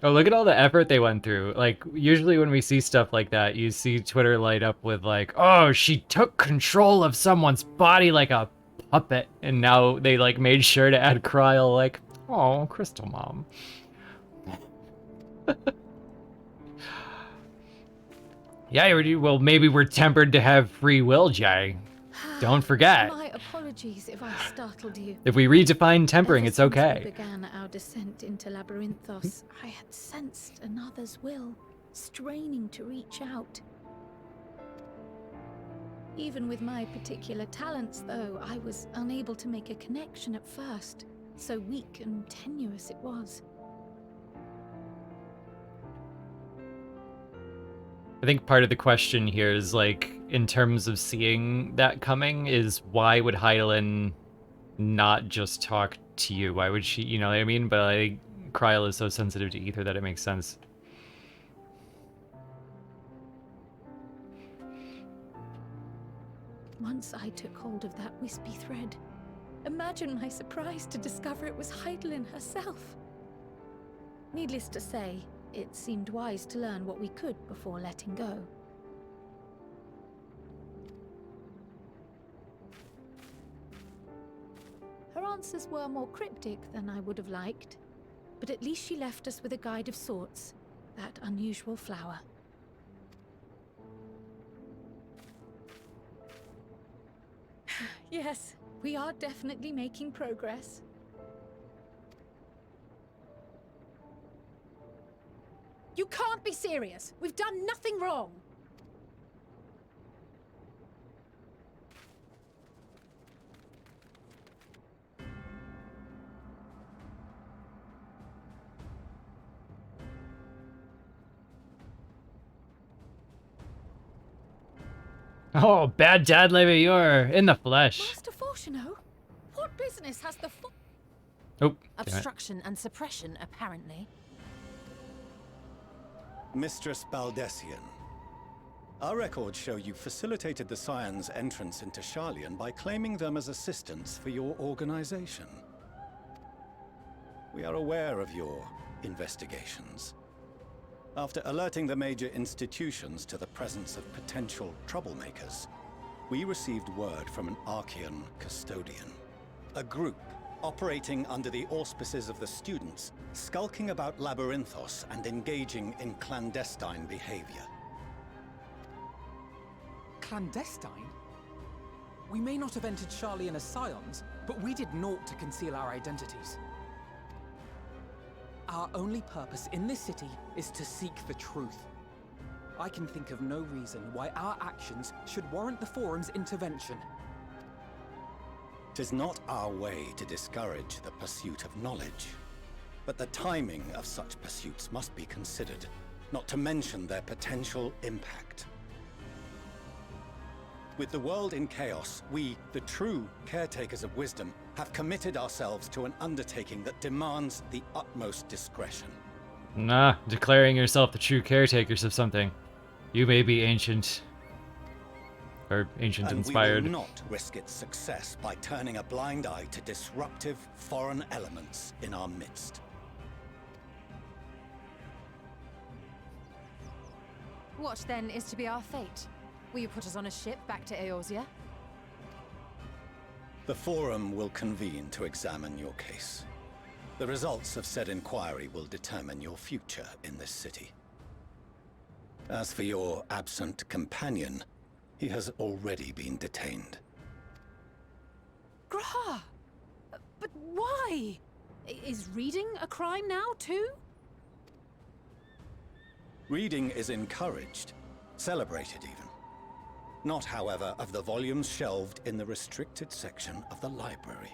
Oh, look at all the effort they went through. Like, usually when we see stuff like that, you see Twitter light up with like, oh, she took control of someone's body like a puppet. And now they like made sure to add Kryle like, oh, Crystal Mom. Yeah, well, maybe we're tempered to have free will, Jay. Don't forget. My apologies if I startled you. If we redefine tempering, it's Ever since okay. we began our descent into Labyrinthos, I had sensed another's will, straining to reach out. Even with my particular talents, though, I was unable to make a connection at first. So weak and tenuous it was. I think part of the question here is, like, in terms of seeing that coming, is why would Hydaelyn not just talk to you? Why would she, you know what I mean? But I think Kryl is so sensitive to ether that it makes sense. Once I took hold of that wispy thread, imagine my surprise to discover it was Hydaelyn herself. Needless to say, it seemed wise to learn what we could before letting go. Her answers were more cryptic than I would have liked, but at least she left us with a guide of sorts, that unusual flower. Yes, we are definitely making progress. You can't be serious! We've done nothing wrong! Oh, bad dad Levayor in the flesh. Master Fortuno, what business has the Oh, damn it. Obstruction and suppression, apparently. Mistress Baldessian, our records show you facilitated the Scions' entrance into Sharlayan by claiming them as assistants for your organization. We are aware of your investigations. After alerting the major institutions to the presence of potential troublemakers, we received word from an Archean custodian. A group operating under the auspices of the students, skulking about Labyrinthos and engaging in clandestine behavior. Clandestine? We may not have entered Sharlayan as Scions, but we did naught to conceal our identities. Our only purpose in this city is to seek the truth. I can think of no reason why our actions should warrant the Forum's intervention. 'Tis not our way to discourage the pursuit of knowledge, but the timing of such pursuits must be considered, not to mention their potential impact. With the world in chaos, we, the true caretakers of wisdom, have committed ourselves to an undertaking that demands the utmost discretion. Nah, declaring yourself the true caretakers of something. You may be ancient. Or ancient inspired. And we will not risk its success by turning a blind eye to disruptive foreign elements in our midst. What then is to be our fate? Will you put us on a ship back to Eorzea? The Forum will convene to examine your case. The results of said inquiry will determine your future in this city. As for your absent companion, he has already been detained. Graha! But why? Is reading a crime now, too? Reading is encouraged, celebrated even. Not, however, of the volumes shelved in the restricted section of the library.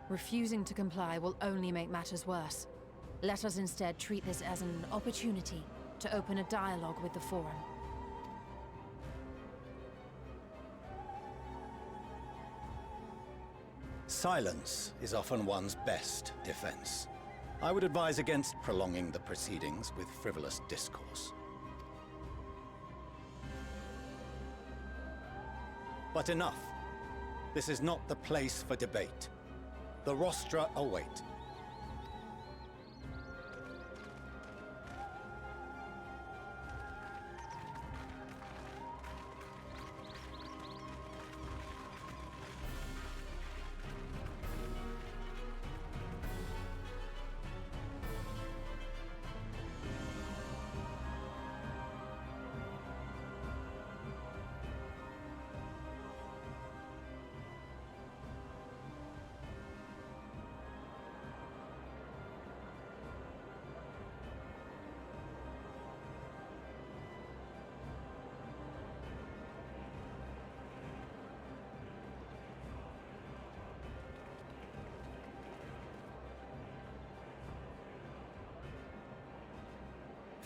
Refusing to comply will only make matters worse. Let us instead treat this as an opportunity to open a dialogue with the Forum. Silence is often one's best defense. I would advise against prolonging the proceedings with frivolous discourse. But enough. This is not the place for debate. The rostra await.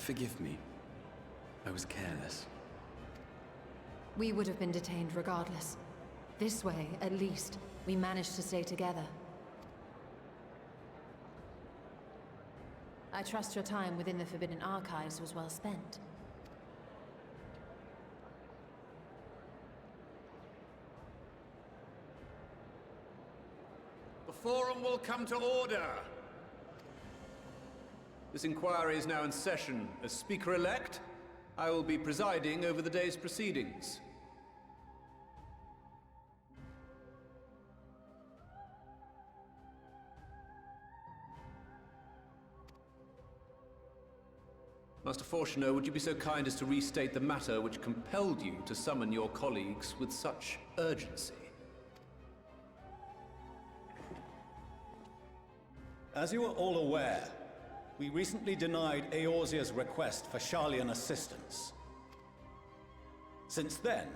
Forgive me. I was careless. We would have been detained regardless. This way, at least, we managed to stay together. I trust your time within the Forbidden Archives was well spent. The Forum will come to order. This inquiry is now in session. As Speaker-elect, I will be presiding over the day's proceedings. Master Fortuner, would you be so kind as to restate the matter which compelled you to summon your colleagues with such urgency? As you are all aware, we recently denied Eorzea's request for Sharlayan assistance. Since then,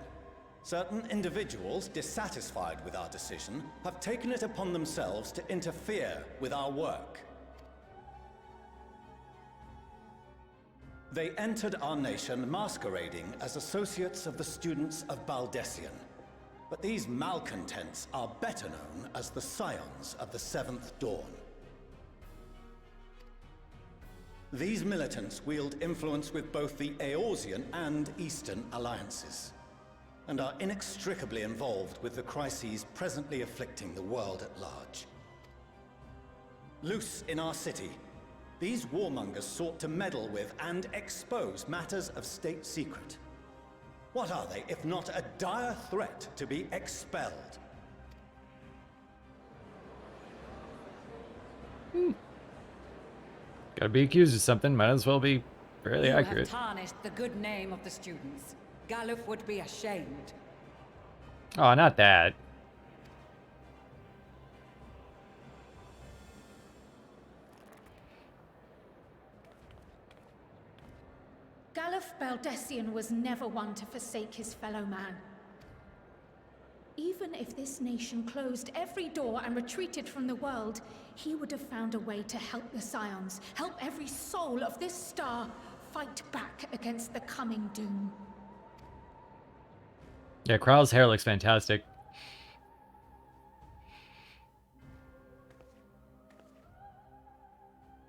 certain individuals dissatisfied with our decision have taken it upon themselves to interfere with our work. They entered our nation masquerading as associates of the students of Baldessian. But these malcontents are better known as the Scions of the Seventh Dawn. These militants wield influence with both the Eorzean and Eastern alliances, and are inextricably involved with the crises presently afflicting the world at large. Loose in our city, these warmongers sought to meddle with and expose matters of state secret. What are they, if not a dire threat to be expelled? Gotta be accused of something, might as well be fairly You accurate. have tarnished the good name of the students. Galuf would be ashamed. Oh, not that. Galuf Baldessian was never one to forsake his fellow man. Even if this nation closed every door and retreated from the world, he would have found a way to help the Scions, help every soul of this star fight back against the coming doom. Yeah, Kral's hair looks fantastic.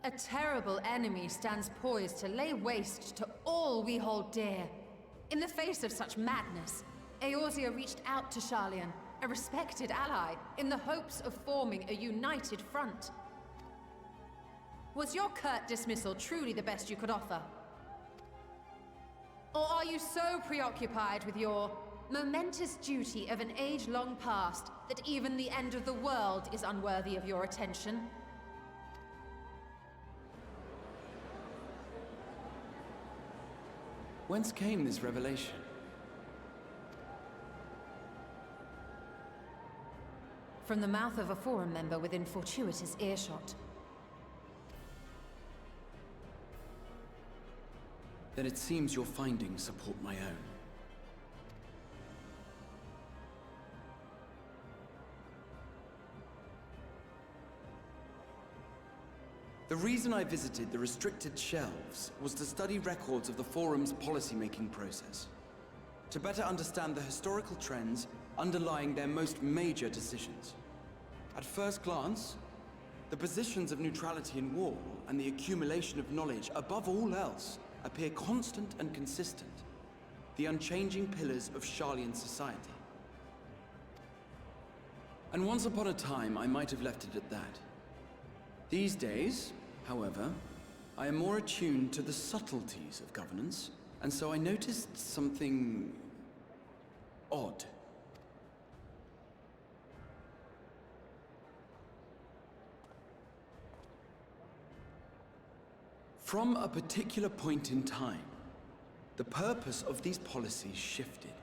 A terrible enemy stands poised to lay waste to all we hold dear. In the face of such madness, Eorzea reached out to Sharlayan, a respected ally, in the hopes of forming a united front. Was your curt dismissal truly the best you could offer? Or are you so preoccupied with your momentous duty of an age long past that even the end of the world is unworthy of your attention? Whence came this revelation? From the mouth of a Forum member within fortuitous earshot. Then it seems your findings support my own. The reason I visited the restricted shelves was to study records of the Forum's policy-making process, to better understand the historical trends underlying their most major decisions. At first glance, the positions of neutrality in war and the accumulation of knowledge above all else appear constant and consistent, the unchanging pillars of Sharlayan society. And once upon a time, I might have left it at that. These days, however, I am more attuned to the subtleties of governance, and so I noticed something odd. From a particular point in time, the purpose of these policies shifted.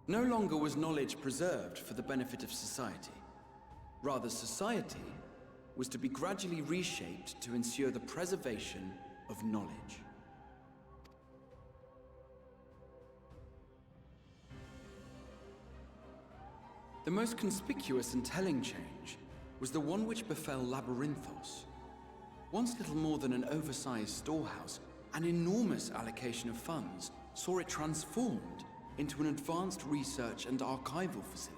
No longer was knowledge preserved for the benefit of society. Rather, society was to be gradually reshaped to ensure the preservation of knowledge. The most conspicuous and telling change was the one which befell Labyrinthos. Once little more than an oversized storehouse, an enormous allocation of funds saw it transformed into an advanced research and archival facility.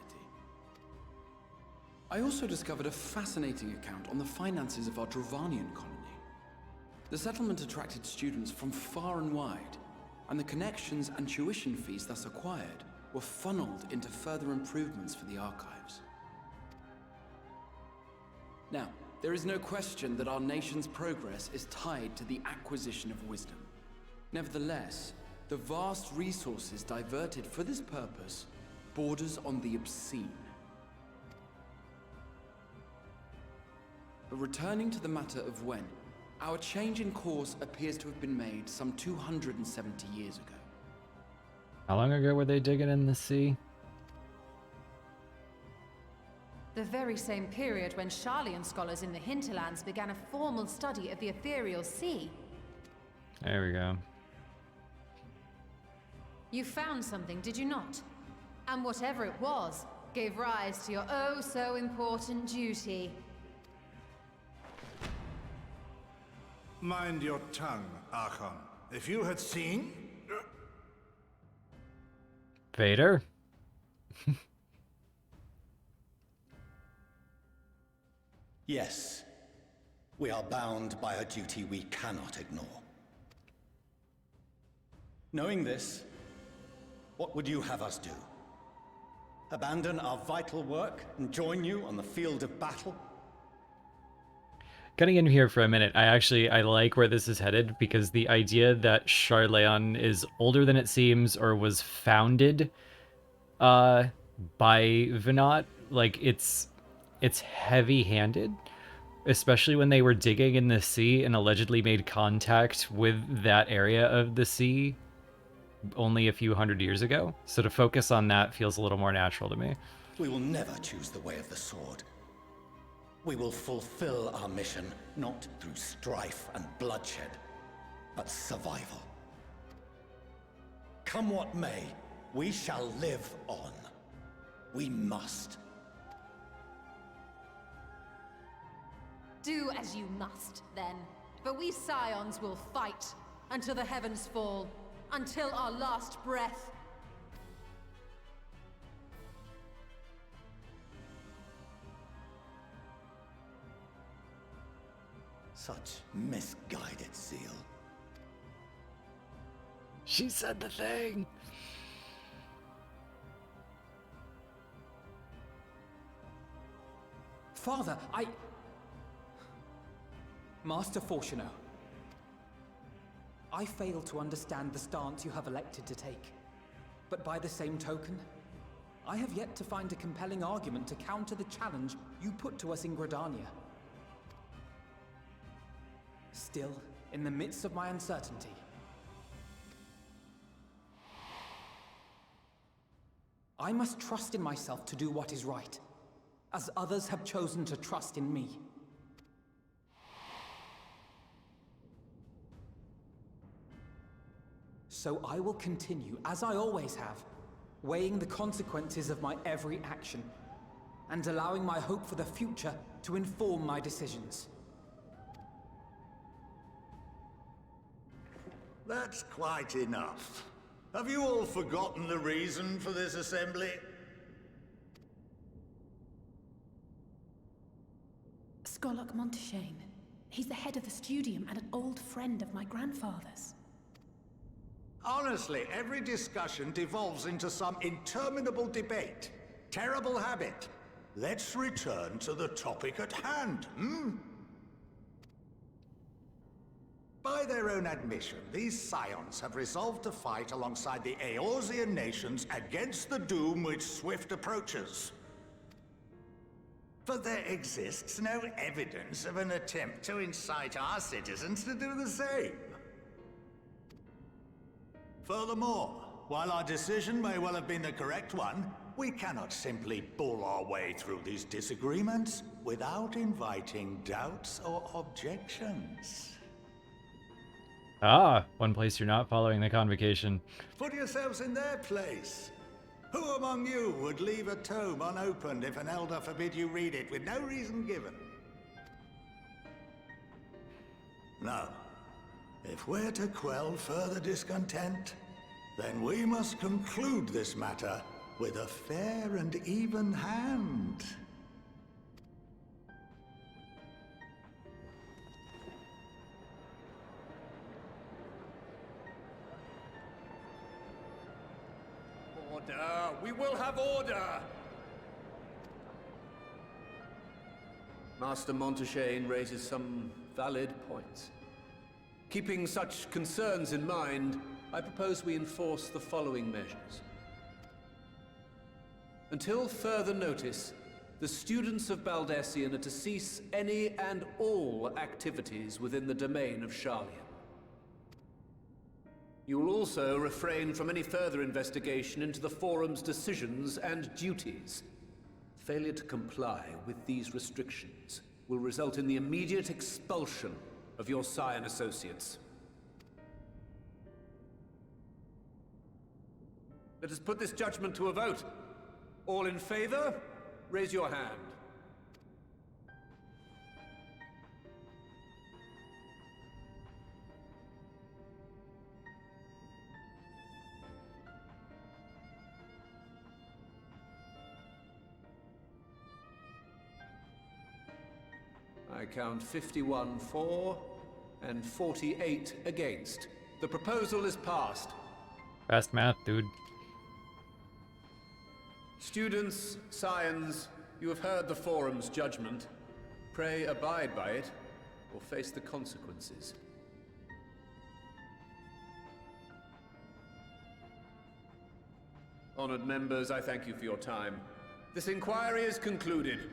I also discovered a fascinating account on the finances of our Dravanian colony. The settlement attracted students from far and wide, and the connections and tuition fees thus acquired were funneled into further improvements for the archives. Now, there is no question that our nation's progress is tied to the acquisition of wisdom. Nevertheless, the vast resources diverted for this purpose borders on the obscene. But returning to the matter of when, our change in course appears to have been made some 270 years ago. How long ago were they digging in the sea? The very same period when Sharlayan scholars in the hinterlands began a formal study of the ethereal sea. There we go. You found something, did you not? And whatever it was, gave rise to your oh so important duty. Mind your tongue, Archon. If you had seen... Vader? Yes. We are bound by a duty we cannot ignore. Knowing this, what would you have us do? Abandon our vital work and join you on the field of battle? Cutting in here for a minute, I like where this is headed, because the idea that Sharlayan is older than it seems, or was founded by Venat, like, it's heavy-handed, especially when they were digging in the sea and allegedly made contact with that area of the sea only a few hundred years ago. So to focus on that feels a little more natural to me. We will never choose the way of the sword. We will fulfill our mission, not through strife and bloodshed, but survival. Come what may, we shall live on. We must. Do as you must, then. For we Scions will fight until the heavens fall, until our last breath. Such misguided zeal. She said the thing. Father, Master Fortuno, I fail to understand the stance you have elected to take. But by the same token, I have yet to find a compelling argument to counter the challenge you put to us in Gridania. Still, in the midst of my uncertainty, I must trust in myself to do what is right, as others have chosen to trust in me. So I will continue, as I always have, weighing the consequences of my every action, and allowing my hope for the future to inform my decisions. That's quite enough. Have you all forgotten the reason for this assembly? Skolok Monteshane. He's the head of the Studium and an old friend of my grandfather's. Honestly, every discussion devolves into some interminable debate. Terrible habit. Let's return to the topic at hand, By their own admission, these Scions have resolved to fight alongside the Eorzean nations against the doom which swift approaches. But there exists no evidence of an attempt to incite our citizens to do the same. Furthermore, while our decision may well have been the correct one, we cannot simply bull our way through these disagreements without inviting doubts or objections. Ah, one place you're not following the convocation. Put yourselves in their place. Who among you would leave a tome unopened if an elder forbid you read it with no reason given? No. If we're to quell further discontent, then we must conclude this matter with a fair and even hand. Order! We will have order! Master Montaigne raises some valid points. Keeping such concerns in mind, I propose we enforce the following measures. Until further notice, the students of Baldessian are to cease any and all activities within the domain of Sharlian. You will also refrain from any further investigation into the Forum's decisions and duties. Failure to comply with these restrictions will result in the immediate expulsion of your Scion associates. Let us put this judgment to a vote. All in favor, raise your hand. I count 51 for and 48 against. The proposal is passed. Fast math, dude. Students, Scions, you have heard the Forum's judgment. Pray abide by it, or face the consequences. Honored members, I thank you for your time. This inquiry is concluded.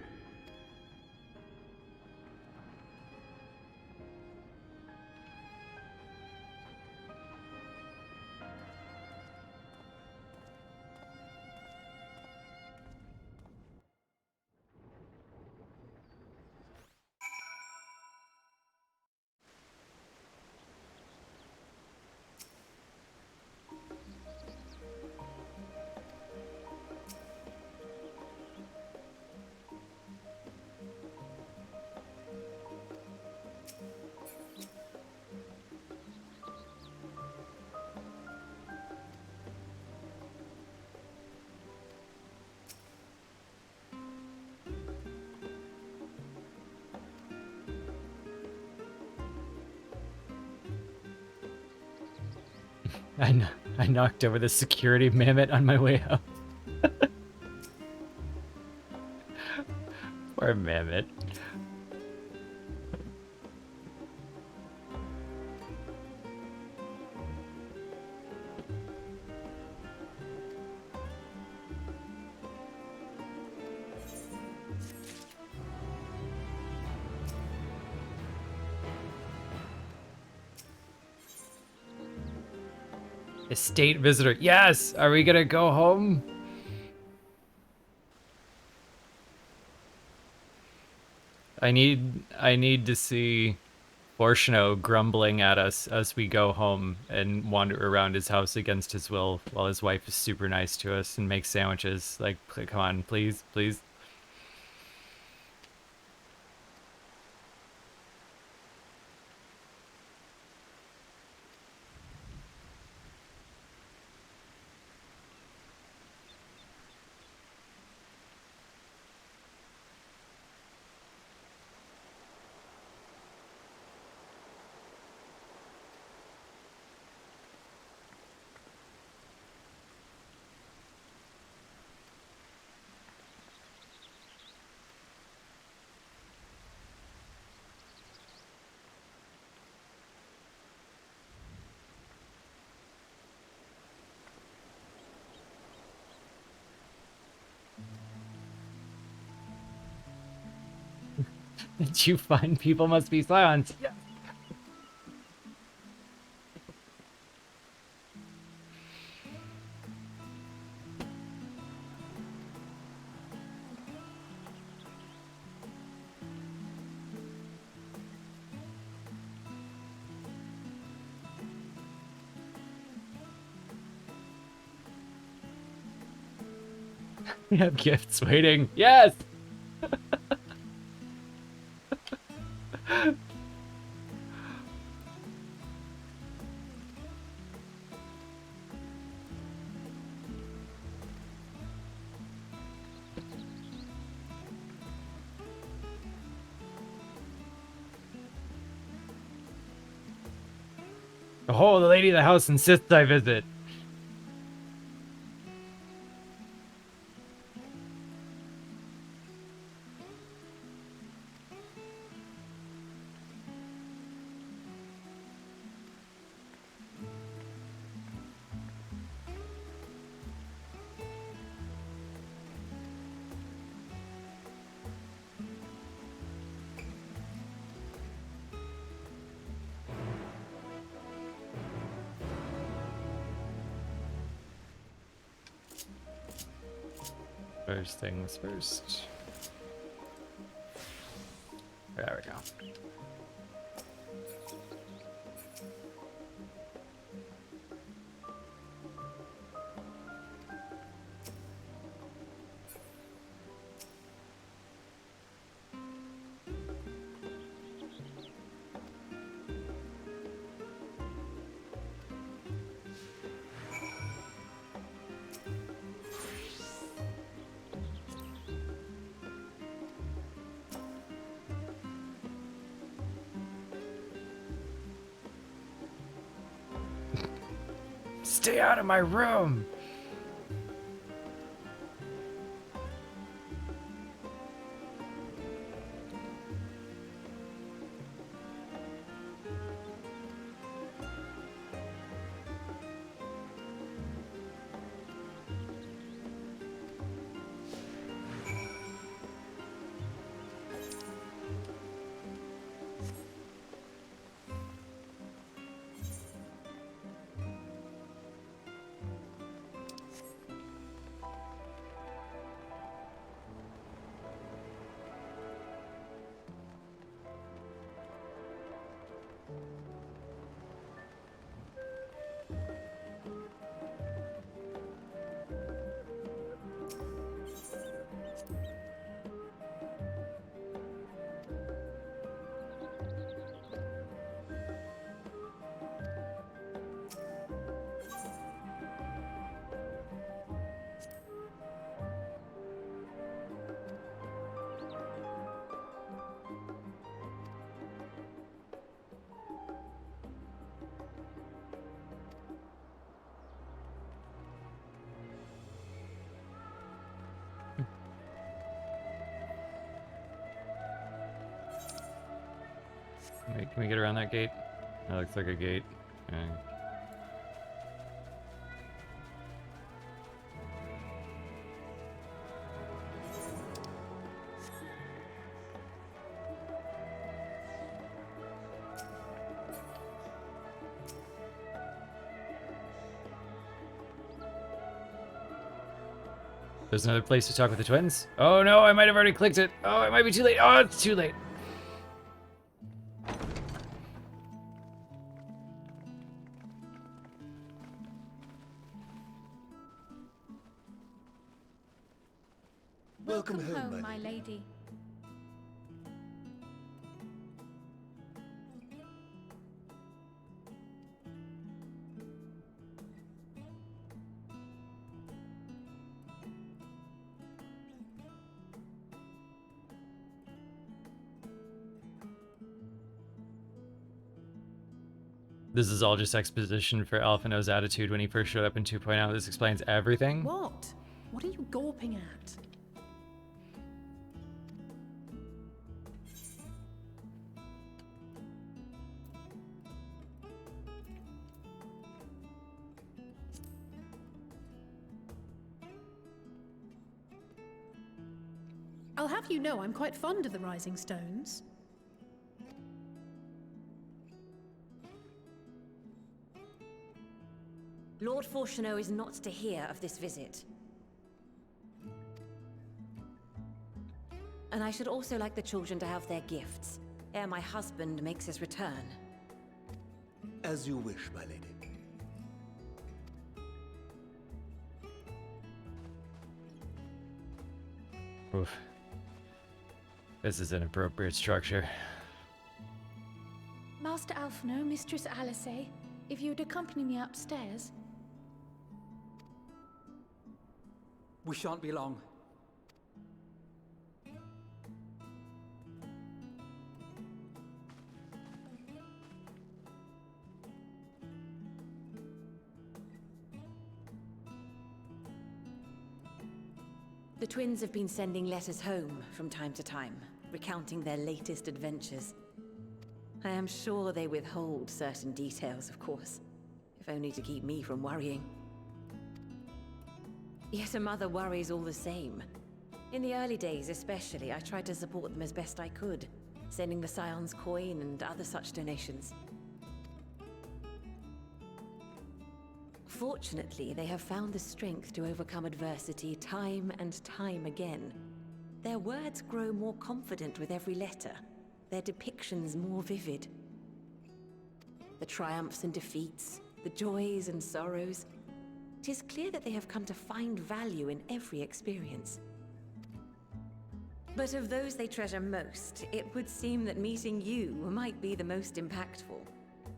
I knocked over the security mammoth on my way up. Poor mammoth. Estate visitor. Yes! Are we gonna go home? I need to see Borshno grumbling at us as we go home and wander around his house against his will while his wife is super nice to us and makes sandwiches. Like, come on, please, please. Did you find people must be Scions? Yeah. We have gifts waiting. Yes! Oh, the lady of the house insists I visit. First things first. There we go. Stay out of my room! Wait, can we get around that gate? That looks like a gate. Okay. There's another place to talk with the twins? Oh no, I might have already clicked it. Oh, it might be too late. Oh, it's too late. Welcome home, my lady. This is all just exposition for Alphino's attitude when he first showed up in 2.0. This explains everything. What? What are you gawping at? I'll have you know I'm quite fond of the Rising Stones. Lord Fortuneau is not to hear of this visit. And I should also like the children to have their gifts, ere my husband makes his return. As you wish, my lady. Oof. This is an appropriate structure. Master Alphino, Mistress Alice, if you'd accompany me upstairs. We shan't be long. The twins have been sending letters home from time to time, recounting their latest adventures. I am sure they withhold certain details, of course, if only to keep me from worrying. Yet a mother worries all the same. In the early days especially, I tried to support them as best I could, sending the Scion's coin and other such donations. Fortunately, they have found the strength to overcome adversity time and time again. Their words grow more confident with every letter, their depictions more vivid. The triumphs and defeats, the joys and sorrows. It is clear that they have come to find value in every experience. But of those they treasure most, it would seem that meeting you might be the most impactful.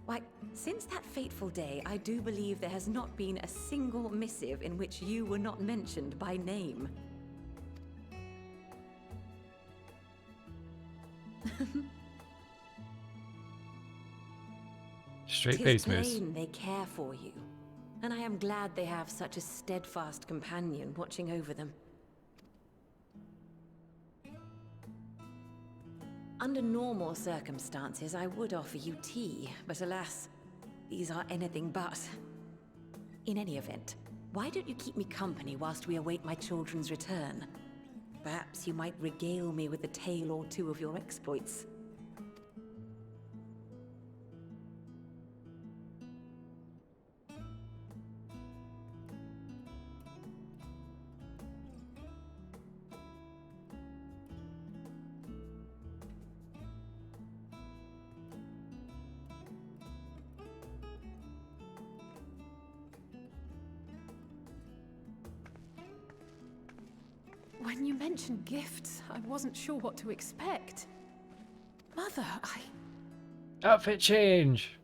Why, since that fateful day, I do believe there has not been a single missive in which you were not mentioned by name. Straight face, Moose. Plain they care for you, and I am glad they have such a steadfast companion watching over them. Under normal circumstances, I would offer you tea, but alas, these are anything but. In any event, why don't you keep me company whilst we await my children's return? Perhaps you might regale me with a tale or two of your exploits. When you mentioned gifts, I wasn't sure what to expect. Mother, Outfit change!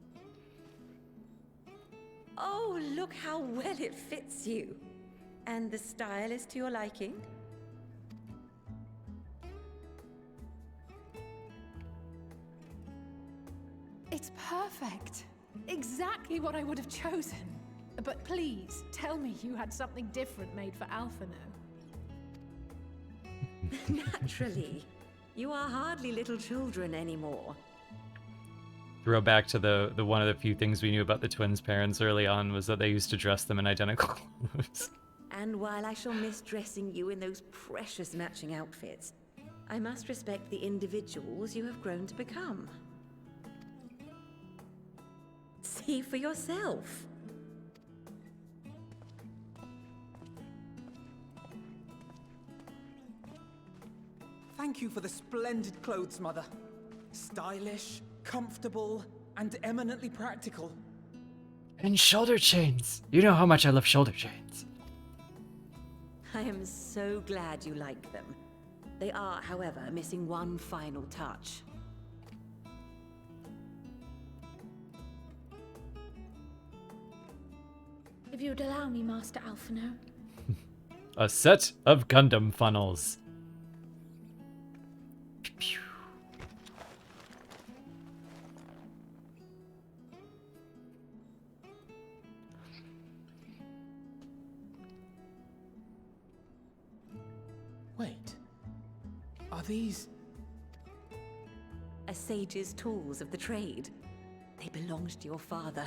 Oh, look how well it fits you. And the style is to your liking? It's perfect. Exactly what I would have chosen. But please, tell me you had something different made for Alphino. Naturally. You are hardly little children anymore. Throw back to the one of the few things we knew about the twins' parents early on was that they used to dress them in identical clothes. And while I shall miss dressing you in those precious matching outfits, I must respect the individuals you have grown to become. See for yourself. Thank you for the splendid clothes, Mother. Stylish, comfortable, and eminently practical. And shoulder chains! You know how much I love shoulder chains. I am so glad you like them. They are, however, missing one final touch. If you'd allow me, Master Alphino. A set of Gundam funnels. Wait. Are these... A sage's tools of the trade. They belonged to your father.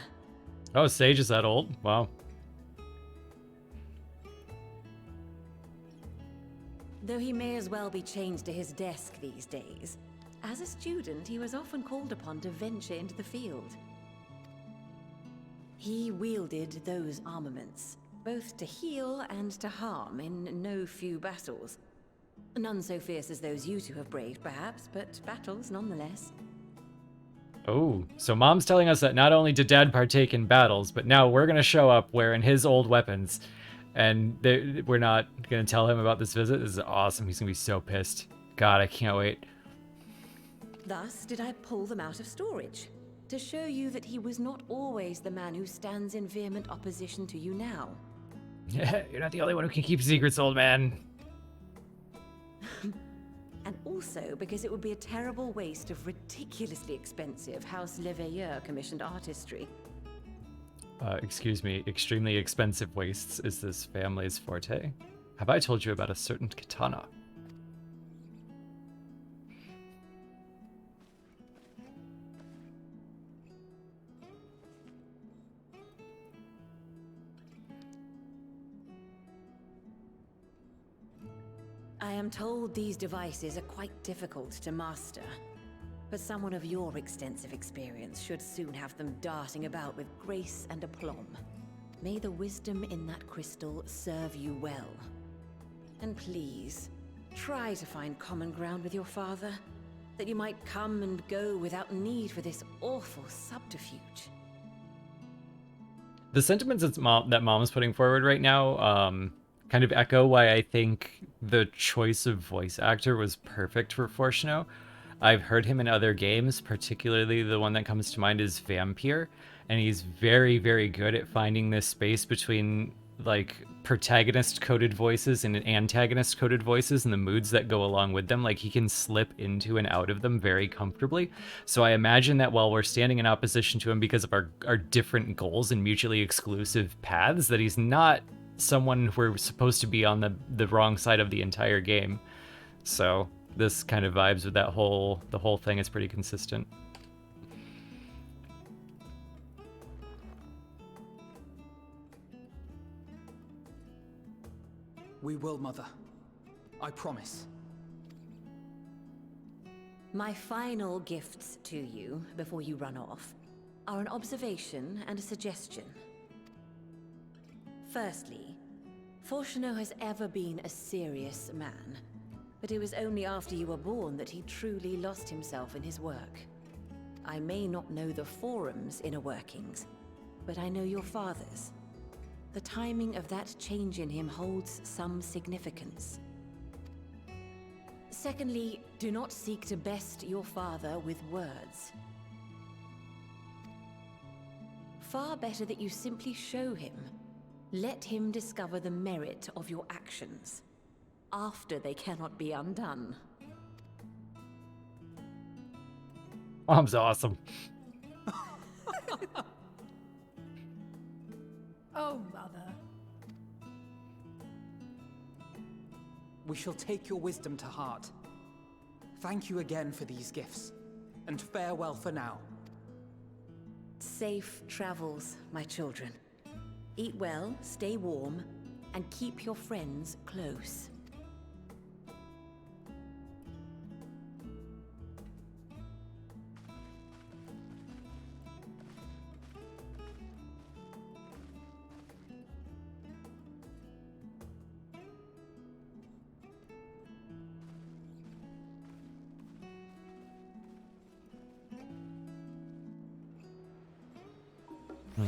Oh, Sage is that old? Wow. Though he may as well be chained to his desk these days, as a student he was often called upon to venture into the field. He wielded those armaments, both to heal and to harm in no few battles. None so fierce as those you two have braved, perhaps, but battles nonetheless. Oh, so Mom's telling us that not only did Dad partake in battles, but now we're gonna show up wearing his old weapons. And we're not gonna tell him about this visit. This is awesome. He's gonna be so pissed. God, I can't wait. Thus did I pull them out of storage, to show you that he was not always the man who stands in vehement opposition to you now. You're not the only one who can keep secrets, old man. And also because it would be a terrible waste of ridiculously expensive House Leveilleur commissioned artistry. Excuse me, extremely expensive wastes is this family's forte? Have I told you about a certain katana? I am told these devices are quite difficult to master, but someone of your extensive experience should soon have them darting about with grace and aplomb. May the wisdom in that crystal serve you well. And please, try to find common ground with your father, that you might come and go without need for this awful subterfuge. The sentiments that Mom's putting forward right now kind of echo why I think the choice of voice actor was perfect for Forshno. I've heard him in other games, particularly the one that comes to mind is Vampire, and he's very, very good at finding this space between like protagonist-coded voices and antagonist-coded voices and the moods that go along with them. Like he can slip into and out of them very comfortably. So I imagine that while we're standing in opposition to him because of our different goals and mutually exclusive paths, that he's not someone we're supposed to be on the wrong side of the entire game. So this kind of vibes with that the whole thing is pretty consistent. We will, Mother. I promise. My final gifts to you, before you run off, are an observation and a suggestion. Firstly, Forshno has ever been a serious man, but it was only after you were born that he truly lost himself in his work. I may not know the Forum's inner workings, but I know your father's. The timing of that change in him holds some significance. Secondly, do not seek to best your father with words. Far better that you simply show him. Let him discover the merit of your actions, after they cannot be undone. Mom's awesome. Oh, Mother. We shall take your wisdom to heart. Thank you again for these gifts, and farewell for now. Safe travels, my children. Eat well, stay warm, and keep your friends close.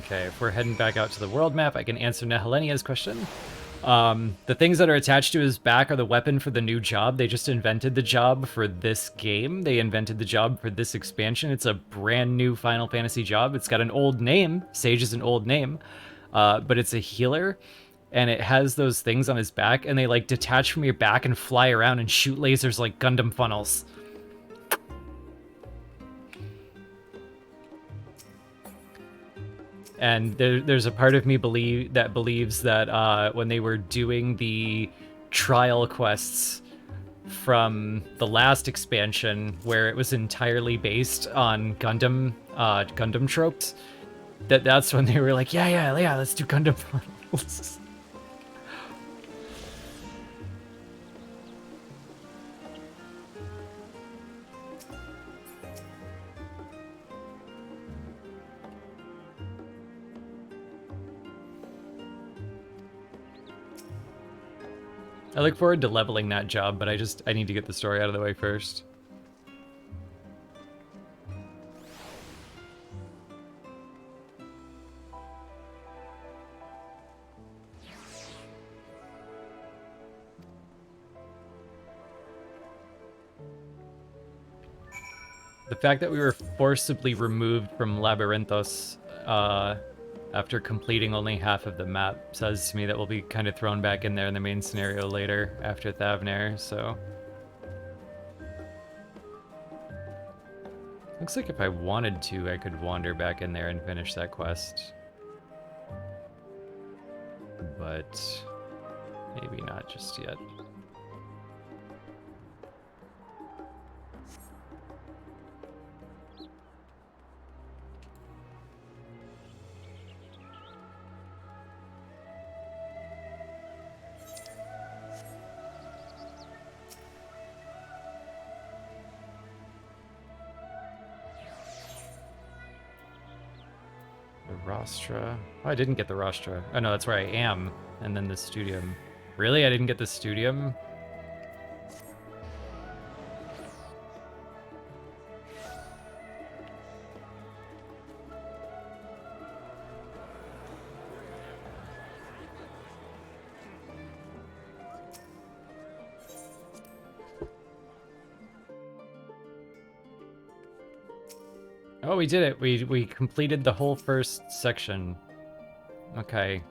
Okay, if we're heading back out to the world map, I can answer Nehelenia's question. The things that are attached to his back are the weapon for the new job. They just invented the job for this game. They invented the job for this expansion. It's a brand new Final Fantasy job. It's got an old name. Sage is an old name, but it's a healer, and it has those things on his back, and they like detach from your back and fly around and shoot lasers like Gundam funnels. And there's a part of me that believes that when they were doing the trial quests from the last expansion, where it was entirely based on Gundam tropes, that's when they were like, yeah, let's do Gundam funnels. I look forward to leveling that job, but I need to get the story out of the way first. The fact that we were forcibly removed from Labyrinthos after completing only half of the map says to me that we'll be kind of thrown back in there in the main scenario later after Thavnair, so... Looks like if I wanted to, I could wander back in there and finish that quest. But... Maybe not just yet. The rostra. Oh, I didn't get the rostra. Oh no, that's where I am. And then the studium. Really? I didn't get the studium? Oh, we did it. We completed the whole first section. Okay.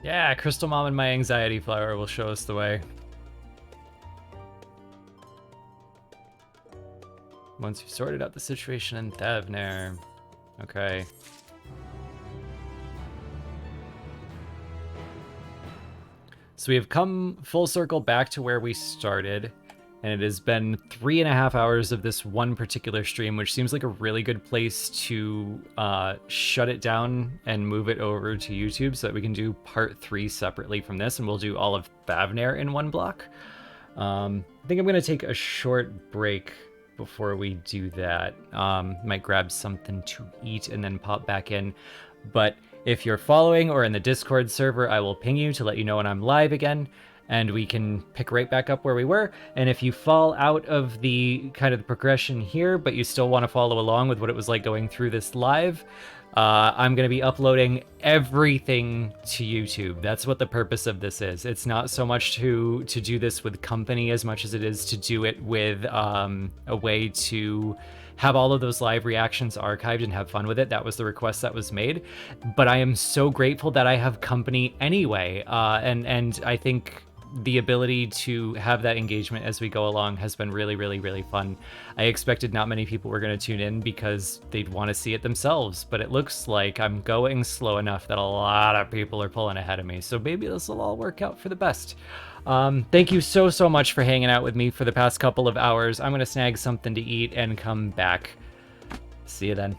Yeah, Crystal Mom and my anxiety flower will show us the way. Once you've sorted out the situation in Thavner. Okay. So we have come full circle back to where we started, and it has been 3.5 hours of this one particular stream, which seems like a really good place to shut it down and move it over to YouTube so that we can do part 3 separately from this, and we'll do all of Thavner in one block. I think I'm going to take a short break before we do that. Might grab something to eat and then pop back in. But if you're following or in the Discord server, I will ping you to let you know when I'm live again, and we can pick right back up where we were. And if you fall out of the kind of the progression here, but you still want to follow along with what it was like going through this live, I'm going to be uploading everything to YouTube. That's what the purpose of this is. It's not so much to do this with company as much as it is to do it with a way to have all of those live reactions archived and have fun with it. That was the request that was made. But I am so grateful that I have company anyway. And I think the ability to have that engagement as we go along has been really, really, really fun. I expected not many people were going to tune in because they'd want to see it themselves, but it looks like I'm going slow enough that a lot of people are pulling ahead of me. So maybe this will all work out for the best. Thank you so much for hanging out with me for the past couple of hours. I'm going to snag something to eat and come back. See you then.